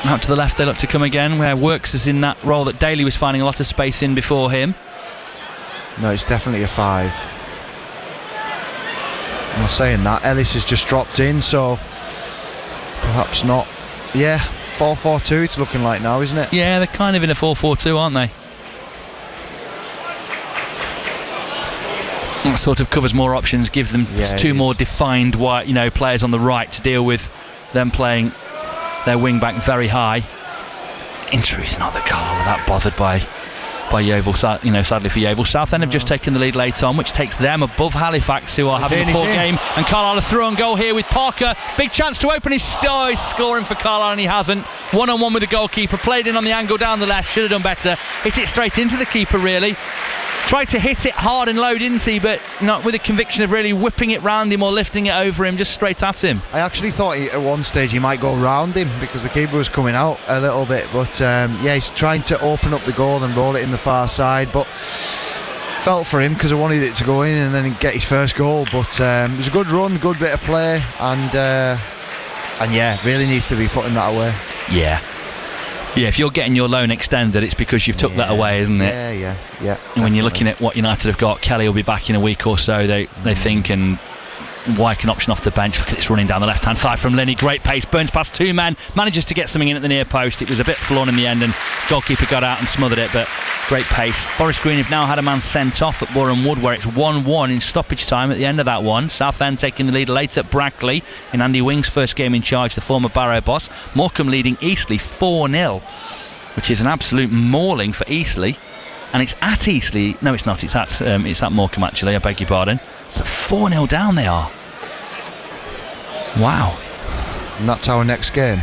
Out to the left they look to come again, where Works is in that role that Daly was finding a lot of space in before him. No, it's definitely a 5. I'm not saying that. Ellis has just dropped in, so perhaps not. Yeah, 4-4-2 it's looking like now, isn't it? Yeah, they're kind of in a 4-4-2, aren't they? That sort of covers more options, gives them two more defined players on the right to deal with them playing their wing back very high. In truth, not that Carlisle are that bothered by Yeovil, sadly for Yeovil. Southend have just taken the lead late on, which takes them above Halifax, who are having a poor game. And Carlisle are through on goal here with Parker. Big chance to open his he's scoring for Carlisle, and he hasn't. 1-on-1 with the goalkeeper, played in on the angle down the left, should have done better. Hit it straight into the keeper, really. Tried to hit it hard and low, didn't he? But not with a conviction of really whipping it round him or lifting it over him, just straight at him. I actually thought at one stage he might go round him because the keeper was coming out a little bit. But he's trying to open up the goal and roll it in the far side. But felt for him because I wanted it to go in and then get his first goal. But it was a good run, good bit of play, and really needs to be putting that away. Yeah, if you're getting your loan extended, it's because you've took that away, isn't it? Yeah. And when you're looking at what United have got, Kelly will be back in a week or so, they think, and White can option off the bench. Look at this running down the left-hand side from Linney. Great pace, burns past two men, manages to get something in at the near post. It was a bit forlorn in the end, and goalkeeper got out and smothered it, but great pace. Forest Green have now had a man sent off at Boreham Wood, where it's 1-1 in stoppage time at the end of that one. Southend taking the lead late at Brackley in Andy Wing's first game in charge, the former Barrow boss. Morecambe leading Eastleigh 4-0, which is an absolute mauling for Eastleigh. And it's at Eastleigh. No, it's not. It's at Morecambe, actually. I beg your pardon. But 4-0 down they are. Wow. And that's our next game.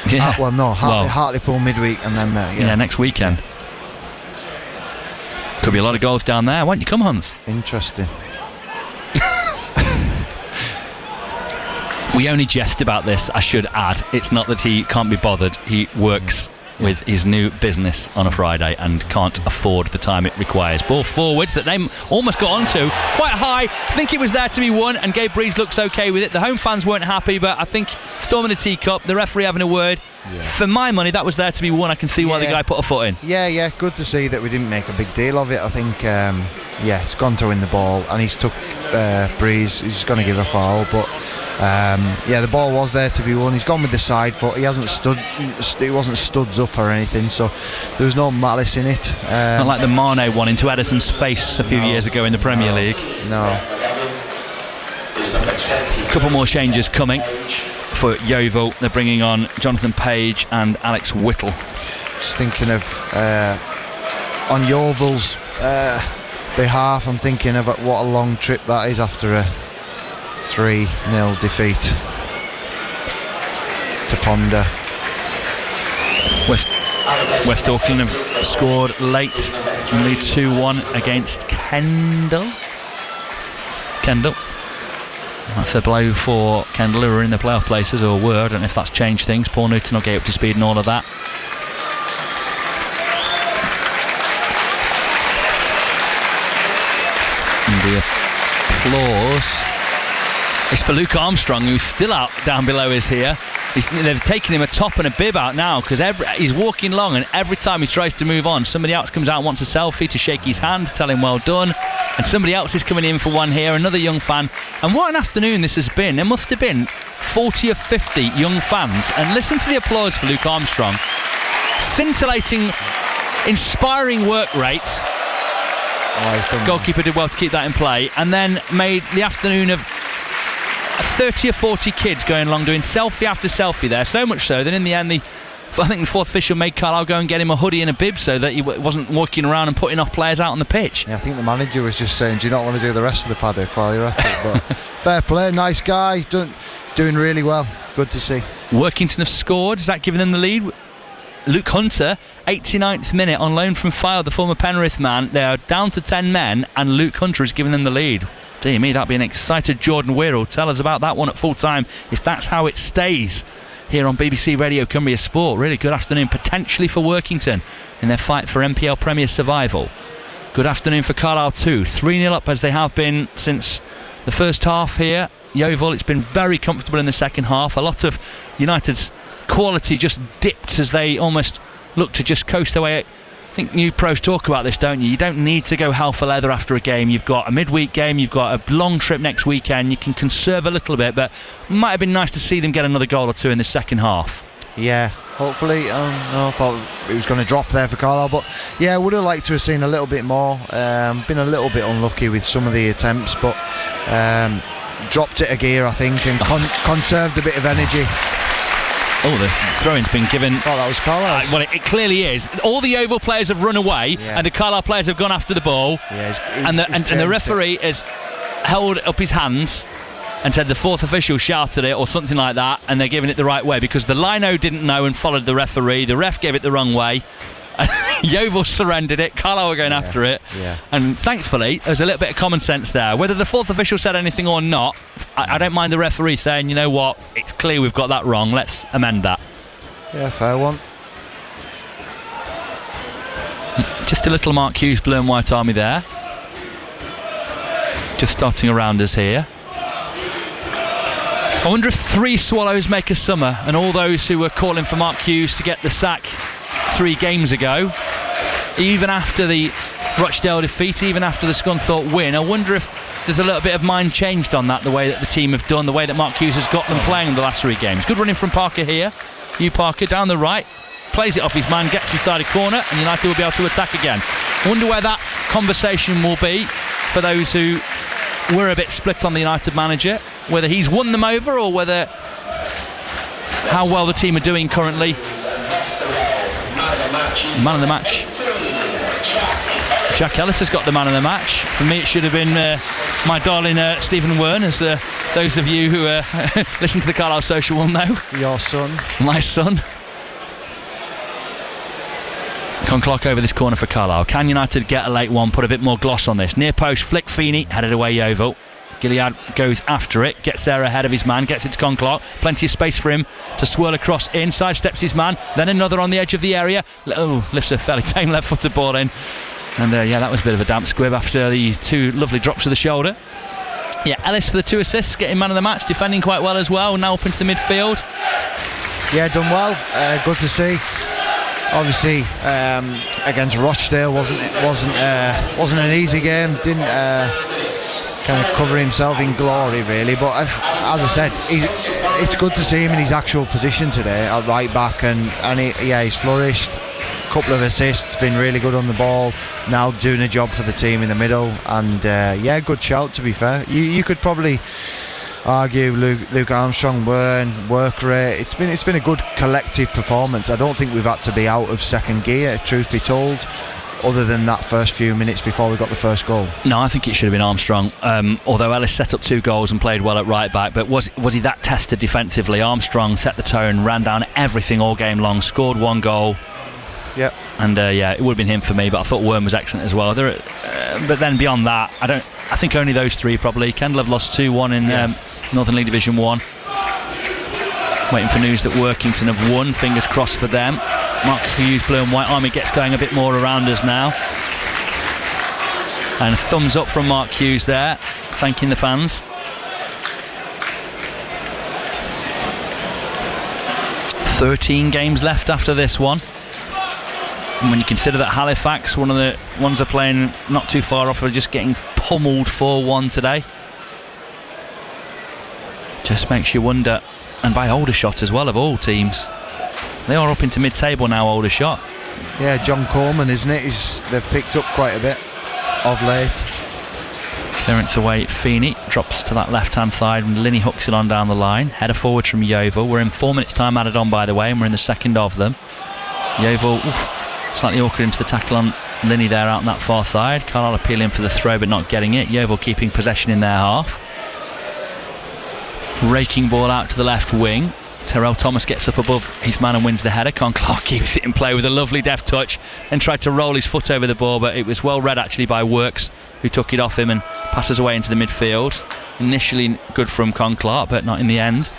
Yeah. Hartlepool midweek, and then next weekend. Could be a lot of goals down there. Why don't you come, Hans? Interesting. We only jest about this, I should add. It's not that he can't be bothered. He works with his new business on a Friday and can't afford the time it requires. Ball forwards that they almost got onto quite high. I think it was there to be won, and Gabe Breeze looks okay with it. The home fans weren't happy, but I think storming a teacup, the referee having a word. For my money, that was there to be won. I can see why the guy put a foot in. Yeah, good to see that we didn't make a big deal of it. I think it's gone to win the ball, and he's took Breeze. He's going to give a foul, but the ball was there to be won. He's gone with the side foot. He hasn't stood. It wasn't studs up or anything, so there was no malice in it. Not like the Mane one into Edison's face a few years ago in the Premier League. No. A couple more changes coming for Yeovil. They're bringing on Jonathan Page and Alex Whittle. Just thinking of on Yeovil's behalf, I'm thinking of what a long trip that is after a 3-0 defeat to Ponder. West Auckland have scored late, only 2-1 against Kendal. That's a blow for Kendal, who are in the playoff places, or were. I don't know if that's changed things. Paul Newton will get up to speed and all of that. And the applause is for Luke Armstrong, who's still out down below us here. They've taken him a top and a bib out now, because he's walking long, and every time he tries to move on, somebody else comes out and wants a selfie to shake his hand, to tell him well done, and somebody else is coming in for one here, another young fan. And what an afternoon this has been. There must have been 40 or 50 young fans, and listen to the applause for Luke Armstrong. Scintillating, inspiring work rate. Goalkeeper did well to keep that in play, and then made the afternoon of 30 or 40 kids going along doing selfie after selfie there, so much so that in the end I think the fourth official made Carlisle go and get him a hoodie and a bib so that he wasn't walking around and putting off players out on the pitch. I think the manager was just saying, do you not want to do the rest of the paddock while you're at it? But fair play, nice guy, doing really well, good to see. Workington have scored. Is that giving them the lead? Luke Hunter, 89th minute on loan from Fylde, the former Penrith man. They are down to 10 men, and Luke Hunter is giving them the lead. Dear me, that'd be an excited Jordan Weir will tell us about that one at full time if that's how it stays here on BBC Radio Cumbria Sport. Really good afternoon potentially for Workington in their fight for NPL Premier survival. Good afternoon for Carlisle too. 3-0 up as they have been since the first half here. Yeovil, it's been very comfortable in the second half. A lot of United's quality just dipped as they almost look to just coast away. I think new pros talk about this, don't you? You don't need to go hell for leather after a game. You've got a midweek game, you've got a long trip next weekend, you can conserve a little bit, but might have been nice to see them get another goal or two in the second half. Yeah, hopefully. I thought it was going to drop there for Carlisle, but yeah, would have liked to have seen a little bit more. Been a little bit unlucky with some of the attempts, but dropped it a gear, I think, and conserved a bit of energy. Oh, the throw-in's been given. Oh, that was Carlisle. Well, it clearly is. All the Yeovil players have run away, and the Carlisle players have gone after the ball. Yeah, and the referee has held up his hands and said the fourth official shouted it or something like that, and they're giving it the right way because the lino didn't know and followed the referee. The ref gave it the wrong way. Yeovil surrendered it. Carlisle were going after it, and thankfully there's a little bit of common sense there. Whether the fourth official said anything or not, I don't mind the referee saying, you know what, it's clear we've got that wrong, let's amend that. Yeah, fair one. Just a little Mark Hughes blue and white army there, just starting around us here. I wonder if 3 Swallows make a summer, and all those who were calling for Mark Hughes to get the sack 3 games ago, even after the Rochdale defeat, even after the Scunthorpe win, I wonder if there's a little bit of mind changed on that, the way that the team have done, the way that Mark Hughes has got them playing in the last 3 games. Good running from Parker here. Hugh Parker down the right, plays it off his man, gets inside a corner, and United will be able to attack again. I wonder where that conversation will be for those who were a bit split on the United manager, whether he's won them over or whether how well the team are doing currently. Man of the match, Jack Ellis has got the man of the match. For me it should have been my darling Stephen Wern, as those of you who listen to the Carlisle Social will know. Your son. My son. Conclock over this corner for Carlisle. Can United get a late one, put a bit more gloss on this? Near post flick, Feeney headed away Yeovil. Gilead goes after it, gets there ahead of his man, gets it to Conclock, plenty of space for him to swirl across in, sidesteps his man, then another on the edge of the area, lifts a fairly tame left-footed ball in, and that was a bit of a damp squib after the 2 lovely drops to the shoulder. Yeah, Ellis for the 2 assists, getting man of the match, defending quite well as well, now up into the midfield. Yeah, done well, good to see. Obviously against Rochdale wasn't an easy game, didn't kind of cover himself in glory really, but as I said, it's good to see him in his actual position today at right back, and he's flourished. A couple of assists, been really good on the ball, now doing a job for the team in the middle, and good shout, to be fair. You could probably argue Luke Armstrong, work rate, it's been a good collective performance. I don't think we've had to be out of second gear, truth be told, other than that first few minutes before we got the first goal. No, I think it should have been Armstrong, although Ellis set up 2 goals and played well at right back, but was he that tested defensively? Armstrong set the tone, ran down everything all game long, scored 1 goal. Yep. And it would have been him for me, but I thought Worm was excellent as well. But then beyond that, I think only those 3 probably. Kendall have lost 2-1 in Northern League Division 1. Waiting for news that Workington have won, fingers crossed for them. Mark Hughes, blue and white army, gets going a bit more around us now. And a thumbs up from Mark Hughes there, thanking the fans. 13 games left after this one. And when you consider that Halifax, one of the ones are playing not too far off, are just getting pummeled 4-1 today. Just makes you wonder, and by Aldershot as well, of all teams. They are up into mid-table now, Aldershot. Yeah, John Coleman, isn't it? They've picked up quite a bit of late. Clearance away, Feeney drops to that left-hand side, and Linney hooks it on down the line. Header forward from Yeovil. We're in 4 minutes time added on, by the way, and we're in the second of them. Yeovil slightly awkward into the tackle on Linney there out on that far side. Carlisle appealing for the throw but not getting it. Yeovil keeping possession in their half. Raking ball out to the left wing. Terrell Thomas gets up above his man and wins the header. Con Clark keeps it in play with a lovely deft touch and tried to roll his foot over the ball, but it was well read actually by Works, who took it off him and passes away into the midfield. Initially good from Con Clark, but not in the end.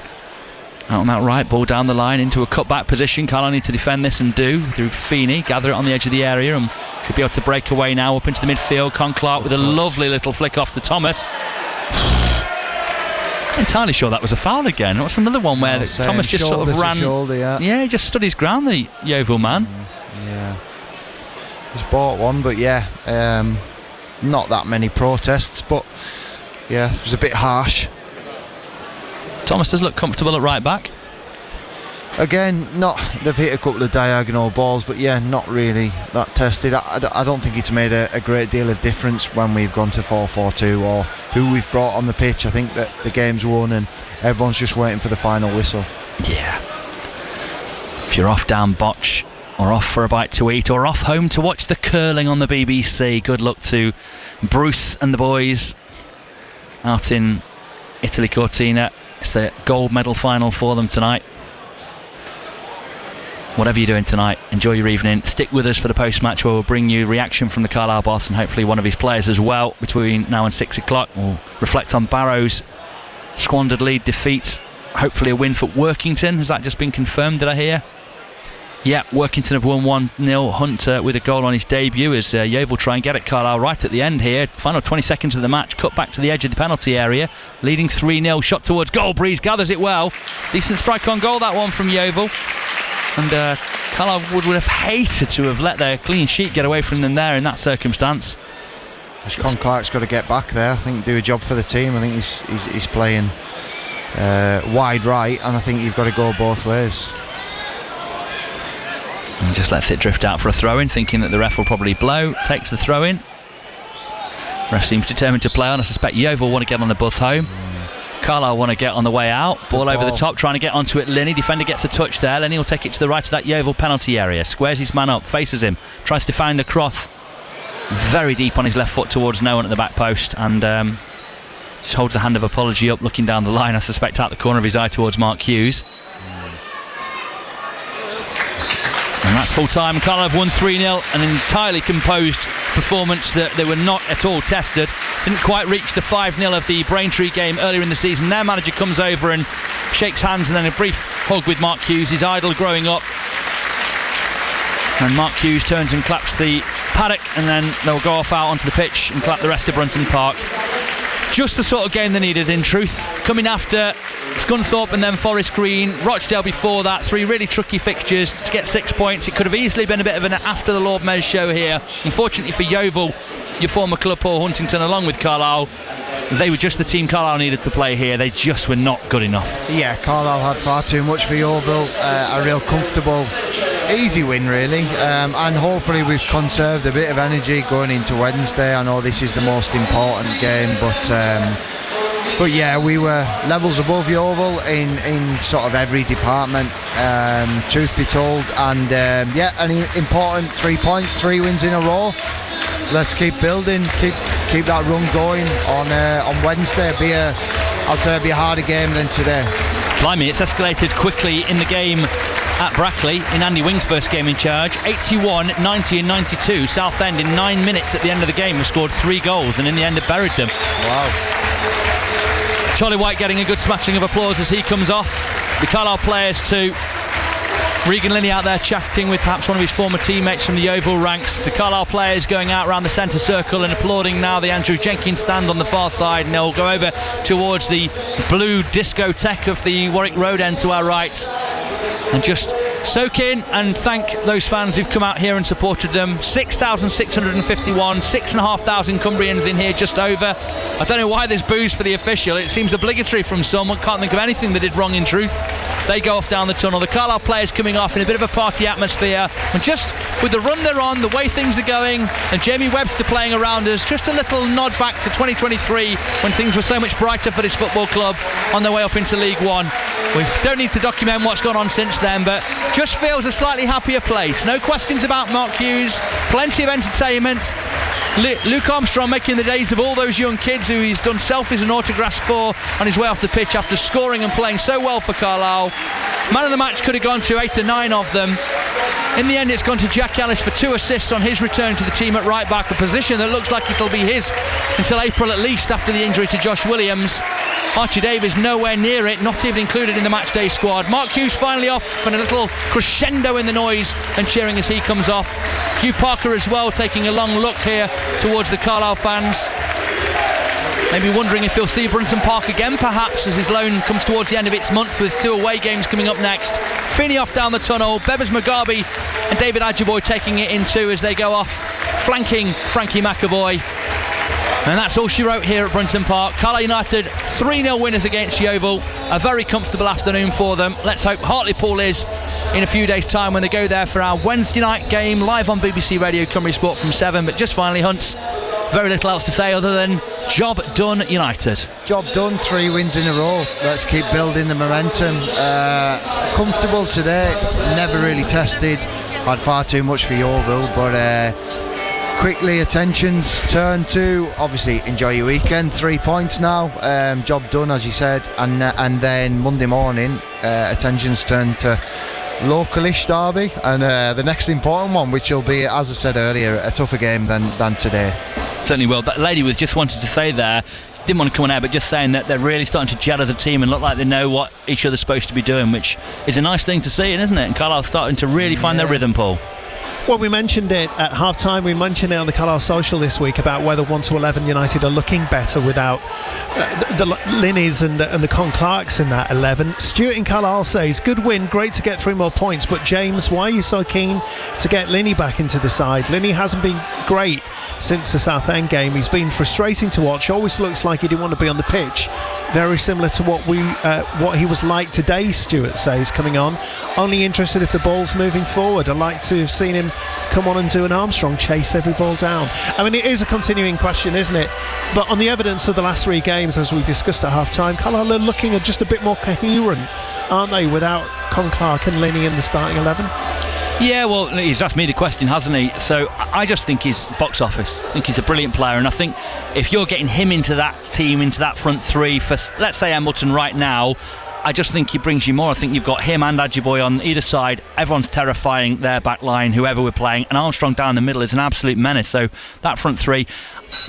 Out on that right, ball down the line into a cut-back position. Carlisle need to defend this and do through Feeney, gather it on the edge of the area and should be able to break away now up into the midfield. Con Clark with a lovely little flick off to Thomas. I'm entirely sure that was a foul again. What's another one where Thomas just sort of ran? Shoulder, yeah, he just stood his ground, the Yeovil man. Yeah, he's bought one, but yeah, not that many protests, but yeah, it was a bit harsh. Thomas does look comfortable at right back. Again, they've hit a couple of diagonal balls, but yeah, not really that tested. I don't think it's made a great deal of difference when we've gone to 4-4-2 or who we've brought on the pitch. I think that the game's won and everyone's just waiting for the final whistle. Yeah. If you're off down Botch, or off for a bite to eat, or off home to watch the curling on the BBC, good luck to Bruce and the boys out in Italy Cortina. It's the gold medal final for them tonight. Whatever you're doing tonight, enjoy your evening. Stick with us for the post-match where we'll bring you reaction from the Carlisle boss and hopefully one of his players as well between now and 6 o'clock. We'll reflect on Barrow's squandered lead defeat. Hopefully a win for Workington. Has that just been confirmed, did I hear? Yeah, Workington have won 1-0. Hunter with a goal on his debut as Yeovil try and get at Carlisle right at the end here. Final 20 seconds of the match, cut back to the edge of the penalty area, leading 3-0, shot towards goal. Breeze gathers it well. Decent strike on goal, that one from Yeovil. And Carlisle would have hated to have let their clean sheet get away from them there in that circumstance. Con Clark's got to get back there, I think, do a job for the team. I think he's playing wide right, and I think you've got to go both ways. And just lets it drift out for a throw-in, thinking that the ref will probably blow. Takes the throw-in. Ref seems determined to play on. I suspect Yeovil want to get on the bus home. Carlisle want to get on the way out. Ball over the top, trying to get onto it. Linney, defender gets a touch there. Linney will take it to the right of that Yeovil penalty area. Squares his man up, faces him, tries to find a cross. Very deep on his left foot towards no one at the back post, and just holds a hand of apology up, looking down the line, I suspect out the corner of his eye towards Mark Hughes. And that's full time. Carlisle have won 3-0. An entirely composed performance that they were not at all tested. Didn't quite reach the 5-0 of the Braintree game earlier in the season. Their manager comes over and shakes hands, and then a brief hug with Mark Hughes, his idol growing up. And Mark Hughes turns and claps the paddock, and then they'll go off out onto the pitch and clap the rest of Brunton Park. Just the sort of game they needed, in truth. Coming after Scunthorpe and then Forest Green, Rochdale before that, 3 really tricky fixtures to get 6 points. It could have easily been a bit of an after the Lord Mayor's show here. Unfortunately for Yeovil, your former club Paul Huntington, along with Carlisle, they were just the team Carlisle needed to play here. They just were not good enough. Yeah, Carlisle had far too much for Yeovil. A real comfortable, easy win really, and hopefully we've conserved a bit of energy going into Wednesday. I know this is the most important game, but yeah, we were levels above Yeovil in sort of every department, truth be told, and yeah, an important 3 points, 3 wins in a row. Let's keep building, keep that run going on Wednesday. I'd say it'll be a harder game than today. Blimey, it's escalated quickly in the game at Brackley in Andy Wing's first game in charge. 81, 90 and 92. Southend in 9 minutes at the end of the game have scored 3 goals and in the end have buried them. Wow. Charlie White getting a good smashing of applause as he comes off. The Carlisle players too. Regan Linney out there chatting with perhaps one of his former teammates from the Yeovil ranks. The Carlisle players going out around the centre circle and applauding now the Andrew Jenkins stand on the far side, and they'll go over towards the blue discotheque of the Warwick Road end to our right and just soak in and thank those fans who've come out here and supported them. 6,651, 6,500 Cumbrians in here, just over. I don't know why there's booze for the official. It seems obligatory from someone. Can't think of anything they did wrong in truth. They go off down the tunnel. The Carlisle players coming off in a bit of a party atmosphere, and just with the run they're on, the way things are going, and Jamie Webster playing around us, just a little nod back to 2023 when things were so much brighter for this football club on their way up into League One. We don't need to document what's gone on since then, but just feels a slightly happier place. No questions about Mark Hughes, plenty of entertainment. Luke Armstrong making the days of all those young kids who he's done selfies and autographs for on his way off the pitch after scoring and playing so well for Carlisle. Man of the match could have gone to 8 or 9 of them. In the end, it's gone to Jack Ellis for 2 assists on his return to the team at right back, a position that looks like it'll be his until April at least after the injury to Josh Williams. Archie Davies nowhere near it, not even included in the matchday squad. Mark Hughes finally off, and a little crescendo in the noise and cheering as he comes off. Hugh Parker as well, taking a long look here towards the Carlisle fans. Maybe wondering if he'll see Brunton Park again, perhaps, as his loan comes towards the end of its month, with 2 away games coming up next. Finney off down the tunnel, Bevis Mugabe and David Adjiboy taking it in too as they go off, flanking Frankie McAvoy. And that's all she wrote here at Brunton Park. Carlisle United 3-0 winners against Yeovil. A very comfortable afternoon for them. Let's hope Hartlepool is in a few days' time when they go there for our Wednesday night game live on BBC Radio Cumbria Sport from 7. But just finally, Hunts, very little else to say other than job done, United. Job done, 3 wins in a row. Let's keep building the momentum. Comfortable today, never really tested. Had far too much for Yeovil, but quickly attentions turn to obviously enjoy your weekend. 3 points now, job done as you said, and then Monday morning attentions turn to localish derby and the next important one, which will be, as I said earlier, a tougher game than today. Certainly will. That lady was just wanted to say there, didn't want to come on air, but just saying that they're really starting to gel as a team and look like they know what each other's supposed to be doing, which is a nice thing to see, isn't it? And Carlisle's starting to really find their rhythm, Paul. Well, we mentioned it at half-time. We mentioned it on the Carlisle Social this week about whether 1-11 United are looking better without the Linneys and the Con Clarks in that 11. Stuart in Carlisle says, good win, great to get 3 more points, but James, why are you so keen to get Linney back into the side? Linney hasn't been great since the Southend game. He's been frustrating to watch, always looks like he didn't want to be on the pitch. Very similar to what he was like today, Stuart says, coming on. Only interested if the ball's moving forward. I'd like to have seen him come on and do an Armstrong, chase every ball down. I mean, it is a continuing question, isn't it? But on the evidence of the last 3 games, as we discussed at half-time, Carlisle are looking at just a bit more coherent, aren't they, without Con Clark and Linney in the starting 11? Yeah, well, he's asked me the question, hasn't he? So I just think he's box office. I think he's a brilliant player, and I think if you're getting him into that team, into that front 3 for, let's say, Embleton right now, I just think he brings you more. I think you've got him and Adjiboy on either side. Everyone's terrifying their back line, whoever we're playing, and Armstrong down the middle is an absolute menace. So that front 3,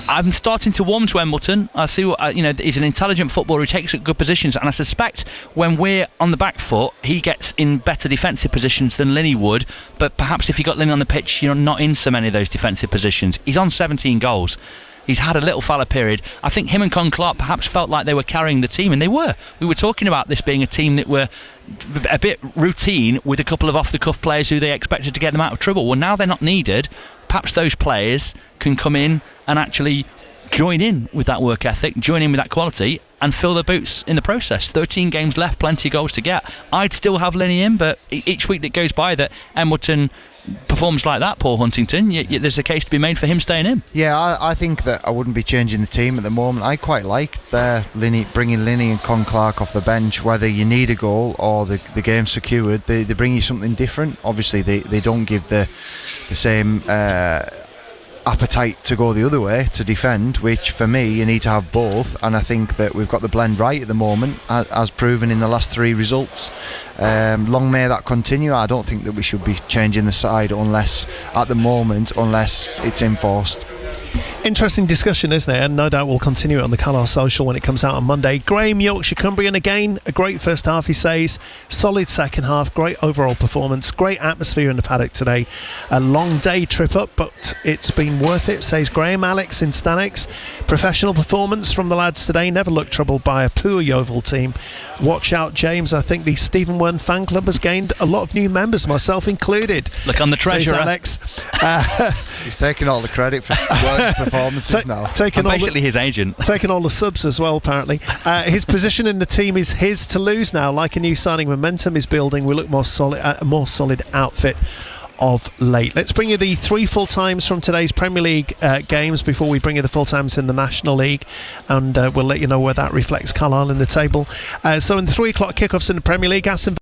I'm starting to warm to Embleton. I see what he's an intelligent footballer who takes good positions, and I suspect when we're on the back foot, he gets in better defensive positions than Linney would. But perhaps if you got Linney on the pitch, you're not in so many of those defensive positions. He's on 17 goals. He's had a little fallow period. I think him and Con Clark perhaps felt like they were carrying the team, and they were. We were talking about this being a team that were a bit routine with a couple of off-the-cuff players who they expected to get them out of trouble. Well, now they're not needed. Perhaps those players can come in and actually join in with that work ethic, join in with that quality, and fill their boots in the process. 13 games left, plenty of goals to get. I'd still have Linney in, but each week that goes by that Embleton performs like that, Paul Huntington, there's a case to be made for him staying in. Yeah, I think that I wouldn't be changing the team at the moment. I quite like bringing Linney and Con Clark off the bench. Whether you need a goal or the game's secured, they bring you something different. Obviously they don't give the same appetite to go the other way to defend, which for me you need to have both, and I think that we've got the blend right at the moment, as proven in the last 3 results. Long may that continue. I don't think that we should be changing the side unless it's enforced. Interesting discussion, isn't it? And no doubt we'll continue it on the Carlisle Social when it comes out on Monday. Graham, Yorkshire Cumbrian, again, a great first half, he says. Solid second half, great overall performance, great atmosphere in the paddock today. A long day trip up, but it's been worth it, says Graham. Alex in Stanix. Professional performance from the lads today, never looked troubled by a poor Yeovil team. Watch out, James. I think the Stephen Wern fan club has gained a lot of new members, myself included. Look on the treasurer. Alex. He's taking all the credit for Wern's performances now. I'm basically his agent. Taking all the subs as well, apparently. His position in the team is his to lose now. Like a new signing, momentum is building. We look more solid, a more solid outfit of late. Let's bring you the 3 full times from today's Premier League games before we bring you the full times in the National League, and we'll let you know where that reflects Carlisle in the table. So in the 3 o'clock kickoffs in the Premier League, Aston